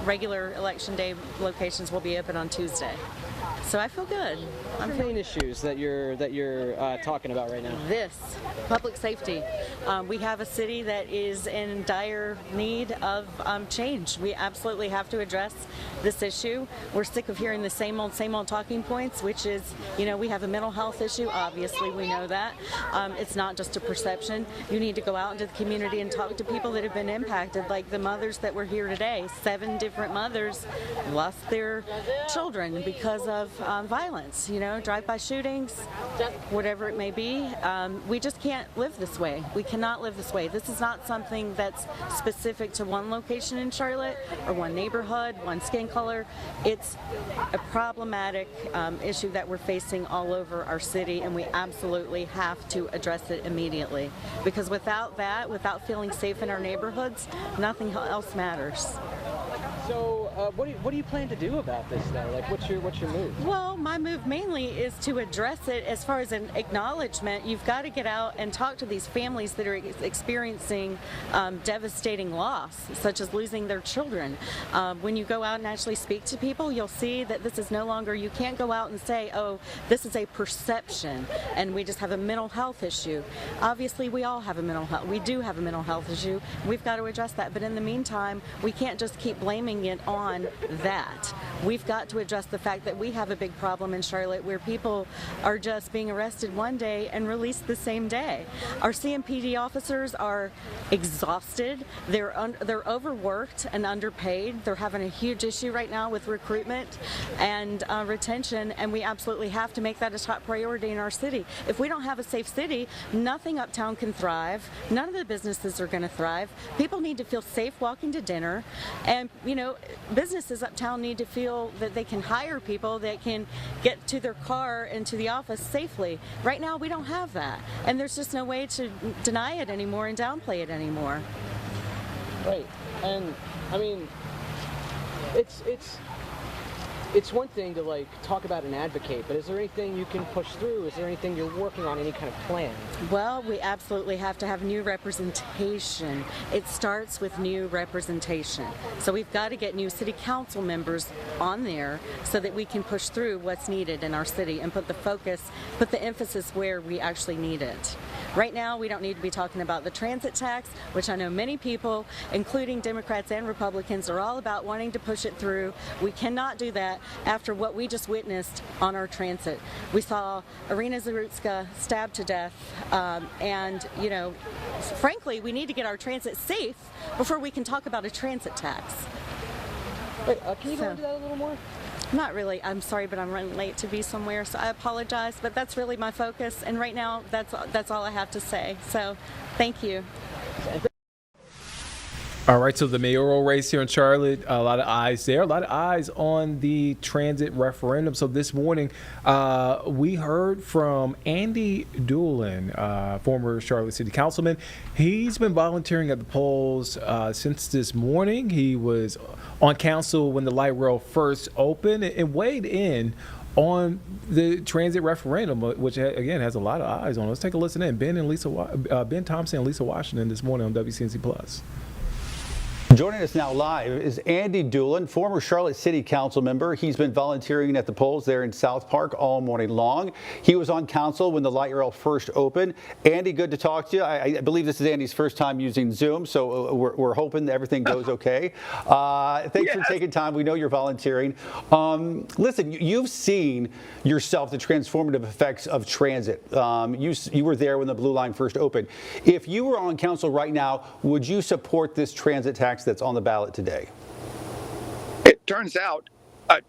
S13: regular Election Day locations will be open on Tuesday. So I feel good.
S12: What are the main issues that you're talking about right now?
S13: This, public safety. We have a city that is in dire need of change. We absolutely have to address this issue. We're sick of hearing the same old talking points, which is, we have a mental health issue. Obviously, we know that. It's not just a perception. You need to go out into the community and talk to people that have been impacted, like the mothers that were here today. 7 different mothers lost their children because of violence, drive-by shootings, whatever it may be. We just can't live this way. We cannot live this way. This is not something that's specific to one location in Charlotte or one neighborhood, one skin color. It's a problematic issue that we're facing all over our city, and we absolutely have to address it immediately. Because without that, without feeling safe in our neighborhoods, nothing else matters.
S12: So what do you plan to do about this though? Like what's your move?
S13: Well, my move mainly is to address it as far as an acknowledgement. You've got to get out and talk to these families that are experiencing devastating loss, such as losing their children. When you go out and actually speak to people, you'll see that this is no longer, you can't go out and say, oh, this is a perception and we just have a mental health issue. Obviously, we all have a mental health, we do have a mental health issue. We've got to address that, but in the meantime, we can't just keep blaming it on that. We've got to address the fact that we have a big problem in Charlotte where people are just being arrested one day and released the same day. Our CMPD officers are exhausted. They're overworked and underpaid. They're having a huge issue right now with recruitment and retention, and we absolutely have to make that a top priority in our city. If we don't have a safe city, nothing uptown can thrive. None of the businesses are going to thrive. People need to feel safe walking to dinner, and businesses uptown need to feel that they can hire people that can get to their car and to the office safely. Right now, we don't have that, and there's just no way to deny it anymore and downplay it anymore.
S12: Right, and I mean, it's one thing to talk about and advocate, but is there anything you can push through? Is there anything you're working on, any kind of plan?
S13: Well, we absolutely have to have new representation. It starts with new representation. So we've got to get new city council members on there so that we can push through what's needed in our city and put the emphasis where we actually need it. Right now, we don't need to be talking about the transit tax, which I know many people, including Democrats and Republicans, are all about wanting to push it through. We cannot do that after what we just witnessed on our transit. We saw Irina Zarutska stabbed to death, and frankly, we need to get our transit safe before we can talk about a transit tax.
S12: Wait, can you go into that a little more?
S13: Not really. I'm sorry, but I'm running late to be somewhere, so I apologize. But that's really my focus, and right now, that's all I have to say. So, thank you.
S1: All right, so the mayoral race here in Charlotte, a lot of eyes there, a lot of eyes on the transit referendum. So this morning, we heard from Andy Doolin, former Charlotte City Councilman. He's been volunteering at the polls since this morning. He was on council when the light rail first opened and weighed in on the transit referendum, which again has a lot of eyes on it. Let's take a listen in. Ben Thompson and Lisa Washington this morning on WCNC Plus.
S14: Joining us now live is Andy Doolin, former Charlotte City Council member. He's been volunteering at the polls there in South Park all morning long. He was on council when the light rail first opened. Andy, good to talk to you. I believe this is Andy's first time using Zoom, so we're hoping that everything goes okay. Thanks for taking time. We know you're volunteering. Listen, you've seen yourself the transformative effects of transit. You were there when the Blue Line first opened. If you were on council right now, would you support this transit tax that's on the ballot today?
S19: It turns out,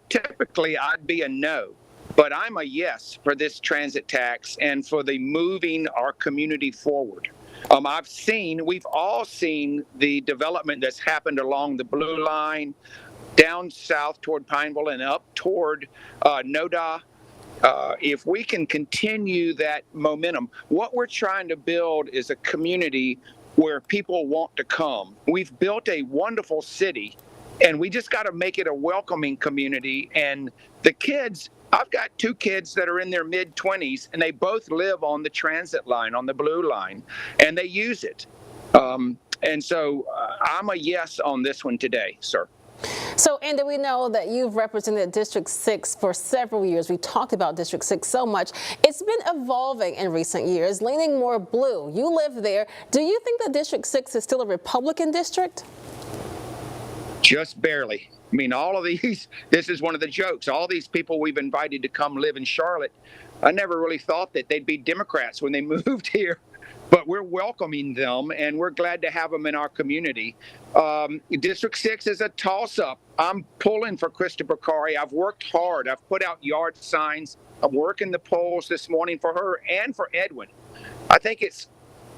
S19: typically I'd be a no, but I'm a yes for this transit tax and for the moving our community forward. We've all seen the development that's happened along the Blue Line, down south toward Pineville and up toward NODA. If we can continue that momentum, what we're trying to build is a community where people want to come. We've built a wonderful city, and we just got to make it a welcoming community. And the kids, I've got 2 kids that are in their mid-20s, and they both live on the transit line, on the Blue Line, and they use it. And so I'm a yes on this one today, sir.
S20: So, Andy, we know that you've represented District 6 for several years. We talked about District 6 so much. It's been evolving in recent years, leaning more blue. You live there. Do you think that District 6 is still a Republican district?
S19: Just barely. I mean, all of these, this is one of the jokes. All these people we've invited to come live in Charlotte, I never really thought that they'd be Democrats when they moved here. But we're welcoming them, and we're glad to have them in our community. District 6 is a toss-up. I'm pulling for Christopher Bakari. I've worked hard. I've put out yard signs. I'm working the polls this morning for her and for Edwin. I think it's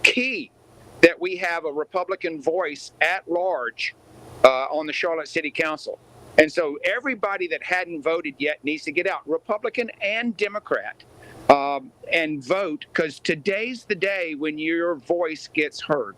S19: key that we have a Republican voice at large on the Charlotte City Council. And so everybody that hadn't voted yet needs to get out, Republican and Democrat. And vote, because today's the day when your voice gets heard.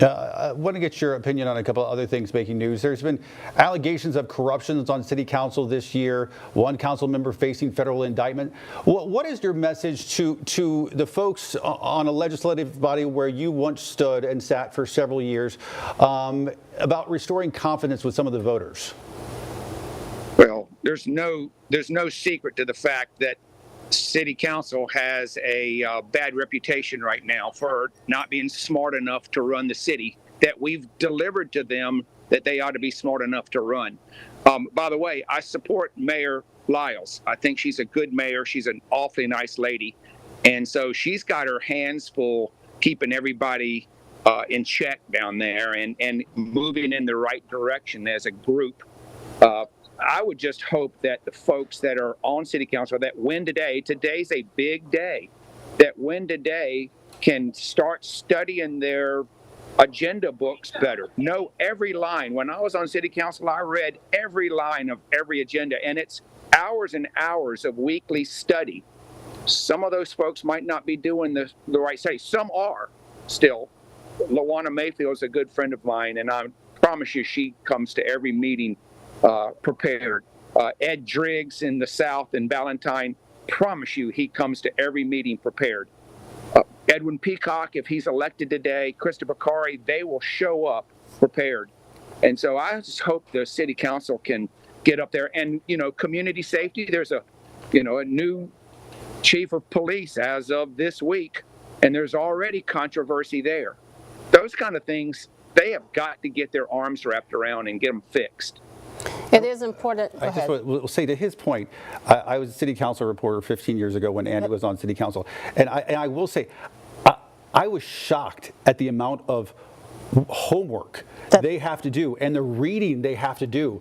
S14: I want to get your opinion on a couple of other things making news. There's been allegations of corruption on city council this year. One council member facing federal indictment. What is your message to the folks on a legislative body where you once stood and sat for several years about restoring confidence with some of the voters?
S19: Well, there's no secret to the fact that City Council has a bad reputation right now for not being smart enough to run the city that we've delivered to them that they ought to be smart enough to run. By the way, I support Mayor Lyles. I think she's a good mayor. She's an awfully nice lady. And so she's got her hands full keeping everybody in check down there and moving in the right direction as a group. I would just hope that the folks that are on City Council that win today, today's a big day, that win today can start studying their agenda books better. Know every line. When I was on City Council, I read every line of every agenda, and it's hours and hours of weekly study. Some of those folks might not be doing the right study. Some are still. LaWanna Mayfield's a good friend of mine, and I promise you she comes to every meeting prepared. Ed Driggs in the South and Valentine, promise you he comes to every meeting prepared. Edwin Peacock, if he's elected today, Christopher Bakari, they will show up prepared. And so I just hope the City Council can get up there. And, community safety, there's a new chief of police as of this week, and there's already controversy there. Those kind of things, they have got to get their arms wrapped around and get them fixed.
S20: It is important.
S14: I just will say to his point, I was a city council reporter 15 years ago when Andy was on city council. And I will say, I was shocked at the amount of homework they have to do and the reading they have to do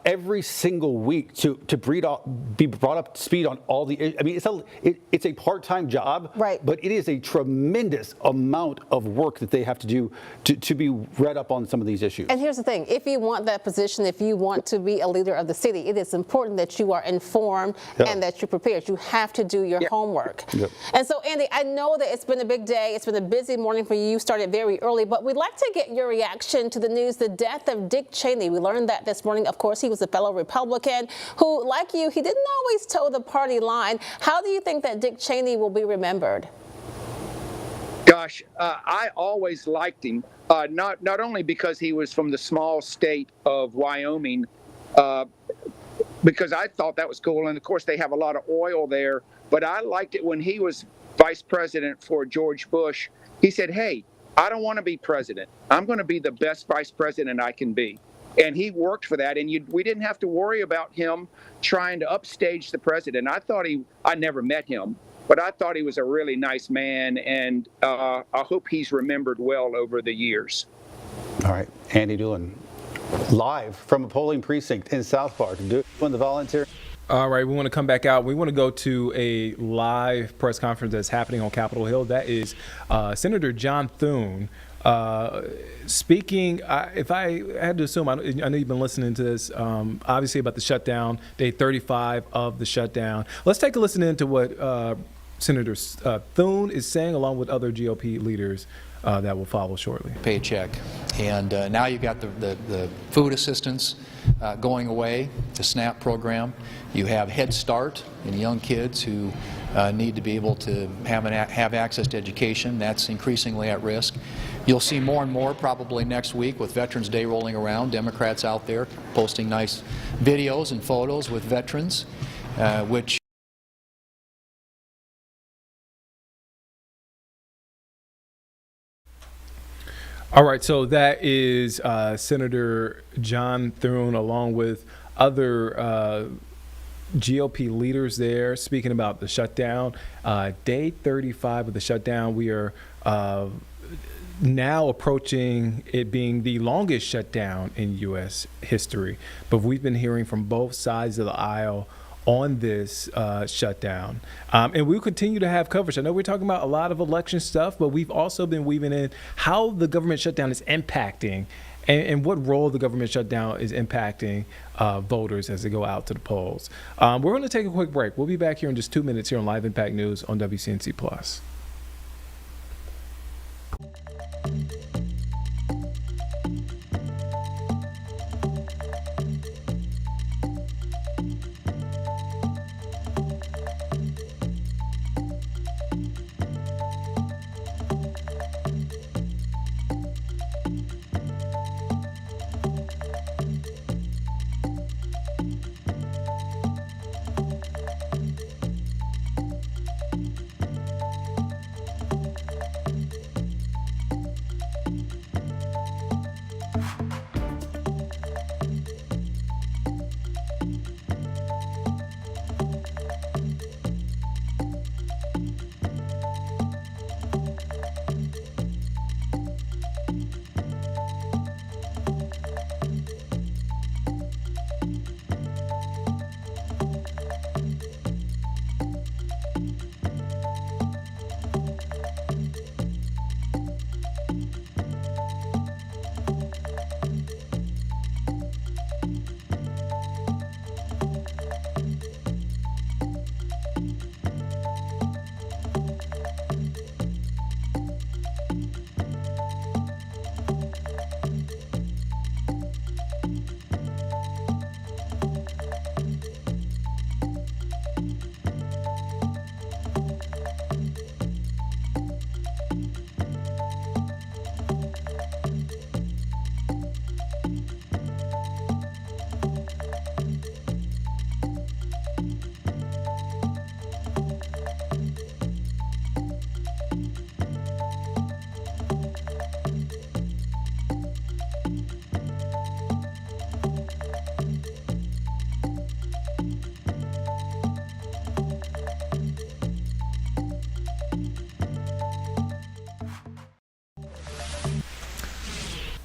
S14: every single week to be brought up to speed on all the. I mean, it's a part-time job, right? But it is a tremendous amount of work that they have to do to be read up on some of these issues.
S20: And here's the thing: if you want that position, if you want to be a leader of the city, it is important that you are informed and that you're prepared. You have to do your homework. And so, Andy, I know that it's been a big day. It's been a busy morning for you. You started very early, but we'd like to get your reaction to the news, the death of Dick Cheney. We learned that this morning. Of course, he was a fellow Republican who, like you, he didn't always toe the party line. How do you think that Dick Cheney will be remembered?
S19: gosh, I always liked him. Not only because he was from the small state of Wyoming, because I thought that was cool, and of course they have a lot of oil there. But I liked it when he was vice president for George Bush. He said, "Hey, I don't want to be president. I'm going to be the best vice president I can be." And he worked for that, and we didn't have to worry about him trying to upstage the president. I never met him, but I thought he was a really nice man, and I hope he's remembered well over the years.
S14: All right, Andy Doolan, live from a polling precinct in South Park. Doing the volunteer.
S1: All right, we want to come back out. We want to go to a live press conference that's happening on Capitol Hill. That is Senator John Thune speaking. If I had to assume, I know you've been listening to this, obviously about the shutdown, day 35 of the shutdown. Let's take a listen into what Senator Thune is saying, along with other GOP leaders that will follow shortly.
S21: Paycheck. And now you've got the food assistance going away, the SNAP program. You have Head Start and young kids who need to be able to have access to education. That's increasingly at risk. You'll see more and more probably next week with Veterans Day rolling around, Democrats out there posting nice videos and photos with veterans, which
S1: All right, so that is Senator John Thune, along with other GOP leaders there, speaking about the shutdown. Day 35 of the shutdown. We are now approaching it being the longest shutdown in U.S. history. But we've been hearing from both sides of the aisle on this shutdown. And we'll continue to have coverage. I know we're talking about a lot of election stuff, but we've also been weaving in how the government shutdown is impacting and what role the government shutdown is impacting voters as they go out to the polls. We're going to take a quick break. We'll be back here in just 2 minutes here on Live Impact News on WCNC Plus.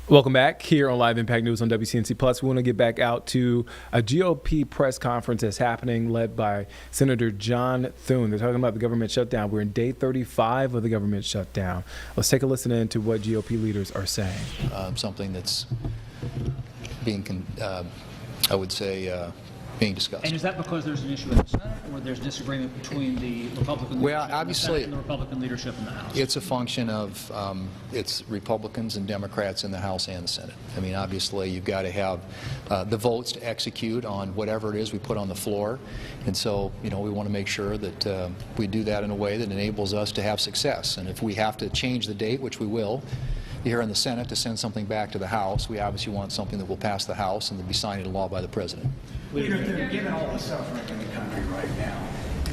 S1: Welcome back here on Live Impact News on WCNC Plus. We want to get back out to a GOP press conference that's happening, led by Senator John Thune. They're talking about the government shutdown. We're in day 35 of the government shutdown. Let's take a listen in to what GOP leaders are saying.
S21: Something that's being, I would say, being discussed.
S3: And is that because there's an issue in the Senate, or there's disagreement between the Republican leadership in the Senate and the Republican leadership in the House?
S21: It's a function of it's Republicans and Democrats in the House and the Senate. I mean, obviously, you've got to have the votes to execute on whatever it is we put on the floor. And so, we want to make sure that we do that in a way that enables us to have success. And if we have to change the date, which we will, here in the Senate to send something back to the House, we obviously want something that will pass the House and then be signed into law by the President.
S22: Given all the suffering in the country right now,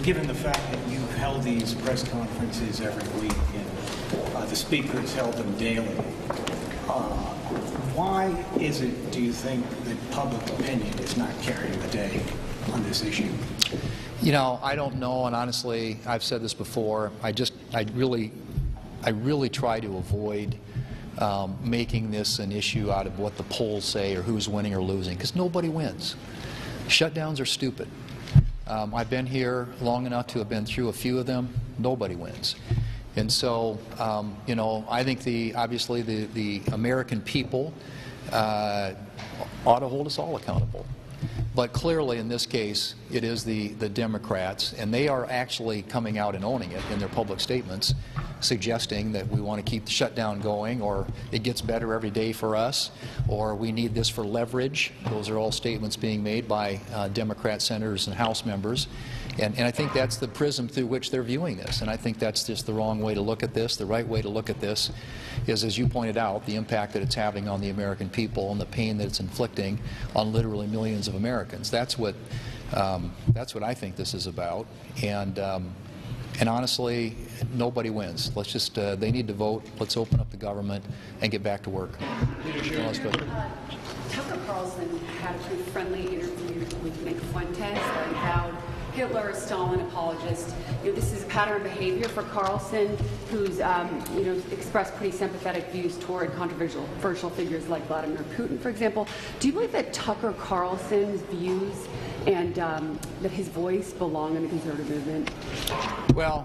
S22: given the fact that you've held these press conferences every week and the Speaker has held them daily, why is it, do you think, that public opinion is not carrying the day on this issue?
S21: I don't know, and honestly, I've said this before, I really try to avoid making this an issue out of what the polls say or who's winning or losing, because nobody wins. Shutdowns are stupid. I've been here long enough to have been through a few of them. Nobody wins. And so, I think obviously the American people ought to hold us all accountable. But clearly, in this case, it is the Democrats, and they are actually coming out and owning it in their public statements, suggesting that we want to keep the shutdown going, or it gets better every day for us, or we need this for leverage. Those are all statements being made by Democrat senators and House members. And I think that's the prism through which they're viewing this. And I think that's just the wrong way to look at this. The right way to look at this is, as you pointed out, the impact that it's having on the American people and the pain that it's inflicting on literally millions of Americans. That's what I think this is about. And honestly, nobody wins. Let's just, they need to vote. Let's open up the government and get back to work. Let's go.
S23: Tucker Carlson had a pretty friendly interview with Nick Fuentes that avowed Hitler, a Stalin apologist. This is a pattern of behavior for Carlson, who's expressed pretty sympathetic views toward controversial figures like Vladimir Putin, for example. Do you believe that Tucker Carlson's views and that his voice belong in the conservative movement?
S21: Well,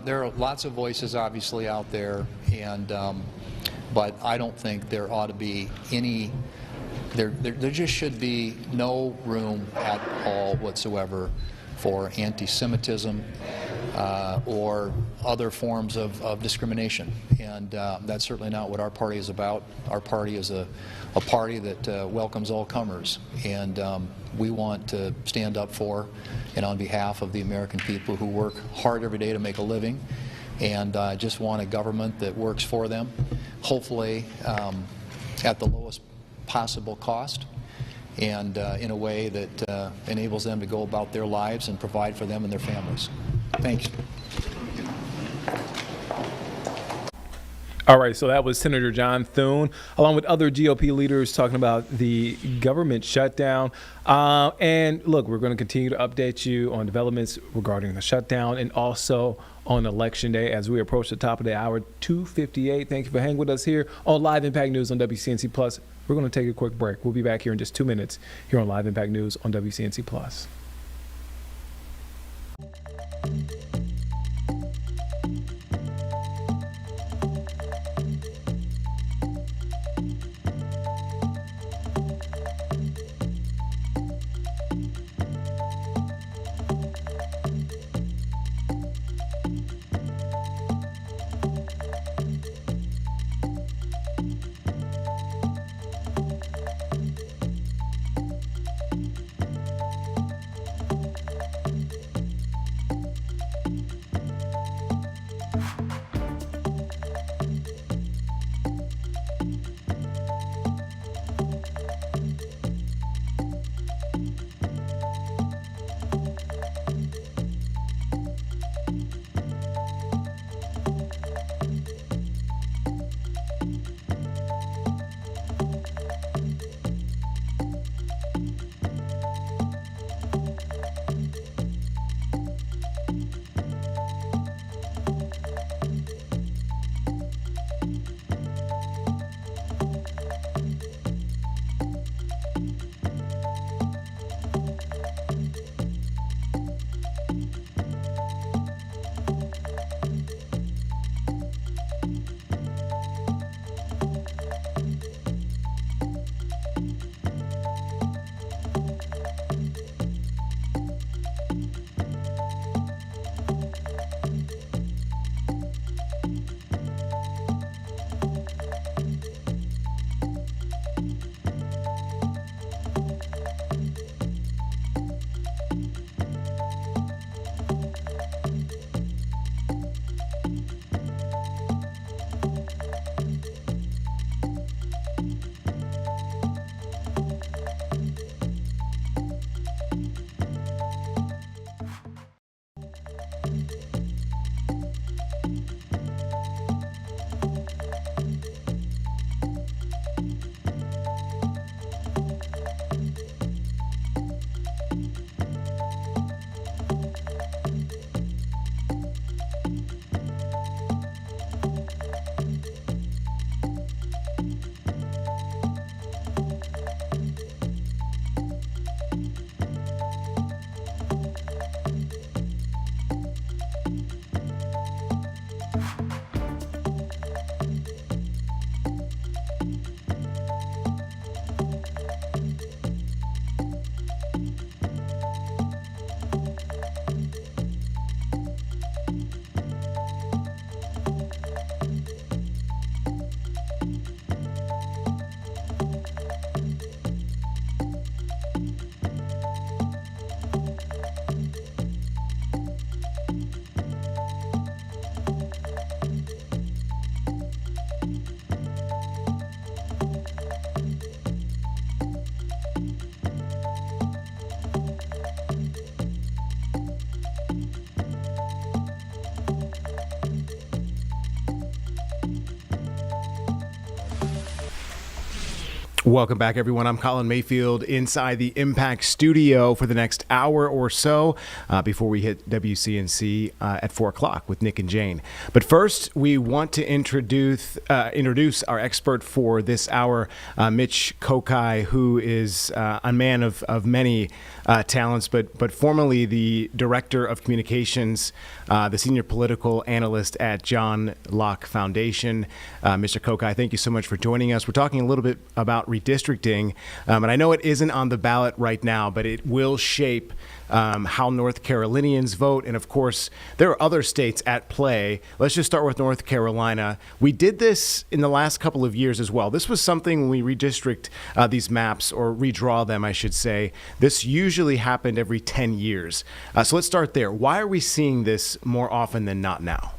S21: there are lots of voices obviously out there, and but I don't think there ought to be any. There just should be no room at all whatsoever for anti-Semitism or other forms of discrimination. And that's certainly not what our party is about. Our party is a party that welcomes all comers. And we want to stand up for and on behalf of the American people who work hard every day to make a living, and just want a government that works for them, hopefully at the lowest possible cost, and in a way that enables them to go about their lives and provide for them and their families. Thanks.
S1: All right, so that was Senator John Thune, along with other GOP leaders, talking about the government shutdown. And look, we're going to continue to update you on developments regarding the shutdown and also on Election Day as we approach the top of the hour, 2:58. Thank you for hanging with us here on Live Impact News on WCNC Plus. We're going to take a quick break. We'll be back here in just 2 minutes here on Live Impact News on WCNC Plus.
S5: Welcome back, everyone. I'm Colin Mayfield inside the Impact Studio for the next hour or so before we hit WCNC at 4 o'clock with Nick and Jane. But first, we want to introduce our expert for this hour, Mitch Kokai, who is a man of many talents, but formerly the Director of Communications, the Senior Political Analyst at John Locke Foundation. Mr. Kokai, thank you so much for joining us. We're talking a little bit about redistricting, and I know it isn't on the ballot right now, but it will shape how North Carolinians vote. And of course, there are other states at play. Let's just start with North Carolina. We did this in the last couple of years as well. This was something when we redistrict these maps, or redraw them, I should say. This usually happened every 10 years. So let's start there. Why are we seeing this more often than not now?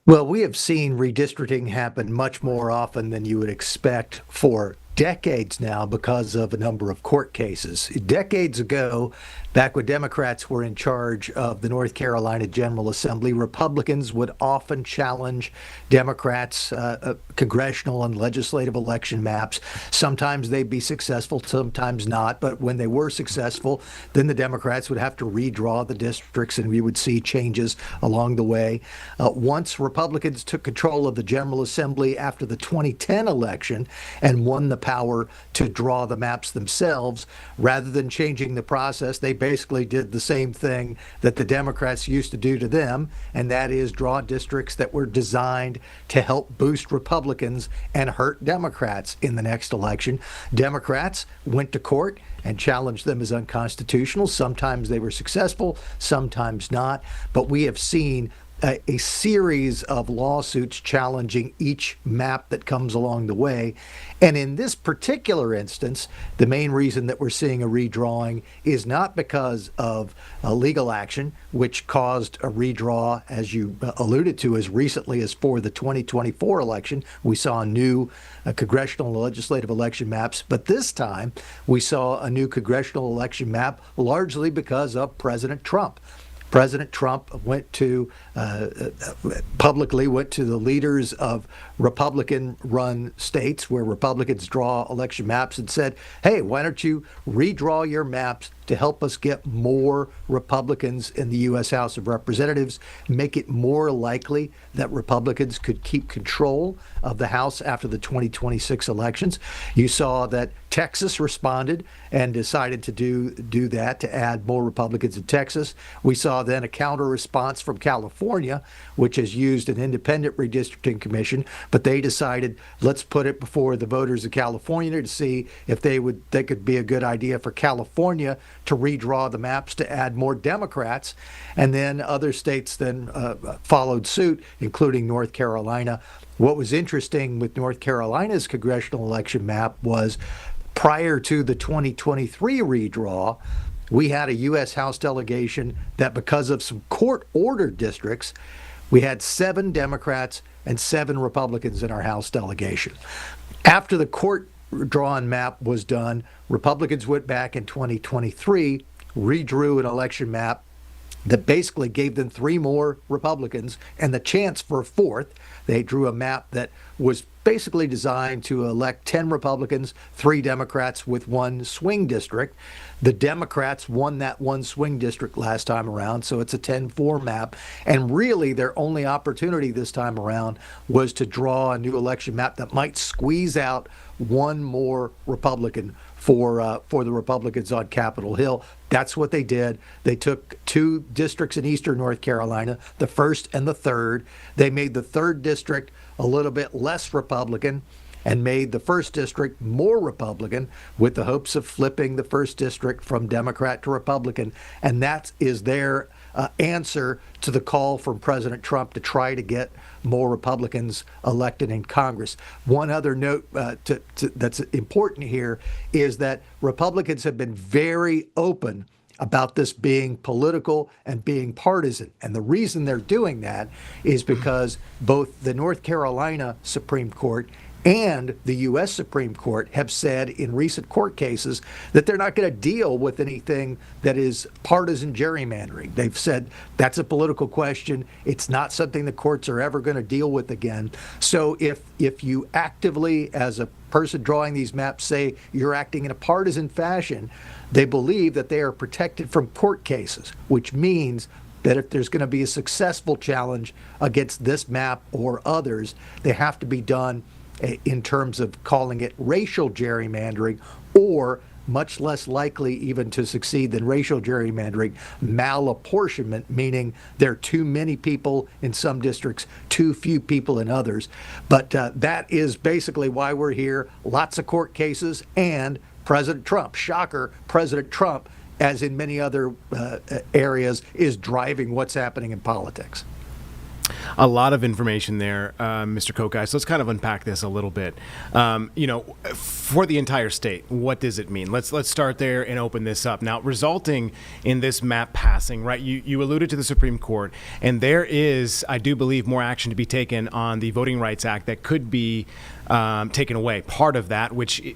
S6: Well, we have seen redistricting happen much more often than you would expect for decades now because of a number of court cases. Decades ago, back when Democrats were in charge of the North Carolina General Assembly, Republicans would often challenge Democrats' congressional and legislative election maps. Sometimes they'd be successful, sometimes not. But when they were successful, then the Democrats would have to redraw the districts, and we would see changes along the way. Once Republicans took control of the General Assembly after the 2010 election and won the power to draw the maps themselves, rather than changing the process, they basically did the same thing that the Democrats used to do to them, and that is draw districts that were designed to help boost Republicans and hurt Democrats in the next election. Democrats went to court and challenged them as unconstitutional. Sometimes they were successful, sometimes not, but we have seen a series of lawsuits challenging each map that comes along the way. And in this particular instance, the main reason that we're seeing a redrawing is not because of legal action, which caused a redraw, as you alluded to, as recently as for the 2024 election. We saw new congressional and legislative election maps, but this time we saw a new congressional election map largely because of President Trump. President Trump publicly went to the leaders of Republican-run states where Republicans draw election maps and said, hey, why don't you redraw your maps to help us get more Republicans in the U.S. House of Representatives, make it more likely that Republicans could keep control of the House after the 2026 elections. You saw that Texas responded and decided to do that, to add more Republicans in Texas. We saw then a counter response from California, which has used an independent redistricting commission, but they decided, let's put it before the voters of California to see if they could be a good idea for California to redraw the maps to add more Democrats. And then other states then followed suit, including North Carolina. What was interesting with North Carolina's congressional election map was prior to the 2023 redraw, we had a U.S. House delegation that, because of some court-ordered districts, we had 7 Democrats and 7 Republicans in our House delegation. After the court-drawn map was done, Republicans went back in 2023, redrew an election map that basically gave them 3 more Republicans and the chance for a 4th. They drew a map that was basically designed to elect 10 Republicans, 3 Democrats with 1 swing district. The Democrats won that 1 swing district last time around, so it's a 10-4 map. And really, their only opportunity this time around was to draw a new election map that might squeeze out 1 more Republican for the Republicans on Capitol Hill. That's what they did. They took 2 districts in eastern North Carolina, the 1st and the 3rd. They made the 3rd district a little bit less Republican and made the 1st district more Republican, with the hopes of flipping the 1st district from Democrat to Republican. And that is their answer to the call from President Trump to try to get more Republicans elected in Congress. One other note that's important here is that Republicans have been very open about this being political and being partisan. And the reason they're doing that is because both the North Carolina Supreme Court and the U.S. Supreme Court have said in recent court cases that they're not going to deal with anything that is partisan gerrymandering. They've said that's a political question. It's not something the courts are ever going to deal with again. So if you actively, as a person drawing these maps, say you're acting in a partisan fashion, they believe that they are protected from court cases, which means that if there's going to be a successful challenge against this map or others, they have to be done in terms of calling it racial gerrymandering, or much less likely even to succeed than racial gerrymandering, malapportionment, meaning there are too many people in some districts, too few people in others. But that is basically why we're here. Lots of court cases, and President Trump, shocker, President Trump, as in many other areas, is driving what's happening in politics.
S5: A lot of information there, Mr. Kokai. So let's kind of unpack this a little bit. For the entire state, what does it mean? Let's start there and open this up. Now, resulting in this map passing, right? You alluded to the Supreme Court, and there is, I do believe, more action to be taken on the Voting Rights Act that could be taken away. Part of that, which,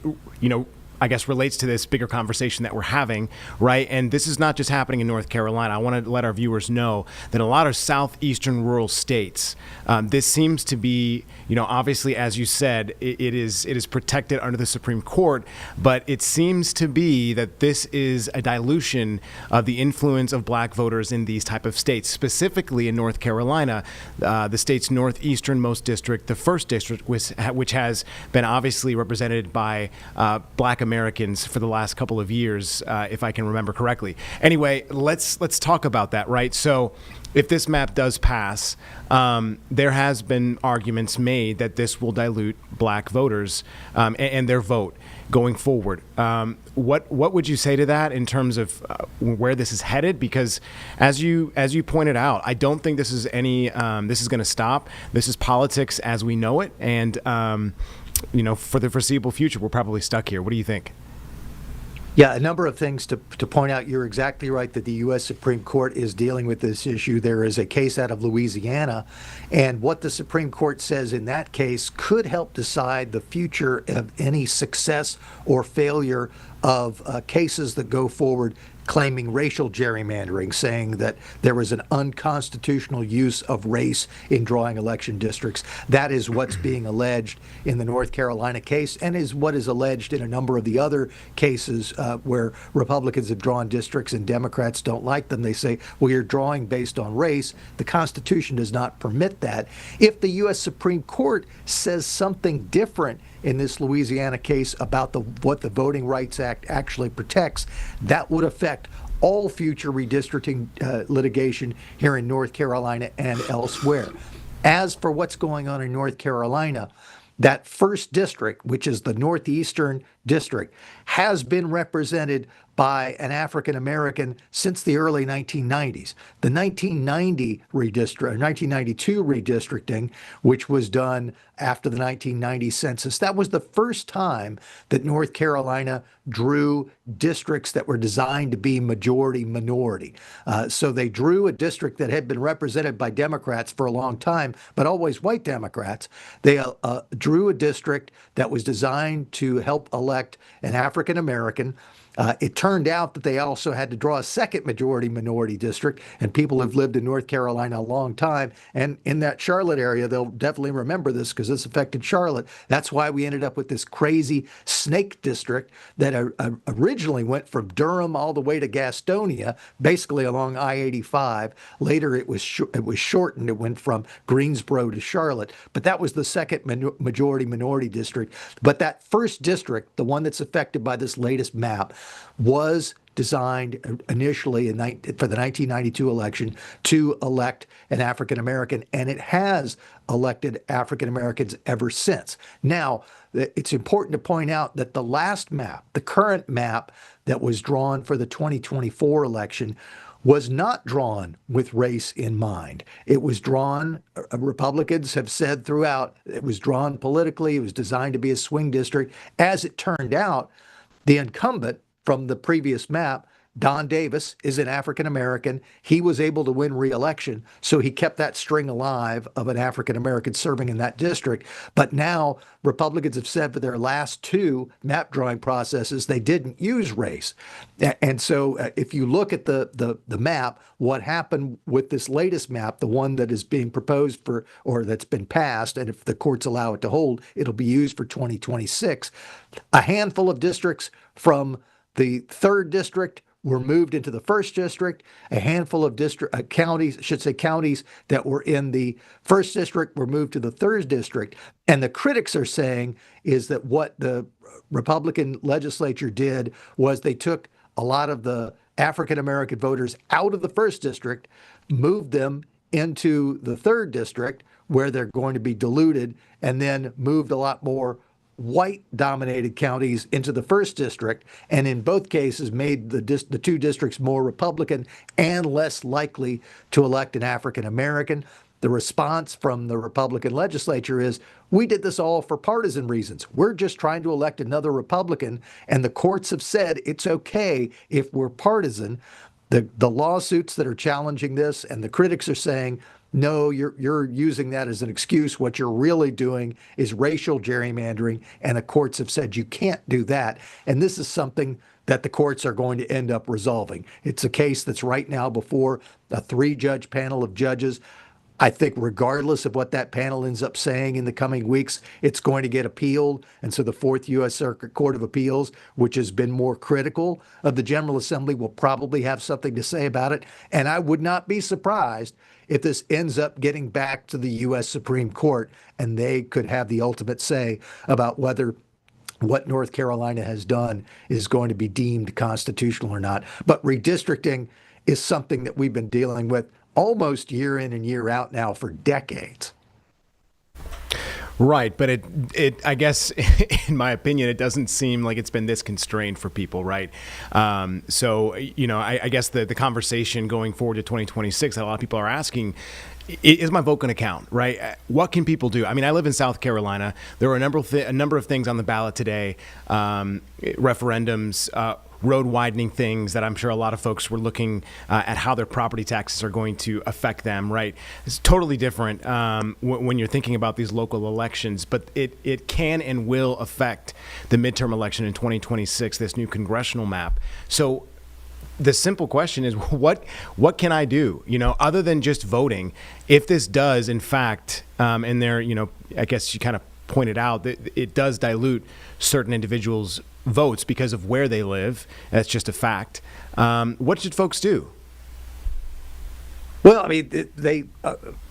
S5: I guess relates to this bigger conversation that we're having, right? And this is not just happening in North Carolina. I want to let our viewers know that a lot of southeastern rural states, this seems to be, obviously, as you said, it is protected under the Supreme Court, but it seems to be that this is a dilution of the influence of black voters in these type of states, specifically in North Carolina, the state's northeasternmost district, the 1st district, which has been obviously represented by black Americans for the last couple of years, if I can remember correctly. Anyway, let's talk about that, right? So if this map does pass, there has been arguments made that this will dilute black voters and their vote going forward. What would you say to that in terms of where this is headed? Because as you pointed out, I don't think this is this is going to stop. This is politics as we know it, and for the foreseeable future, we're probably stuck here. What do you think?
S6: Yeah, a number of things to point out. You're exactly right that the U.S. Supreme Court is dealing with this issue. There is a case out of Louisiana, and what the Supreme Court says in that case could help decide the future of any success or failure of cases that go forward claiming racial gerrymandering, saying that there was an unconstitutional use of race in drawing election districts. That is what's being alleged in the North Carolina case, and is what is alleged in a number of the other cases where Republicans have drawn districts and Democrats don't like them. They say, well, you're drawing based on race. The Constitution does not permit that. If the U.S. Supreme Court says something different in this Louisiana case about what the Voting Rights Act actually protects, that would affect all future redistricting litigation here in North Carolina and elsewhere. As for what's going on in North Carolina, that 1st district, which is the northeastern district, has been represented by an African American since the early 1990s. The 1992 redistricting, which was done after the 1990 census, that was the first time that North Carolina drew districts that were designed to be majority minority. So they drew a district that had been represented by Democrats for a long time, but always white Democrats. They drew a district that was designed to help elect an African American. It turned out that they also had to draw a second majority minority district, and people have lived in North Carolina a long time. And in that Charlotte area, they'll definitely remember this because this affected Charlotte. That's why we ended up with this crazy snake district that originally went from Durham all the way to Gastonia, basically along I-85. Later, it was shortened. It went from Greensboro to Charlotte. But that was the second majority minority district. But that 1st district, the one that's affected by this latest map, was designed initially for the 1992 election to elect an African American, and it has elected African Americans ever since. Now, it's important to point out that the last map, the current map that was drawn for the 2024 election, was not drawn with race in mind. It was drawn, Republicans have said throughout, it was drawn politically. It was designed to be a swing district. As it turned out, the incumbent from the previous map Don Davis is an African American. He was able to win re-election, so he kept that string alive of an African American serving in that district. But now Republicans have said for their last two map drawing processes, they didn't use race. And so if you look at the map, what happened with this latest map, the one that is being proposed for, or that's been passed, and if the courts allow it to hold, it'll be used for 2026. A handful of districts from the 3rd district were moved into the 1st district. A handful of counties that were in the 1st district were moved to the 3rd district. And the critics are saying is that what the Republican legislature did was they took a lot of the African American voters out of the 1st district, moved them into the 3rd district where they're going to be diluted, and then moved a lot more white-dominated counties into the 1st district, and in both cases made the two districts more Republican and less likely to elect an African American. The response from the Republican legislature is, we did this all for partisan reasons. We're just trying to elect another Republican, and the courts have said it's okay if we're partisan. The lawsuits that are challenging this, and the critics are saying, no, you're using that as an excuse. What you're really doing is racial gerrymandering, and the courts have said you can't do that. And this is something that the courts are going to end up resolving. It's a case that's right now before a 3-judge panel of judges. I think regardless of what that panel ends up saying in the coming weeks, it's going to get appealed. And so the 4th U.S. Circuit Court of Appeals, which has been more critical of the General Assembly, will probably have something to say about it. And I would not be surprised if this ends up getting back to the U.S. Supreme Court and they could have the ultimate say about whether what North Carolina has done is going to be deemed constitutional or not. But redistricting is something that we've been dealing with almost year in and year out now for decades.
S5: Right, but it I guess, in my opinion, it doesn't seem like it's been this constrained for people, right? So, I guess the conversation going forward to 2026, a lot of people are asking, is my vote going to count, right? What can people do? I mean, I live in South Carolina. There are a number of things on the ballot today, referendums, road widening things that I'm sure a lot of folks were looking at how their property taxes are going to affect them, right? It's totally different when you're thinking about these local elections, but it can and will affect the midterm election in 2026, this new congressional map. So the simple question is, what can I do, other than just voting, if this does, in fact, and there, I guess you kind of pointed out that it does dilute certain individuals' votes because of where they live. That's just a fact. What should folks do?
S6: Well, I mean, they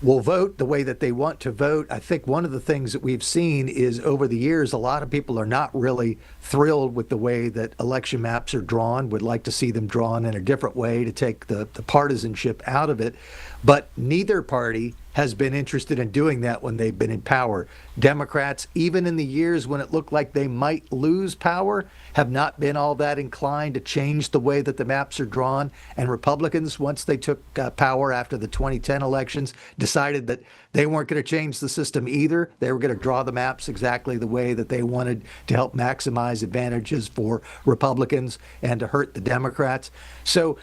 S6: will vote the way that they want to vote. I think one of the things that we've seen is over the years, a lot of people are not really thrilled with the way that election maps are drawn, would like to see them drawn in a different way to take the partisanship out of it. But neither party has been interested in doing that when they've been in power. Democrats, even in the years when it looked like they might lose power, have not been all that inclined to change the way that the maps are drawn. And Republicans, once they took power after the 2010 elections, decided that they weren't going to change the system either. They were going to draw the maps exactly the way that they wanted to help maximize advantages for Republicans and to hurt the Democrats. So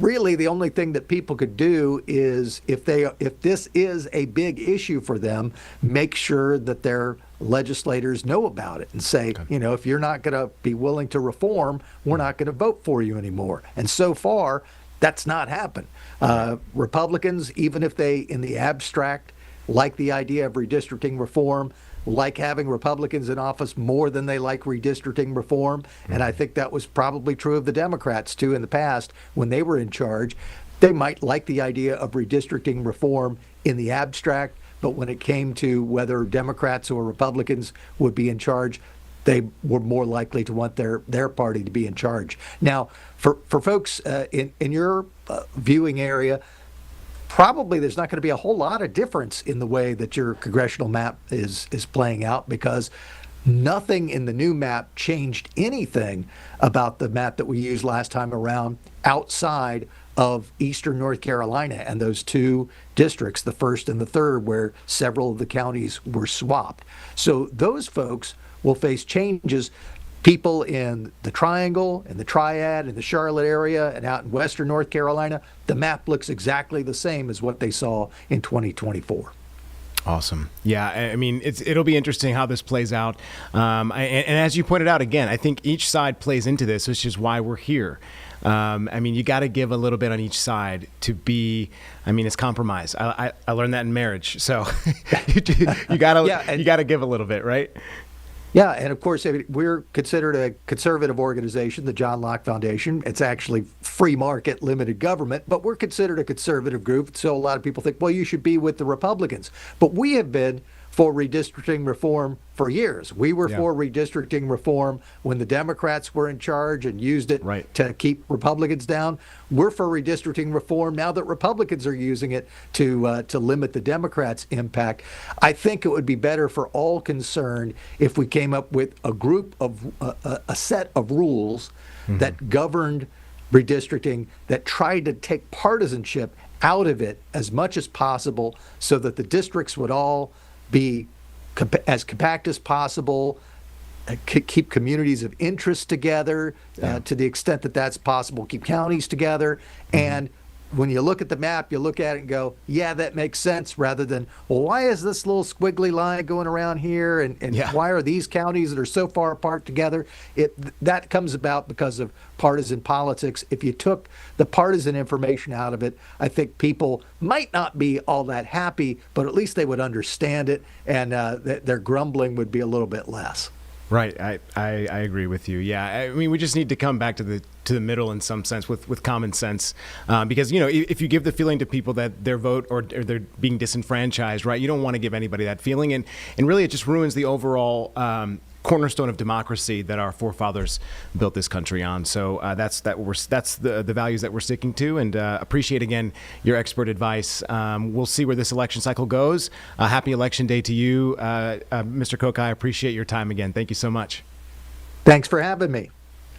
S6: really, the only thing that people could do is, if this is a big issue for them, make sure that their legislators know about it and say, if you're not going to be willing to reform, we're not going to vote for you anymore. And so far, that's not happened. Republicans, even if they, in the abstract, like the idea of redistricting reform, like having Republicans in office more than they like redistricting reform. And I think that was probably true of the Democrats, too, in the past when they were in charge. They might like the idea of redistricting reform in the abstract, but when it came to whether Democrats or Republicans would be in charge, they were more likely to want their party to be in charge. Now, for folks in your viewing area, probably there's not going to be a whole lot of difference in the way that your congressional map is playing out, because nothing in the new map changed anything about the map that we used last time around outside of eastern North Carolina and those two districts, the 1st and the 3rd, where several of the counties were swapped. So those folks will face changes. people in the Triangle, and the Triad, in the Charlotte area, and out in western North Carolina, the map looks exactly the same as what they saw in 2024.
S5: Awesome. Yeah, I mean, it'll be interesting how this plays out. And as you pointed out, again, I think each side plays into this, which is why we're here. I mean, you got to give a little bit on each side to be, I mean, it's compromise. I learned that in marriage. So you gotta give a little bit, right?
S6: Yeah, and of course, we're considered a conservative organization, the John Locke Foundation. It's actually free market, limited government, but we're considered a conservative group. So a lot of people think, well, you should be with the Republicans. But we have been for redistricting reform for years. We were for redistricting reform when the Democrats were in charge and used it to keep Republicans down. We're for redistricting reform now that Republicans are using it to limit the Democrats' impact. I think it would be better for all concerned if we came up with a group of a set of rules that governed redistricting, that tried to take partisanship out of it as much as possible, so that the districts would all be as compact as possible, keep communities of interest together to the extent that that's possible, keep counties together. And when you look at the map, you look at it and go, yeah, that makes sense, rather than, well, why is this little squiggly line going around here? And why are these counties that are so far apart together? That comes about because of partisan politics. If you took the partisan information out of it, I think people might not be all that happy, but at least they would understand it, and their grumbling would be a little bit less.
S5: Right. I agree with you. Yeah. I mean, we just need to come back to the middle in some sense with common sense, because, you know, if you give the feeling to people that their vote or they're being disenfranchised, right, you don't want to give anybody that feeling. And really it just ruins the overall cornerstone of democracy that our forefathers built this country on. So that's the values that we're sticking to, and appreciate again your expert advice. We'll see where this election cycle goes. Happy election day to you, Mr. Koch. I appreciate your time again. Thank you so much.
S6: Thanks for having me.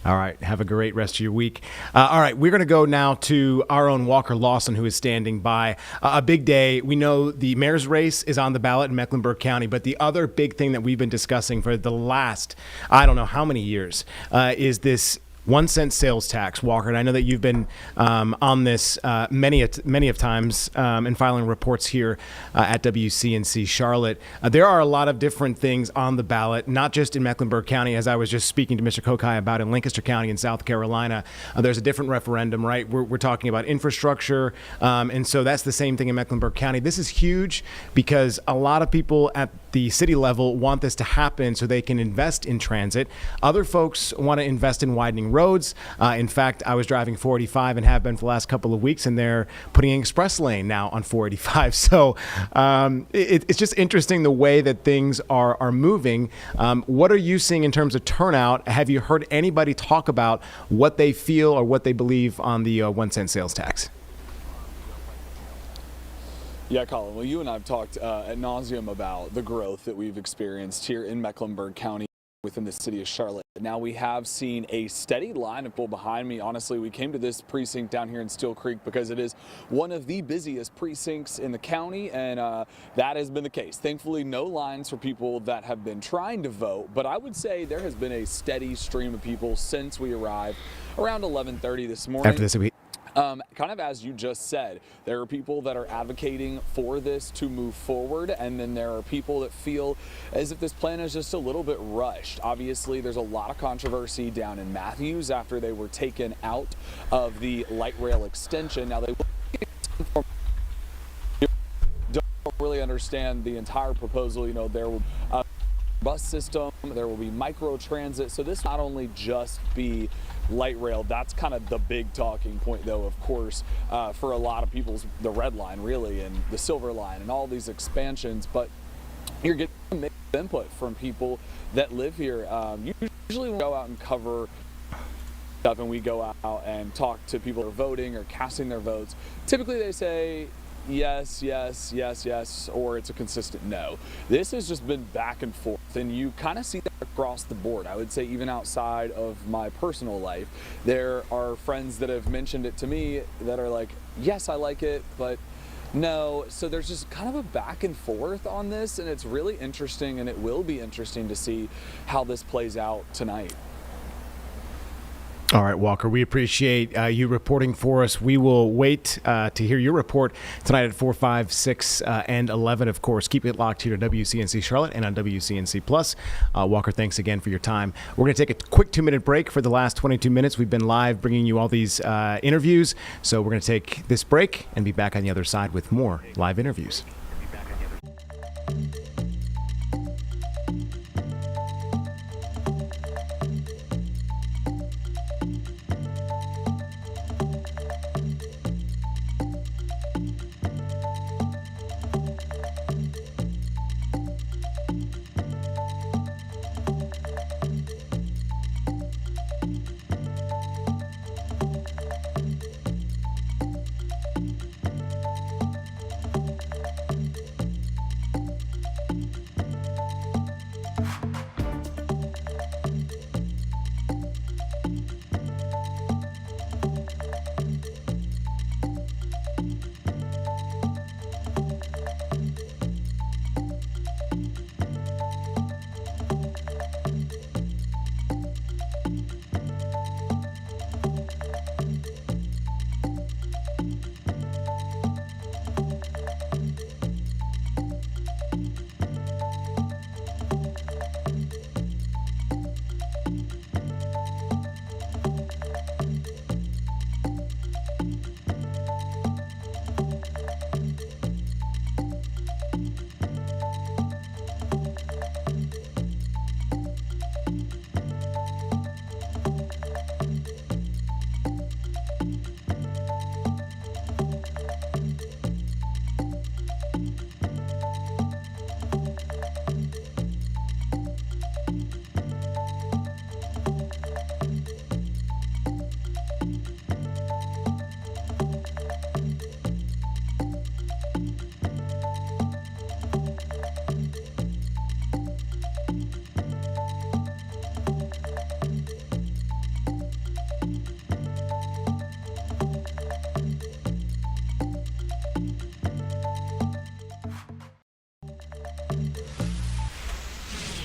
S5: All right. Have a great rest of your week. All right. We're going to go now to our own Walker Lawson, who is standing by. A big day. We know the mayor's race is on the ballot in Mecklenburg County, but the other big thing that we've been discussing for the last, I don't know how many years, is this 1 cent sales tax, Walker. And I know that you've been on this many of times and filing reports here at WCNC Charlotte. There are a lot of different things on the ballot, not just in Mecklenburg County, as I was just speaking to Mr. Koch about in Lancaster County in South Carolina. There's a different referendum, right? We're talking about infrastructure. And so that's the same thing in Mecklenburg County. This is huge because a lot of people at the city level want this to happen so they can invest in transit. Other folks want to invest in widening roads. In fact, I was driving 485 and have been for the last couple of weeks, and they're putting an express lane now on 485. So it's just interesting the way that things are moving. What are you seeing in terms of turnout? Have you heard anybody talk about what they feel or what they believe on the 1 cent sales tax?
S7: Yeah, Colin, well, you and I have talked ad nauseum about the growth that we've experienced here in Mecklenburg County within the city of Charlotte. Now we have seen a steady line of people behind me. Honestly, we came to this precinct down here in Steel Creek because it is one of the busiest precincts in the county, and that has been the case. Thankfully, no lines for people that have been trying to vote, but I would say there has been a steady stream of people since we arrived around 11:30 this morning.
S5: After this,
S7: kind of as you just said, there are people that are advocating for this to move forward, and then there are people that feel as if this plan is just a little bit rushed. Obviously, there's a lot of controversy down in Matthews after they were taken out of the light rail extension. Now, they don't really understand the entire proposal. You know, there will bus system, there will be micro transit, so this not only just be light rail. That's kind of the big talking point, though, of course, for a lot of people's the red line really, and the silver line and all these expansions. But you're getting mixed input from people that live here. Usually we go out and cover stuff, and we go out and talk to people who are voting or casting their votes. Typically they say yes, yes, yes, yes, or it's a consistent no. This has just been back and forth, and you kind of see that across the board. I would say even outside of my personal life, there are friends that have mentioned it to me that are like, yes, I like it, but no. So there's just kind of a back and forth on this, and it's really interesting, and it will be interesting to see how this plays out tonight.
S5: All right, Walker, we appreciate you reporting for us. We will wait to hear your report tonight at 4, 5, 6, and 11. Of course, keep it locked here to WCNC Charlotte and on WCNC Plus. Walker, thanks again for your time. We're going to take a quick 2-minute break for the last 22 minutes. We've been live bringing you all these interviews. So we're going to take this break and be back on the other side with more live interviews.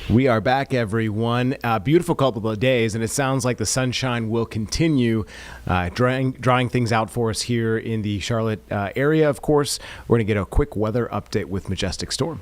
S5: We are back, everyone. Beautiful couple of days, and it sounds like the sunshine will continue drying things out for us here in the Charlotte area. Of course, we're going to get a quick weather update with Majestic Storm.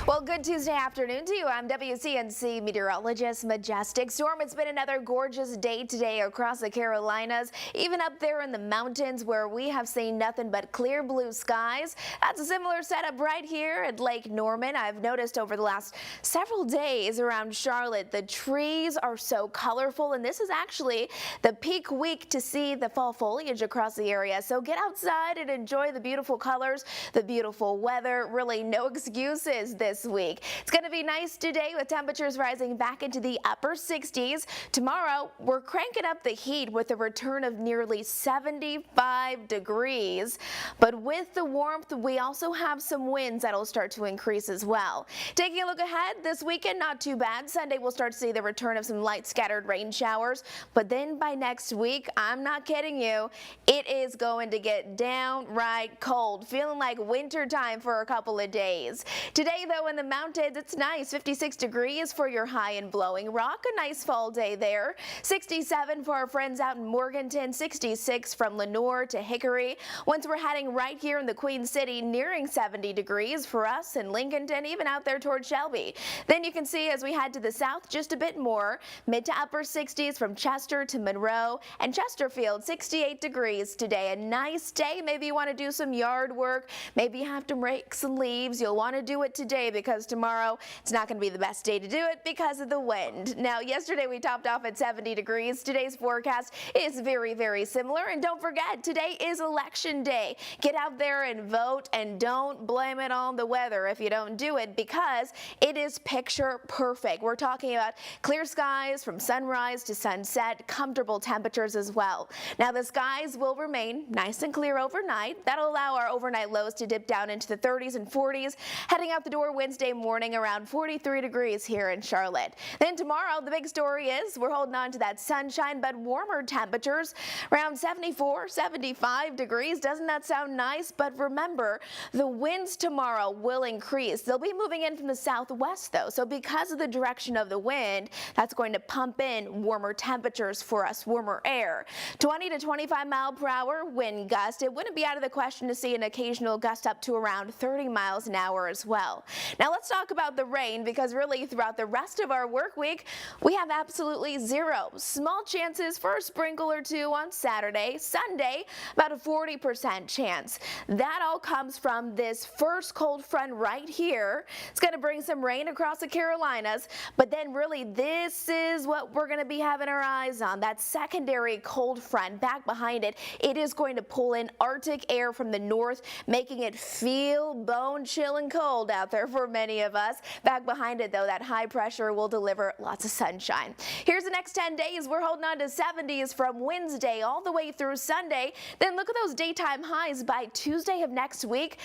S16: Well, good Tuesday afternoon to you. I'm WCNC meteorologist Majestic Storm. It's been another gorgeous day today across the Carolinas, even up there in the mountains where we have seen nothing but clear blue skies. That's a similar setup right here at Lake Norman. I've noticed over the last several days around Charlotte, the trees are so colorful, and this is actually the peak week to see the fall foliage across the area. So get outside and enjoy the beautiful colors, the beautiful weather. Really no excuses this week. It's going to be nice today with temperatures rising back into the upper 60s. Tomorrow, we're cranking up the heat with a return of nearly 75 degrees. But with the warmth, we also have some winds that'll start to increase as well. Taking a look ahead, this weekend, not too bad. Sunday, we'll start to see the return of some light scattered rain showers. But then by next week, I'm not kidding you, it is going to get downright cold, feeling like winter time for a couple of days. Today, though, in the mountains, it's nice. 56 degrees for your high in Blowing Rock. A nice fall day there. 67 for our friends out in Morganton. 66 from Lenoir to Hickory. Once we're heading right here in the Queen City, nearing 70 degrees for us in Lincolnton, even out there towards Shelby. Then you can see as we head to the south just a bit more, mid to upper 60s from Chester to Monroe and Chesterfield. 68 degrees today. A nice day. Maybe you want to do some yard work. Maybe you have to rake some leaves. You'll want to do it today because tomorrow it's not going to be the best day to do it because of the wind. Now, yesterday we topped off at 70 degrees. Today's forecast is very, very similar. And don't forget, today is election day. Get out there and vote, and don't blame it on the weather if you don't do it, because it is picture perfect. We're talking about clear skies from sunrise to sunset, comfortable temperatures as well. Now, the skies will remain nice and clear overnight. That'll allow our overnight lows to dip down into the 30s and 40s. Heading out the door Wednesday morning around 43 degrees here in Charlotte. Then tomorrow, the big story is we're holding on to that sunshine, but warmer temperatures around 74, 75 degrees. Doesn't that sound nice? But remember, the winds tomorrow will increase. They'll be moving in from the southwest, though. So because of the direction of the wind, that's going to pump in warmer temperatures for us, warmer air. 20 to 25 mile per hour wind gust. It wouldn't be out of the question to see an occasional gust up to around 30 miles an hour as well. Now let's talk about the rain, because really throughout the rest of our work week, we have absolutely zero. Small chances for a sprinkle or two on Saturday. Sunday, about a 40% chance. That all comes from this first cold front right here. It's going to bring some rain across the Carolinas, but then really this is what we're going to be having our eyes on. That secondary cold front back behind it. It is going to pull in Arctic air from the north, making it feel bone-chilling cold out there for many of us. Back behind it, though, that high pressure will deliver lots of sunshine. Here's the next 10 days. We're holding on to 70s from Wednesday all the way through Sunday. Then look at those daytime highs by Tuesday of next week.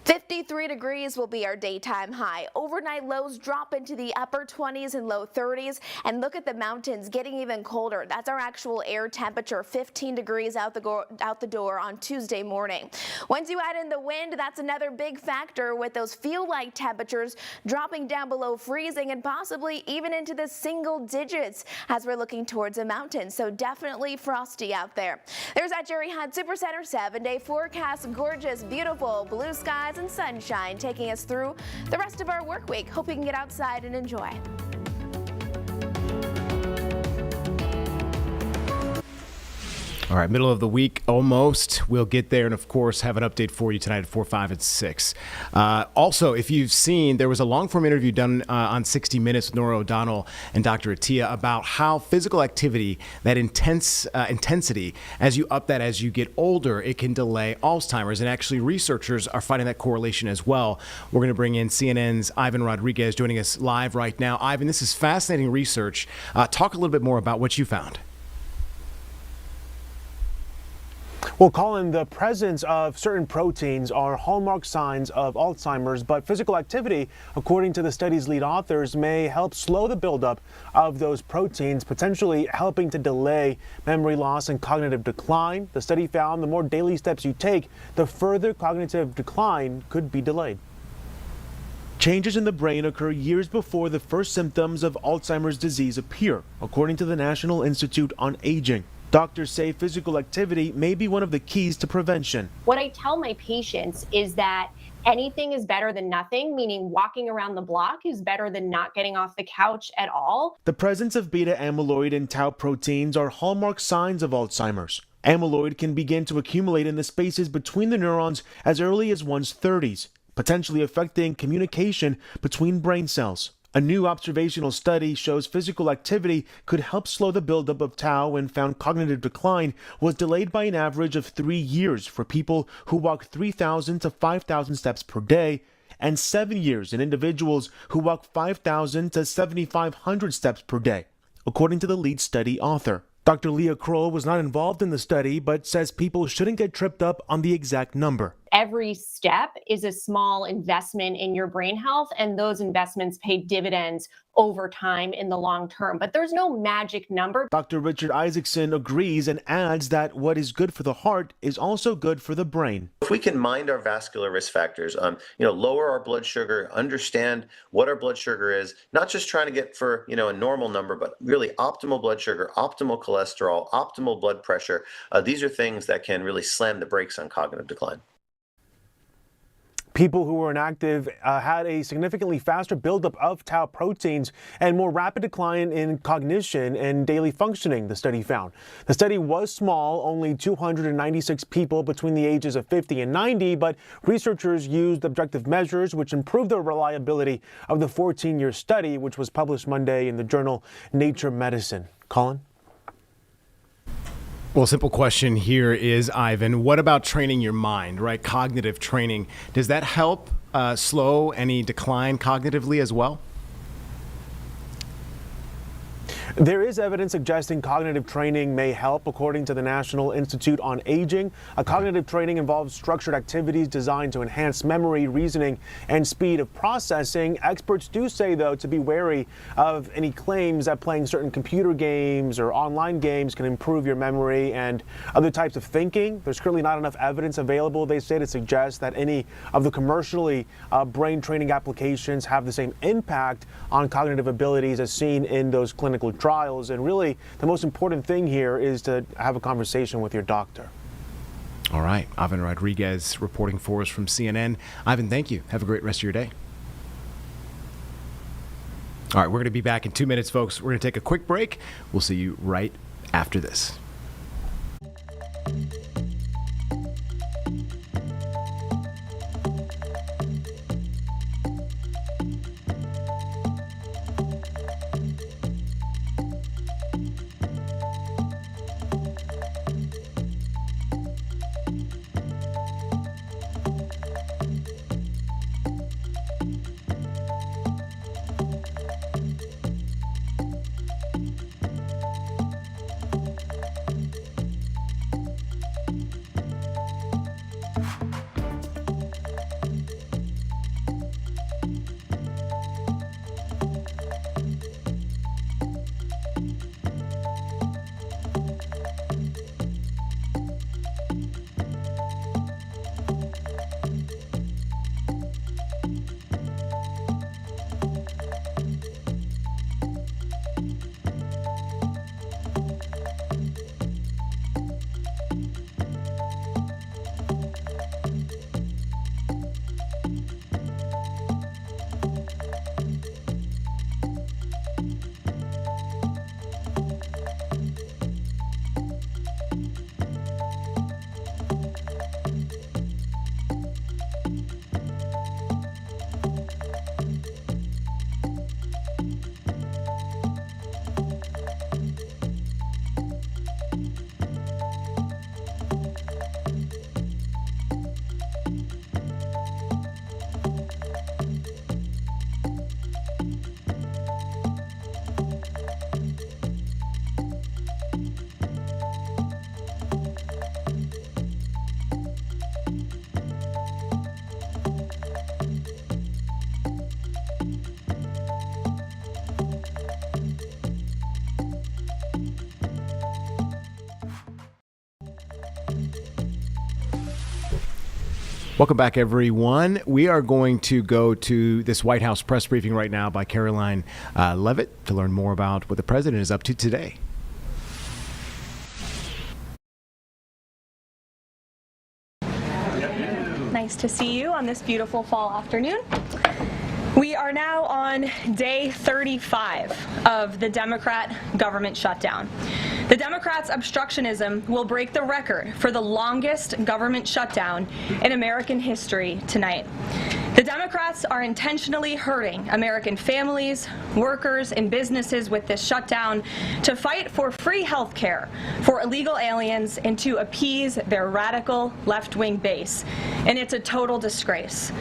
S16: 53 degrees will be our daytime high. Overnight lows drop into the upper 20s and low 30s. And look at the mountains getting even colder. That's our actual air temperature, 15 degrees out the door on Tuesday morning. Once you add in the wind, that's another big factor, with those feel-like temperatures dropping down below freezing and possibly even into the single digits as we're looking towards the mountains. So definitely frosty out there. There's that Jerry Hunt Supercenter 7-day forecast. Gorgeous, beautiful blue skies and sunshine taking us through the rest of our work week. Hope you can get outside and enjoy.
S5: All right, middle of the week almost. We'll get there and, of course, have an update for you tonight at 4, 5, and 6. Also, if you've seen, there was a long-form interview done on 60 Minutes with Nora O'Donnell and Dr. Attia about how physical activity, that intensity, as you up that as you get older, it can delay Alzheimer's. And actually, researchers are finding that correlation as well. We're going to bring in CNN's Ivan Rodriguez joining us live right now. Ivan, this is fascinating research. Talk a little bit more about what you found.
S4: Well, Colin, the presence of certain proteins are hallmark signs of Alzheimer's, but physical activity, according to the study's lead authors, may help slow the buildup of those proteins, potentially helping to delay memory loss and cognitive decline. The study found the more daily steps you take, the further cognitive decline could be delayed. Changes in the brain occur years before the first symptoms of Alzheimer's disease appear, according to the National Institute on Aging. Doctors say physical activity may be one of the keys to prevention.
S17: What I tell my patients is that anything is better than nothing, meaning walking around the block is better than not getting off the couch at all.
S4: The presence of beta amyloid and tau proteins are hallmark signs of Alzheimer's. Amyloid can begin to accumulate in the spaces between the neurons as early as one's 30s, potentially affecting communication between brain cells. A new observational study shows physical activity could help slow the buildup of tau, and found cognitive decline was delayed by an average of 3 years for people who walk 3,000 to 5,000 steps per day, and 7 years in individuals who walk 5,000 to 7,500 steps per day, according to the lead study author. Dr. Leah Kroll was not involved in the study, but says people shouldn't get tripped up on the exact number.
S17: Every step is a small investment in your brain health, and those investments pay dividends over time in the long term. But there's no magic number.
S4: Dr. Richard Isaacson agrees and adds that what is good for the heart is also good for the brain.
S18: If we can mind our vascular risk factors, lower our blood sugar, understand what our blood sugar is, not just trying to get for, a normal number, but really optimal blood sugar, optimal cholesterol, optimal blood pressure. These are things that can really slam the brakes on cognitive decline.
S4: People who were inactive had a significantly faster buildup of tau proteins and more rapid decline in cognition and daily functioning, the study found. The study was small, only 296 people between the ages of 50 and 90, but researchers used objective measures which improved the reliability of the 14-year study, which was published Monday in the journal Nature Medicine. Colin?
S5: Well, simple question here is, Ivan, what about training your mind, right? Cognitive training. Does that help slow any decline cognitively as well?
S4: There is evidence suggesting cognitive training may help, according to the National Institute on Aging. Cognitive training involves structured activities designed to enhance memory, reasoning, and speed of processing. Experts do say, though, to be wary of any claims that playing certain computer games or online games can improve your memory and other types of thinking. There's currently not enough evidence available, they say, to suggest that any of the commercially brain training applications have the same impact on cognitive abilities as seen in those clinical trials. And really, the most important thing here is to have a conversation with your doctor.
S5: All right. Ivan Rodriguez reporting for us from CNN. Ivan, thank you. Have a great rest of your day. All right. We're going to be back in 2 minutes, folks. We're going to take a quick break. We'll see you right after this. Welcome back, everyone. We are going to go to this White House press briefing right now by Caroline Leavitt to learn more about what the president is up to today.
S8: Nice to see you on this beautiful fall afternoon. We are now on day 35 of the Democrat government shutdown. The Democrats' obstructionism will break the record for the longest government shutdown in American history tonight. The Democrats are intentionally hurting American families, workers, and businesses with this shutdown to fight for free health care for illegal aliens and to appease their radical left-wing base. And it's a total disgrace.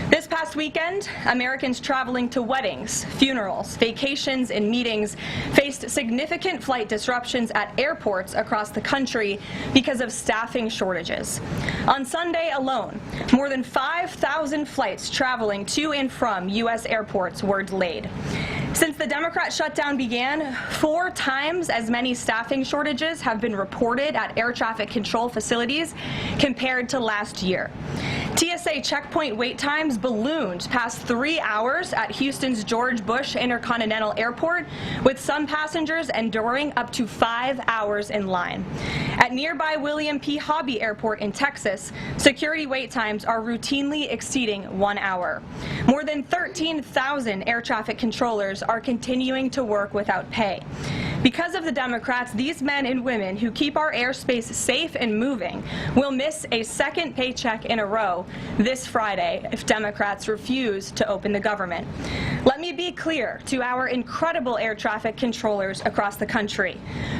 S8: This past weekend, Americans traveling to weddings, funerals, vacations, and meetings faced significant flight disruptions at airports across the country because of staffing shortages. On Sunday alone, more than 5,000 flights traveling to and from U.S. airports were delayed. Since the Democrat shutdown began, 4 times as many staffing shortages have been reported at air traffic control facilities compared to last year. TSA checkpoint wait times ballooned past 3 hours at Houston's George Bush Intercontinental Airport, with some passengers enduring up to 5 hours in line. At nearby William P. Hobby Airport in Texas, security wait times are routinely exceeding 1 hour. More than 13,000 air traffic controllers are continuing to work without pay. Because of the Democrats, these men and women who keep our airspace safe and moving will miss a second paycheck in a row this Friday if Democrats refuse to open the government. Let me be clear to our incredible air traffic controllers across the country.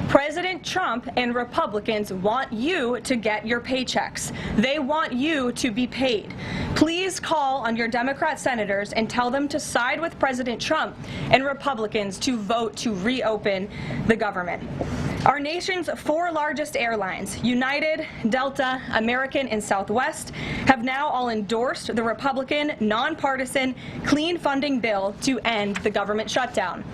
S8: President Trump and Republicans want you to get your paychecks. They want you to be paid. Please call on your Democrat senators and tell them to side with President Trump and Republicans to vote to reopen the government. Our nation's 4 largest airlines, United, Delta, American, and Southwest, have now all endorsed the Republican, nonpartisan, clean funding bill to end the government shutdown.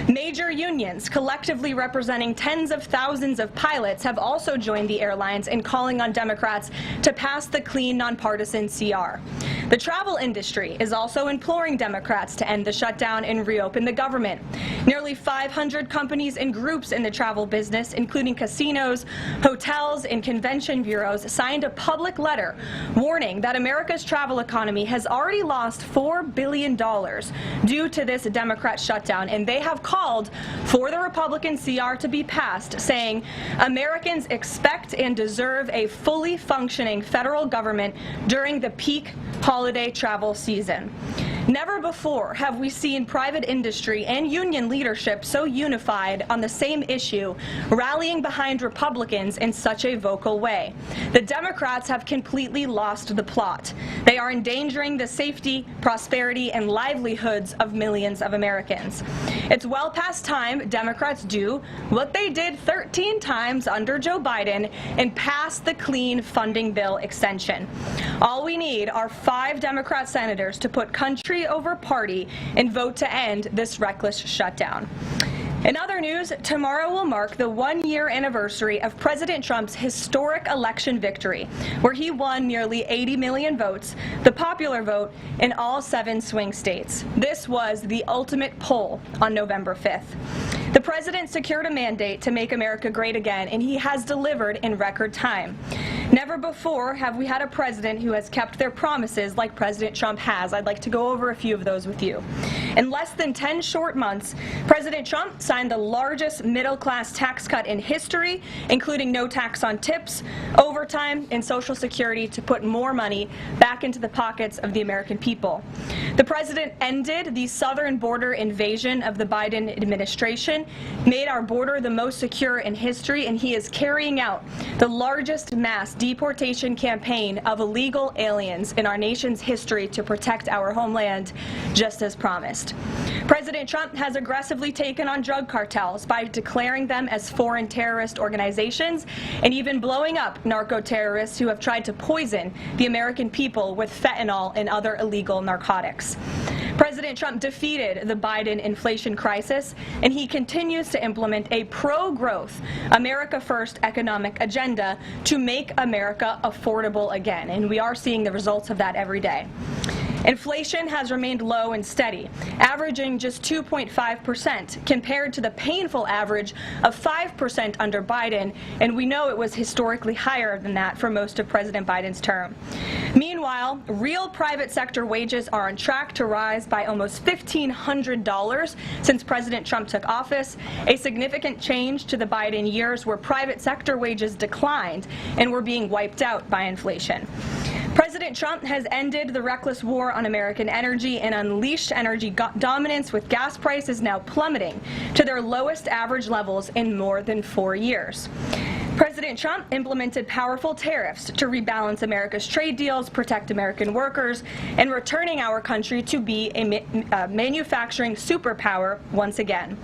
S8: Major unions, collectively representing tens of thousands of pilots, have also joined the airlines in calling on Democrats to pass the clean, nonpartisan CR. The travel industry is also imploring Democrats to end the shutdown and reopen the government. Nearly 500 companies and groups in the travel business, including casinos, hotels, and convention bureaus, signed a public letter warning that America's travel economy has already lost $4 billion due to this Democrat shutdown, and they have called for the Republican CR to be passed, saying Americans expect and deserve a fully functioning federal government during the peak holiday travel season. Never before have we seen private industry and union leadership so unified on the same issue, rallying behind Republicans in such a vocal way. The Democrats have completely lost the plot. They are endangering the safety, prosperity, and livelihoods of millions of Americans. It's well past time Democrats do what they did 13 times under Joe Biden and pass the clean funding bill extension. All we need are 5 Democrat senators to put country over party and vote to end this reckless shutdown. In other news, tomorrow will mark the 1-year anniversary of President Trump's historic election victory, where he won nearly 80 million votes, the popular vote, in all 7 swing states. This was the ultimate poll on November 5th. The president secured a mandate to make America great again, and he has delivered in record time. Never before have we had a president who has kept their promises like President Trump has. I'd like to go over a few of those with you. In less than 10 short months, President Trump signed the largest middle-class tax cut in history, including no tax on tips, overtime, and Social Security to put more money back into the pockets of the American people. The president ended the southern border invasion of the Biden administration, made our border the most secure in history, and he is carrying out the largest mass deportation campaign of illegal aliens in our nation's history to protect our homeland, just as promised. President Trump has aggressively taken on drug cartels by declaring them as foreign terrorist organizations and even blowing up narco-terrorists who have tried to poison the American people with fentanyl and other illegal narcotics. President Trump defeated the Biden inflation crisis, and he continues to implement a pro-growth, America First economic agenda to make America affordable again, and we are seeing the results of that every day. Inflation has remained low and steady, averaging just 2.5% compared to the painful average of 5% under Biden, and we know it was historically higher than that for most of President Biden's term. Meanwhile, real private sector wages are on track to rise by almost $1,500 since President Trump took office, a significant change to the Biden years where private sector wages declined and were being wiped out by inflation. President Trump has ended the reckless war on American energy and unleashed energy dominance, with gas prices now plummeting to their lowest average levels in more than 4 years. President Trump implemented powerful tariffs to rebalance America's trade deals, protect American workers, and returning our country to be a manufacturing superpower once again.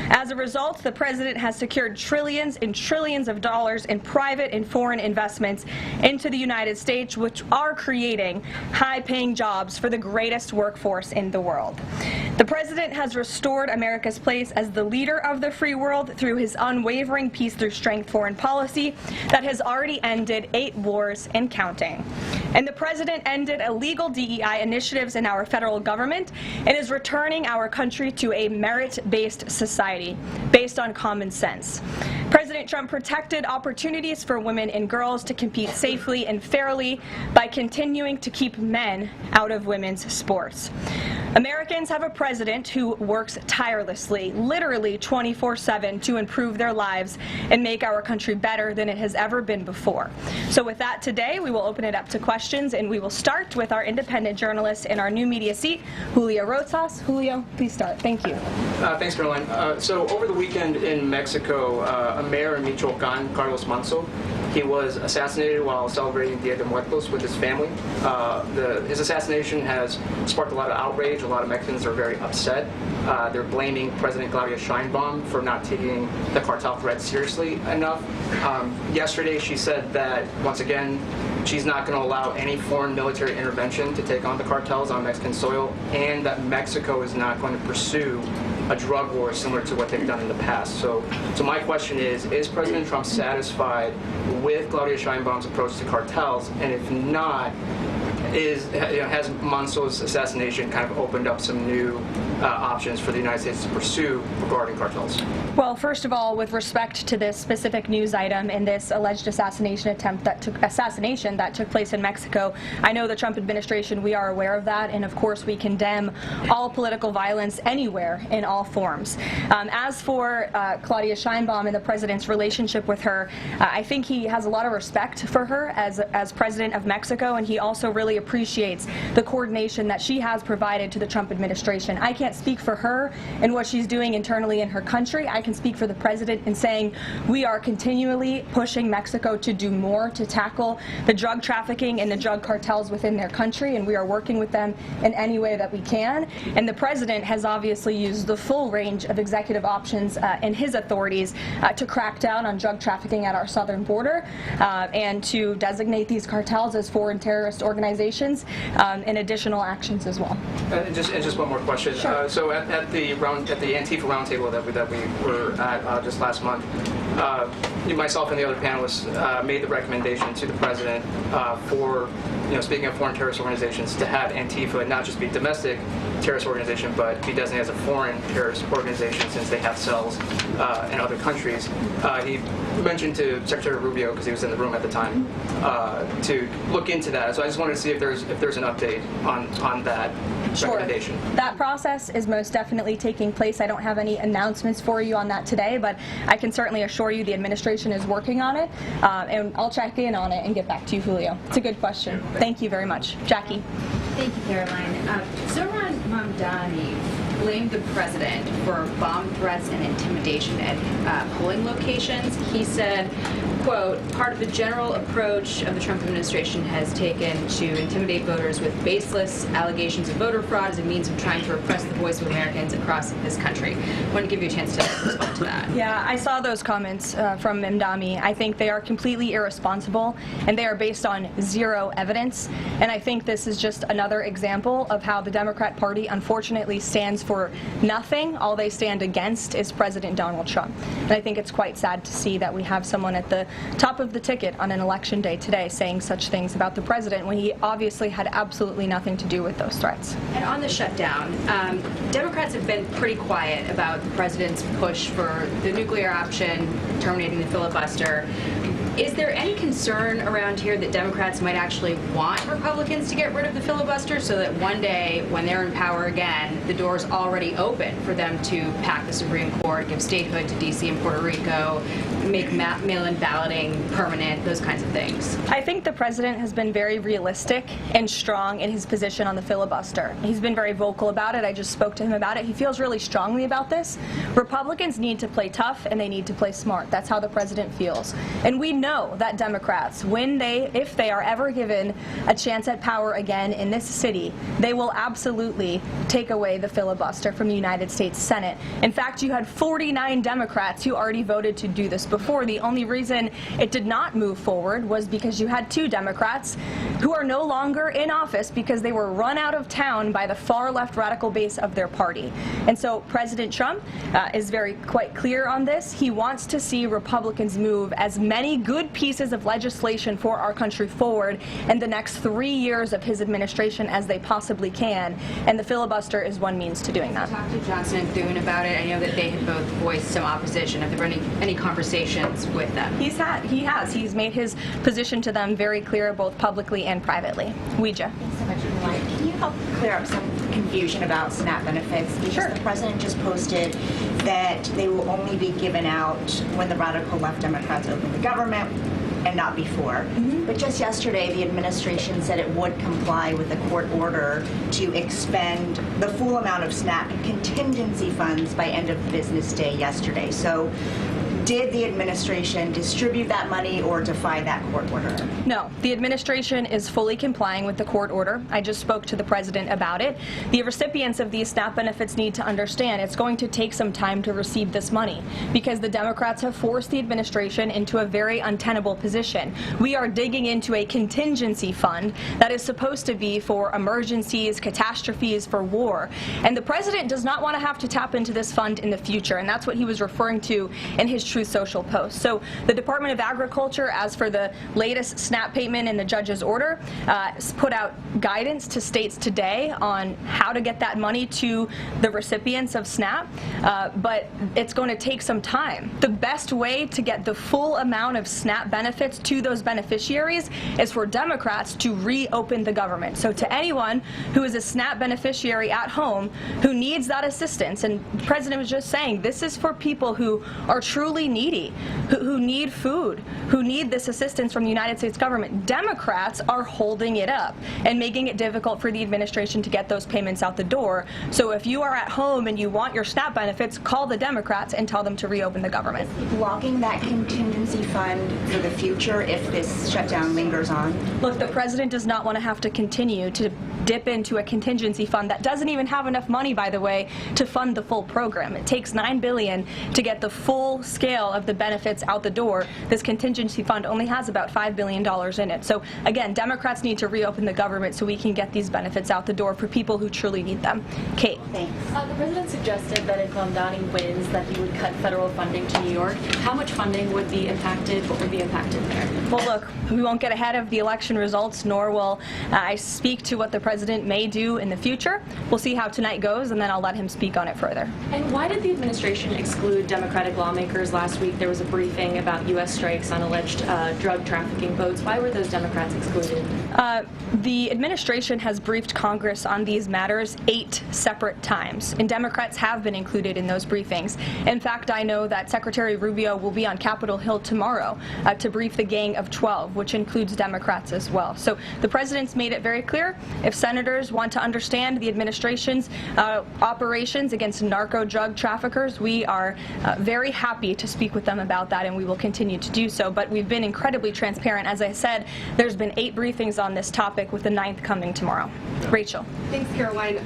S8: As a result, the president has secured trillions and trillions of dollars in private and foreign investments into the United States, which are creating high-paying jobs for the greatest workforce in the world. The president has restored America's place as the leader of the free world through his unwavering peace through strength foreign policy that has already ended 8 wars and counting. And the president ended illegal DEI initiatives in our federal government and is returning our country to a merit-based society based on common sense. President Trump protected opportunities for women and girls to compete safely and fairly by continuing to keep men out of women's sports. Americans have a president who works tirelessly, literally 24/7, to improve their lives and make our country better than it has ever been before. So with that, today we will open it up to questions, and we will start with our independent journalist in our new media seat, Julio Rosas. Julio, please start. Thank you.
S9: Thanks, Caroline. So over the weekend in Mexico, a mayor in Michoacan, Carlos Manso, He was assassinated while celebrating Dia de Muertos with his family. His assassination has sparked a lot of outrage. A lot of Mexicans are very upset. They're blaming President Claudia Sheinbaum for not taking the cartel threat seriously enough. Yesterday, she said that, once again, she's not going to allow any foreign military intervention to take on the cartels on Mexican soil, and that Mexico is not going to pursue a drug war similar to what they've done in the past. So my question is President Trump satisfied with Claudia Sheinbaum's approach to cartels? And if not, has Manso's assassination kind of opened up some new options for the United States to pursue regarding cartels?
S8: Well, first of all, with respect to this specific news item and this alleged assassination that took place in Mexico, I know the Trump administration, we are aware of that, and of course we condemn all political violence anywhere in all forms. As for Claudia Sheinbaum and the president's relationship with her, I think he has a lot of respect for her as president of Mexico, and he also really appreciates the coordination that she has provided to the Trump administration. I can't speak for her and what she's doing internally in her country. I can speak for the president in saying we are continually pushing Mexico to do more to tackle the drug trafficking and the drug cartels within their country, and we are working with them in any way that we can. And the president has obviously used the full range of executive options in his authorities to crack down on drug trafficking at our southern border and to designate these cartels as foreign terrorist organizations and additional actions as well.
S9: Just one more question. Sure. So at the Antifa roundtable that we were at just last month, myself and the other panelists made the recommendation to the president for, speaking of foreign terrorist organizations, to have Antifa not just be domestic terrorist organization, but be designated as a foreign terrorist organization since they have cells in other countries. He mentioned to Secretary Rubio, because he was in the room at the time, to look into that. So I just wanted to see if there's an update on that recommendation.
S8: That process is most definitely taking place. I don't have any announcements for you on that today, but I can certainly assure you the administration is working on it, and I'll check in on it and get back to you, Julio. It's a good question. Thank you very much. Jackie.
S10: Thank you, Caroline. Zohran Mamdani blamed the president for bomb threats and intimidation at polling locations. He said, quote, part of the general approach of the Trump administration has taken to intimidate voters with baseless allegations of voter fraud as a means of trying to repress the voice of Americans across this country. I want to give you a chance to respond to that.
S8: Yeah, I saw those comments from Mamdani. I think they are completely irresponsible, and they are based on zero evidence. And I think this is just another example of how the Democrat Party unfortunately stands for nothing. All they stand against is President Donald Trump. And I think it's quite sad to see that we have someone at the top of the ticket on an election day today saying such things about the president when he obviously had absolutely nothing to do with those threats.
S10: And on the shutdown, Democrats have been pretty quiet about the president's push for the nuclear option, terminating the filibuster. Is there any concern around here that Democrats might actually want Republicans to get rid of the filibuster so that one day, when they're in power again, the door's already open for them to pack the Supreme Court, give statehood to D.C. and Puerto Rico, make mail-in balloting permanent, those kinds of things?
S8: I think the president has been very realistic and strong in his position on the filibuster. He's been very vocal about it. I just spoke to him about it. He feels really strongly about this. Republicans need to play tough and they need to play smart. That's how the president feels. And we know that Democrats, if they are ever given a chance at power again in this city, they will absolutely take away the filibuster from the United States Senate. In fact, you had 49 Democrats who already voted to do this before. The only reason it did not move forward was because you had 2 Democrats who are no longer in office because they were run out of town by the far left radical base of their party. And so President Trump is quite clear on this. He wants to see Republicans move as many good pieces of legislation for our country forward in the next 3 years of his administration as they possibly can, and the filibuster is one means to doing that.
S10: Talked to Johnson and Thune about it. I know that they had both voiced some opposition. Have there been any conversations with them?
S8: He has. He's made his position to them very clear, both publicly and privately. Ouija.
S15: Thanks so much, Caroline. Can you help clear up some confusion about SNAP benefits? Because the president just posted that they will only be given out when the radical left Democrats open the government and not before. But just yesterday, the administration said it would comply with the court order to expend the full amount of SNAP and contingency funds by end of business day yesterday. So Did the administration distribute that money or defy that court order?
S8: No, the administration is fully complying with the court order. I just spoke to the president about it. The recipients of these SNAP benefits need to understand it's going to take some time to receive this money because the Democrats have forced the administration into a very untenable position. We are digging into a contingency fund that is supposed to be for emergencies, catastrophes, for war. And the president does not want to have to tap into this fund in the future, and that's what he was referring to in his Truth Social post. So the Department of Agriculture, as for the latest SNAP payment in the judge's order, put out guidance to states today on how to get that money to the recipients of SNAP, but it's going to take some time. The best way to get the full amount of SNAP benefits to those beneficiaries is for Democrats to reopen the government. So to anyone who is a SNAP beneficiary at home who needs that assistance, and the president was just saying this is for people who are truly needy, who need food, who need this assistance from the United States government. Democrats are holding it up and making it difficult for the administration to get those payments out the door. So if you are at home and you want your SNAP benefits, call the Democrats and tell them to reopen the government.
S15: Blocking that contingency fund for the future if this shutdown lingers on?
S8: Look, the president does not want to have to continue to dip into a contingency fund that doesn't even have enough money, by the way, to fund the full program. It takes $9 billion to get the full scale of the benefits out the door. This contingency fund only has about $5 billion in it. So again, Democrats need to reopen the government so we can get these benefits out the door for people who truly need them. Kate.
S15: Thanks.
S2: The president suggested that if Mamdani wins, that he would cut federal funding to New York. How much funding would be impacted? What would be impacted there?
S8: Well, look, we won't get ahead of the election results, nor will I speak to what the president may do in the future. We'll see how tonight goes, and then I'll let him speak on it further.
S2: And why did the administration exclude Democratic lawmakers last week? There was a briefing about U.S. strikes on alleged drug trafficking boats. Why were those Democrats excluded?
S8: The administration has briefed Congress on these matters 8 separate times, and Democrats have been included in those briefings. In fact, I know that Secretary Rubio will be on Capitol Hill tomorrow to brief the Gang of 12, which includes Democrats as well. So the president's made it very clear, if senators want to understand the administration's operations against narco drug traffickers, we are very happy to speak with them about that, and we will continue to do so. But we've been incredibly transparent. As I said, there's been 8 briefings on this topic, with the 9th coming tomorrow. Rachel.
S11: Thanks, Caroline.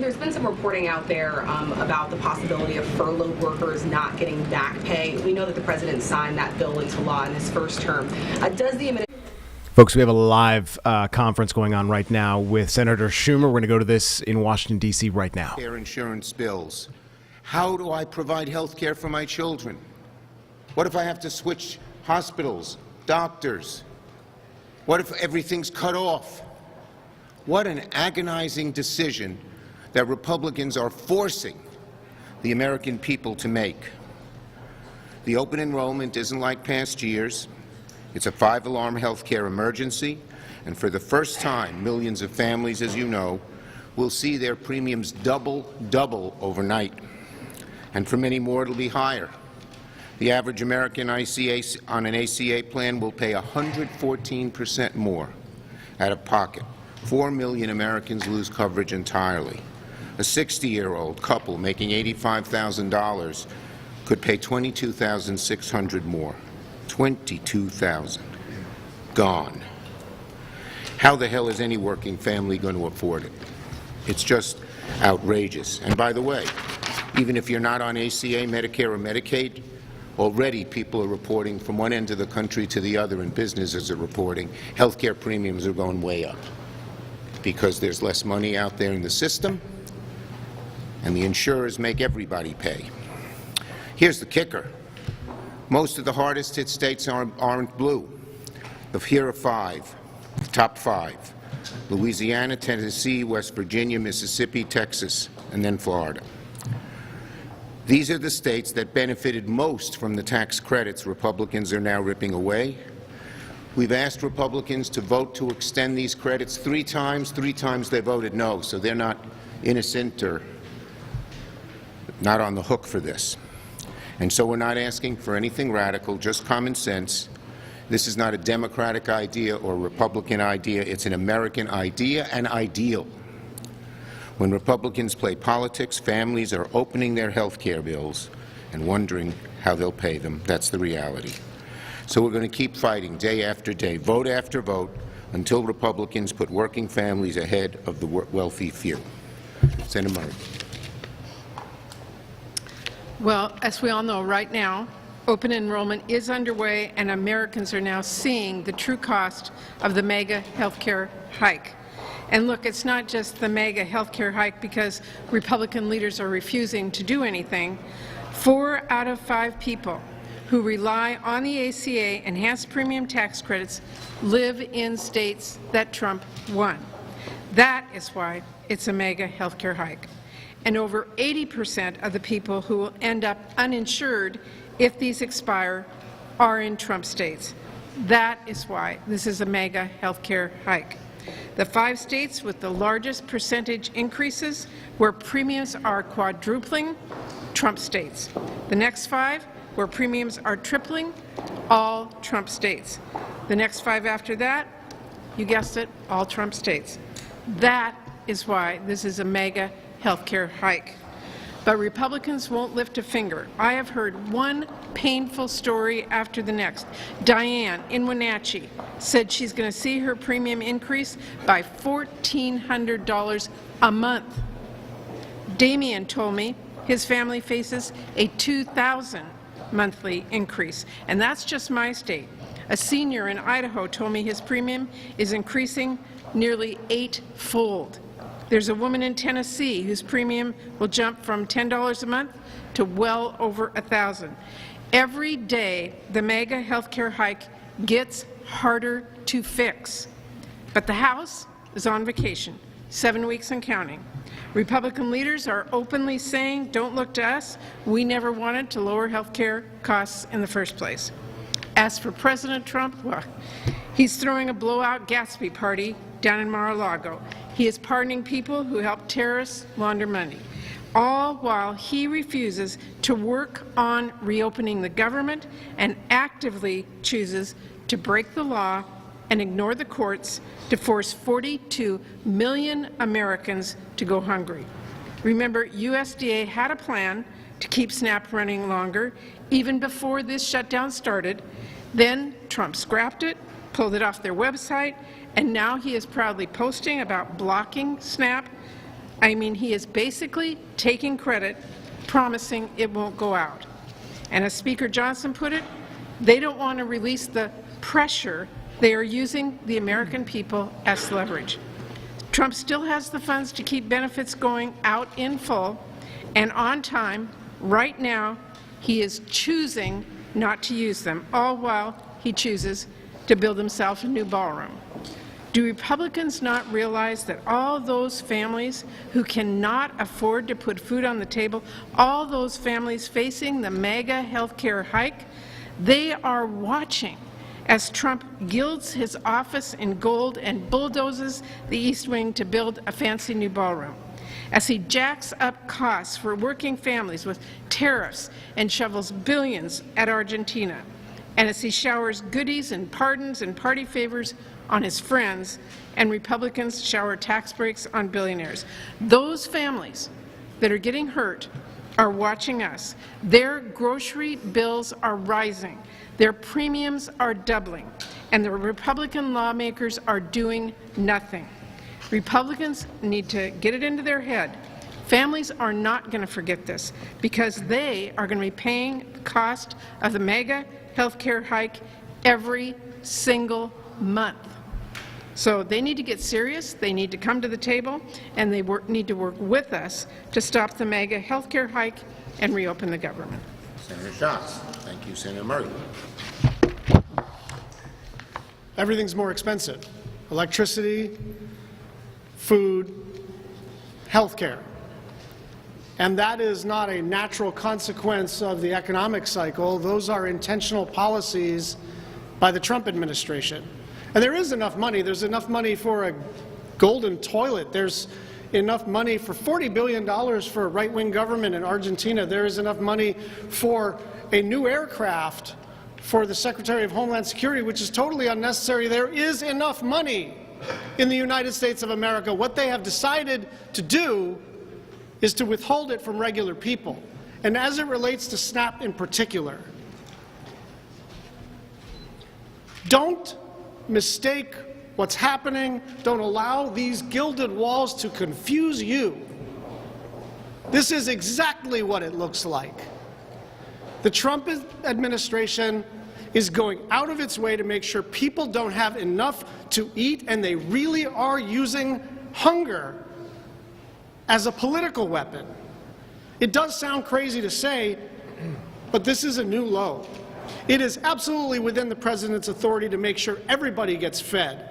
S11: There's been some reporting out there about the possibility of furloughed workers not getting back pay. We know that the president signed that bill into law in his first term. Does the administration...
S5: Folks, we have a live conference going on right now with Senator Schumer. We're going to go to this in Washington, D.C. right now.
S12: Care insurance bills. How do I provide health care for my children? What if I have to switch hospitals, doctors? What if everything's cut off? What an agonizing decision that Republicans are forcing the American people to make. The open enrollment isn't like past years. It's a 5-alarm health care emergency, and for the first time, millions of families, as you know, will see their premiums double overnight. And for many more, it'll be higher. The average American ICA on an ACA plan will pay 114% more out of pocket. 4 million Americans lose coverage entirely. A 60-year-old couple making $85,000 could pay $22,600 more. $22,000 gone. How the hell is any working family going to afford it? It's just outrageous. And by the way, even if you're not on ACA, Medicare, or Medicaid, already people are reporting from one end of the country to the other, and businesses are reporting health care premiums are going way up because there's less money out there in the system, and the insurers make everybody pay. Here's the kicker. Most of the hardest hit states aren't blue. Here are 5, the top 5. Louisiana, Tennessee, West Virginia, Mississippi, Texas, and then Florida. These are the states that benefited most from the tax credits Republicans are now ripping away. We've asked Republicans to vote to extend these credits 3 times. 3 times they voted no, so they're not innocent or not on the hook for this. And so we're not asking for anything radical, just common sense. This is not a Democratic idea or a Republican idea. It's an American idea and ideal. When Republicans play politics, families are opening their health care bills and wondering how they'll pay them. That's the reality. So we're going to keep fighting day after day, vote after vote, until Republicans put working families ahead of the wealthy few. Senator Murray.
S13: Well, as we all know, right now, open enrollment is underway, and Americans are now seeing the true cost of the mega health care hike. And look, it's not just the mega health care hike because Republican leaders are refusing to do anything. 4 out of 5 people who rely on the ACA enhanced premium tax credits live in states that Trump won. That is why it's a mega health care hike. And over 80% of the people who will end up uninsured if these expire are in Trump states. That is why this is a mega health care hike. The 5 states with the largest percentage increases where premiums are quadrupling, Trump states. The next 5 where premiums are tripling, all Trump states. The next 5 after that, you guessed it, all Trump states. That is why this is a mega health care hike. But Republicans won't lift a finger. I have heard one painful story after the next. Diane in Wenatchee said she's going to see her premium increase by $1,400 a month. Damien told me his family faces a $2,000 monthly increase, and that's just my state. A senior in Idaho told me his premium is increasing nearly 8-fold. There's a woman in Tennessee whose premium will jump from $10 a month to well over $1,000. Every day, the mega health care hike gets harder to fix. But the House is on vacation, 7 weeks and counting. Republican leaders are openly saying, don't look to us. We never wanted to lower health care costs in the first place. As for President Trump, well, he's throwing a blowout Gatsby party down in Mar-a-Lago. He is pardoning people who helped terrorists launder money, all while he refuses to work on reopening the government and actively chooses to break the law and ignore the courts to force 42 million Americans to go hungry. Remember, USDA had a plan to keep SNAP running longer, even before this shutdown started. Then Trump scrapped it, pulled it off their website, and now he is proudly posting about blocking SNAP. I mean, he is basically taking credit, promising it won't go out. And as Speaker Johnson put it, they don't want to release the pressure. They are using the American people as leverage. Trump still has the funds to keep benefits going out in full and on time. Right now, he is choosing not to use them, all while he chooses to build himself a new ballroom. Do Republicans not realize that all those families who cannot afford to put food on the table, all those families facing the mega health care hike, they are watching as Trump gilds his office in gold and bulldozes the East Wing to build a fancy new ballroom, as he jacks up costs for working families with tariffs and shovels billions at Argentina, and as he showers goodies and pardons and party favors on his friends, and Republicans shower tax breaks on billionaires. Those families that are getting hurt are watching us. Their grocery bills are rising. Their premiums are doubling, and the Republican lawmakers are doing nothing. Republicans need to get it into their head. Families are not going to forget this because they are going to be paying the cost of the mega health care hike every single month. So they need to get serious, they need to come to the table, and they need to work with us to stop the mega health care hike and reopen the government.
S12: Senator Schatz. Thank you, Senator Murray.
S19: Everything's more expensive. Electricity, food, health care. And that is not a natural consequence of the economic cycle. Those are intentional policies by the Trump administration. And there is enough money. There's enough money for a golden toilet. There's enough money for $40 billion for a right-wing government in Argentina. There is enough money for a new aircraft for the Secretary of Homeland Security, which is totally unnecessary. There is enough money in the United States of America. What they have decided to do is to withhold it from regular people. And as it relates to SNAP in particular, don't mistake what's happening. Don't allow these gilded walls to confuse you. This is exactly what it looks like. The Trump administration is going out of its way to make sure people don't have enough to eat, and they really are using hunger as a political weapon. It does sound crazy to say, but this is a new low. It is absolutely within the president's authority to make sure everybody gets fed.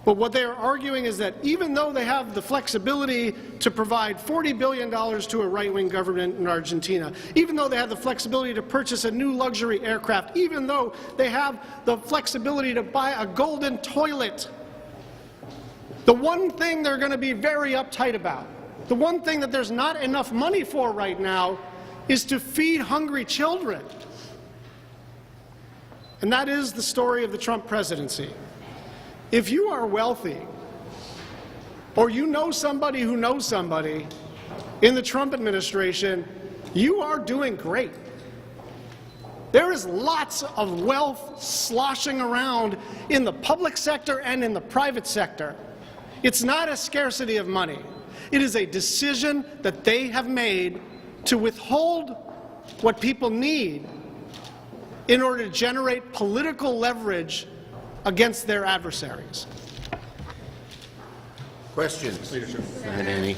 S19: But what they are arguing is that even though they have the flexibility to provide $40 billion to a right-wing government in Argentina, even though they have the flexibility to purchase a new luxury aircraft, even though they have the flexibility to buy a golden toilet, the one thing they're going to be very uptight about, the one thing that there's not enough money for right now, is to feed hungry children. And that is the story of the Trump presidency. If you are wealthy, or you know somebody who knows somebody in the Trump administration, you are doing great. There is lots of wealth sloshing around in the public sector and in the private sector. It's not a scarcity of money. It is a decision that they have made to withhold what people need in order to generate political leverage against their adversaries.
S12: Questions? Annie.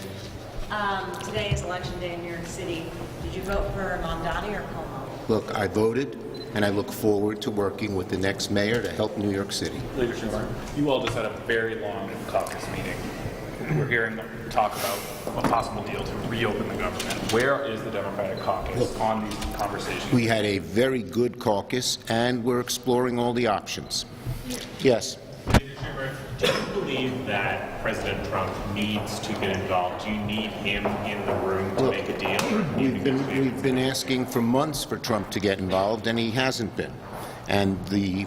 S3: Today is Election Day in New York City. Did you vote for Mondani or Cuomo?
S12: Look, I voted, and I look forward to working with the next mayor to help New York City.
S14: Leader Schumer, you all just had a very long caucus meeting. We're hearing talk about a possible deal to reopen the government. Where is the Democratic caucus on these conversations?
S12: We had a very good caucus, and we're exploring all the options. Yes.
S20: Leader Schumer, do you believe that President Trump needs to get involved? Do you need him in the room to make a deal?
S12: We've been asking for months for Trump to get involved, and he hasn't been. And the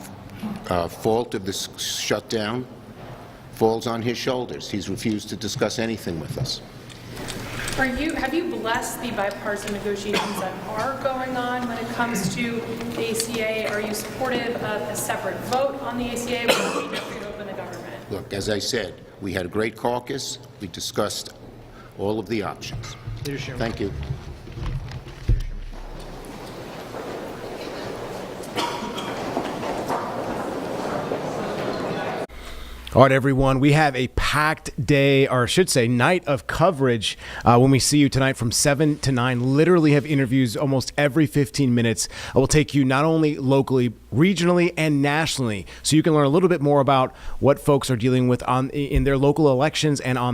S12: fault of this shutdown falls on his shoulders. He's refused to discuss anything with us.
S24: Have you blessed the bipartisan negotiations that are going on when it comes to the ACA? Are you supportive of a separate vote on the ACA when we reopen the government?
S12: Look, as I said, we had a great caucus. We discussed all of the options. Thank you.
S5: All right, everyone, we have a packed day, or I should say night of coverage when we see you tonight from 7 to 9. Literally have interviews almost every 15 minutes. I will take you not only locally, regionally, and nationally, so you can learn a little bit more about what folks are dealing with in their local elections and on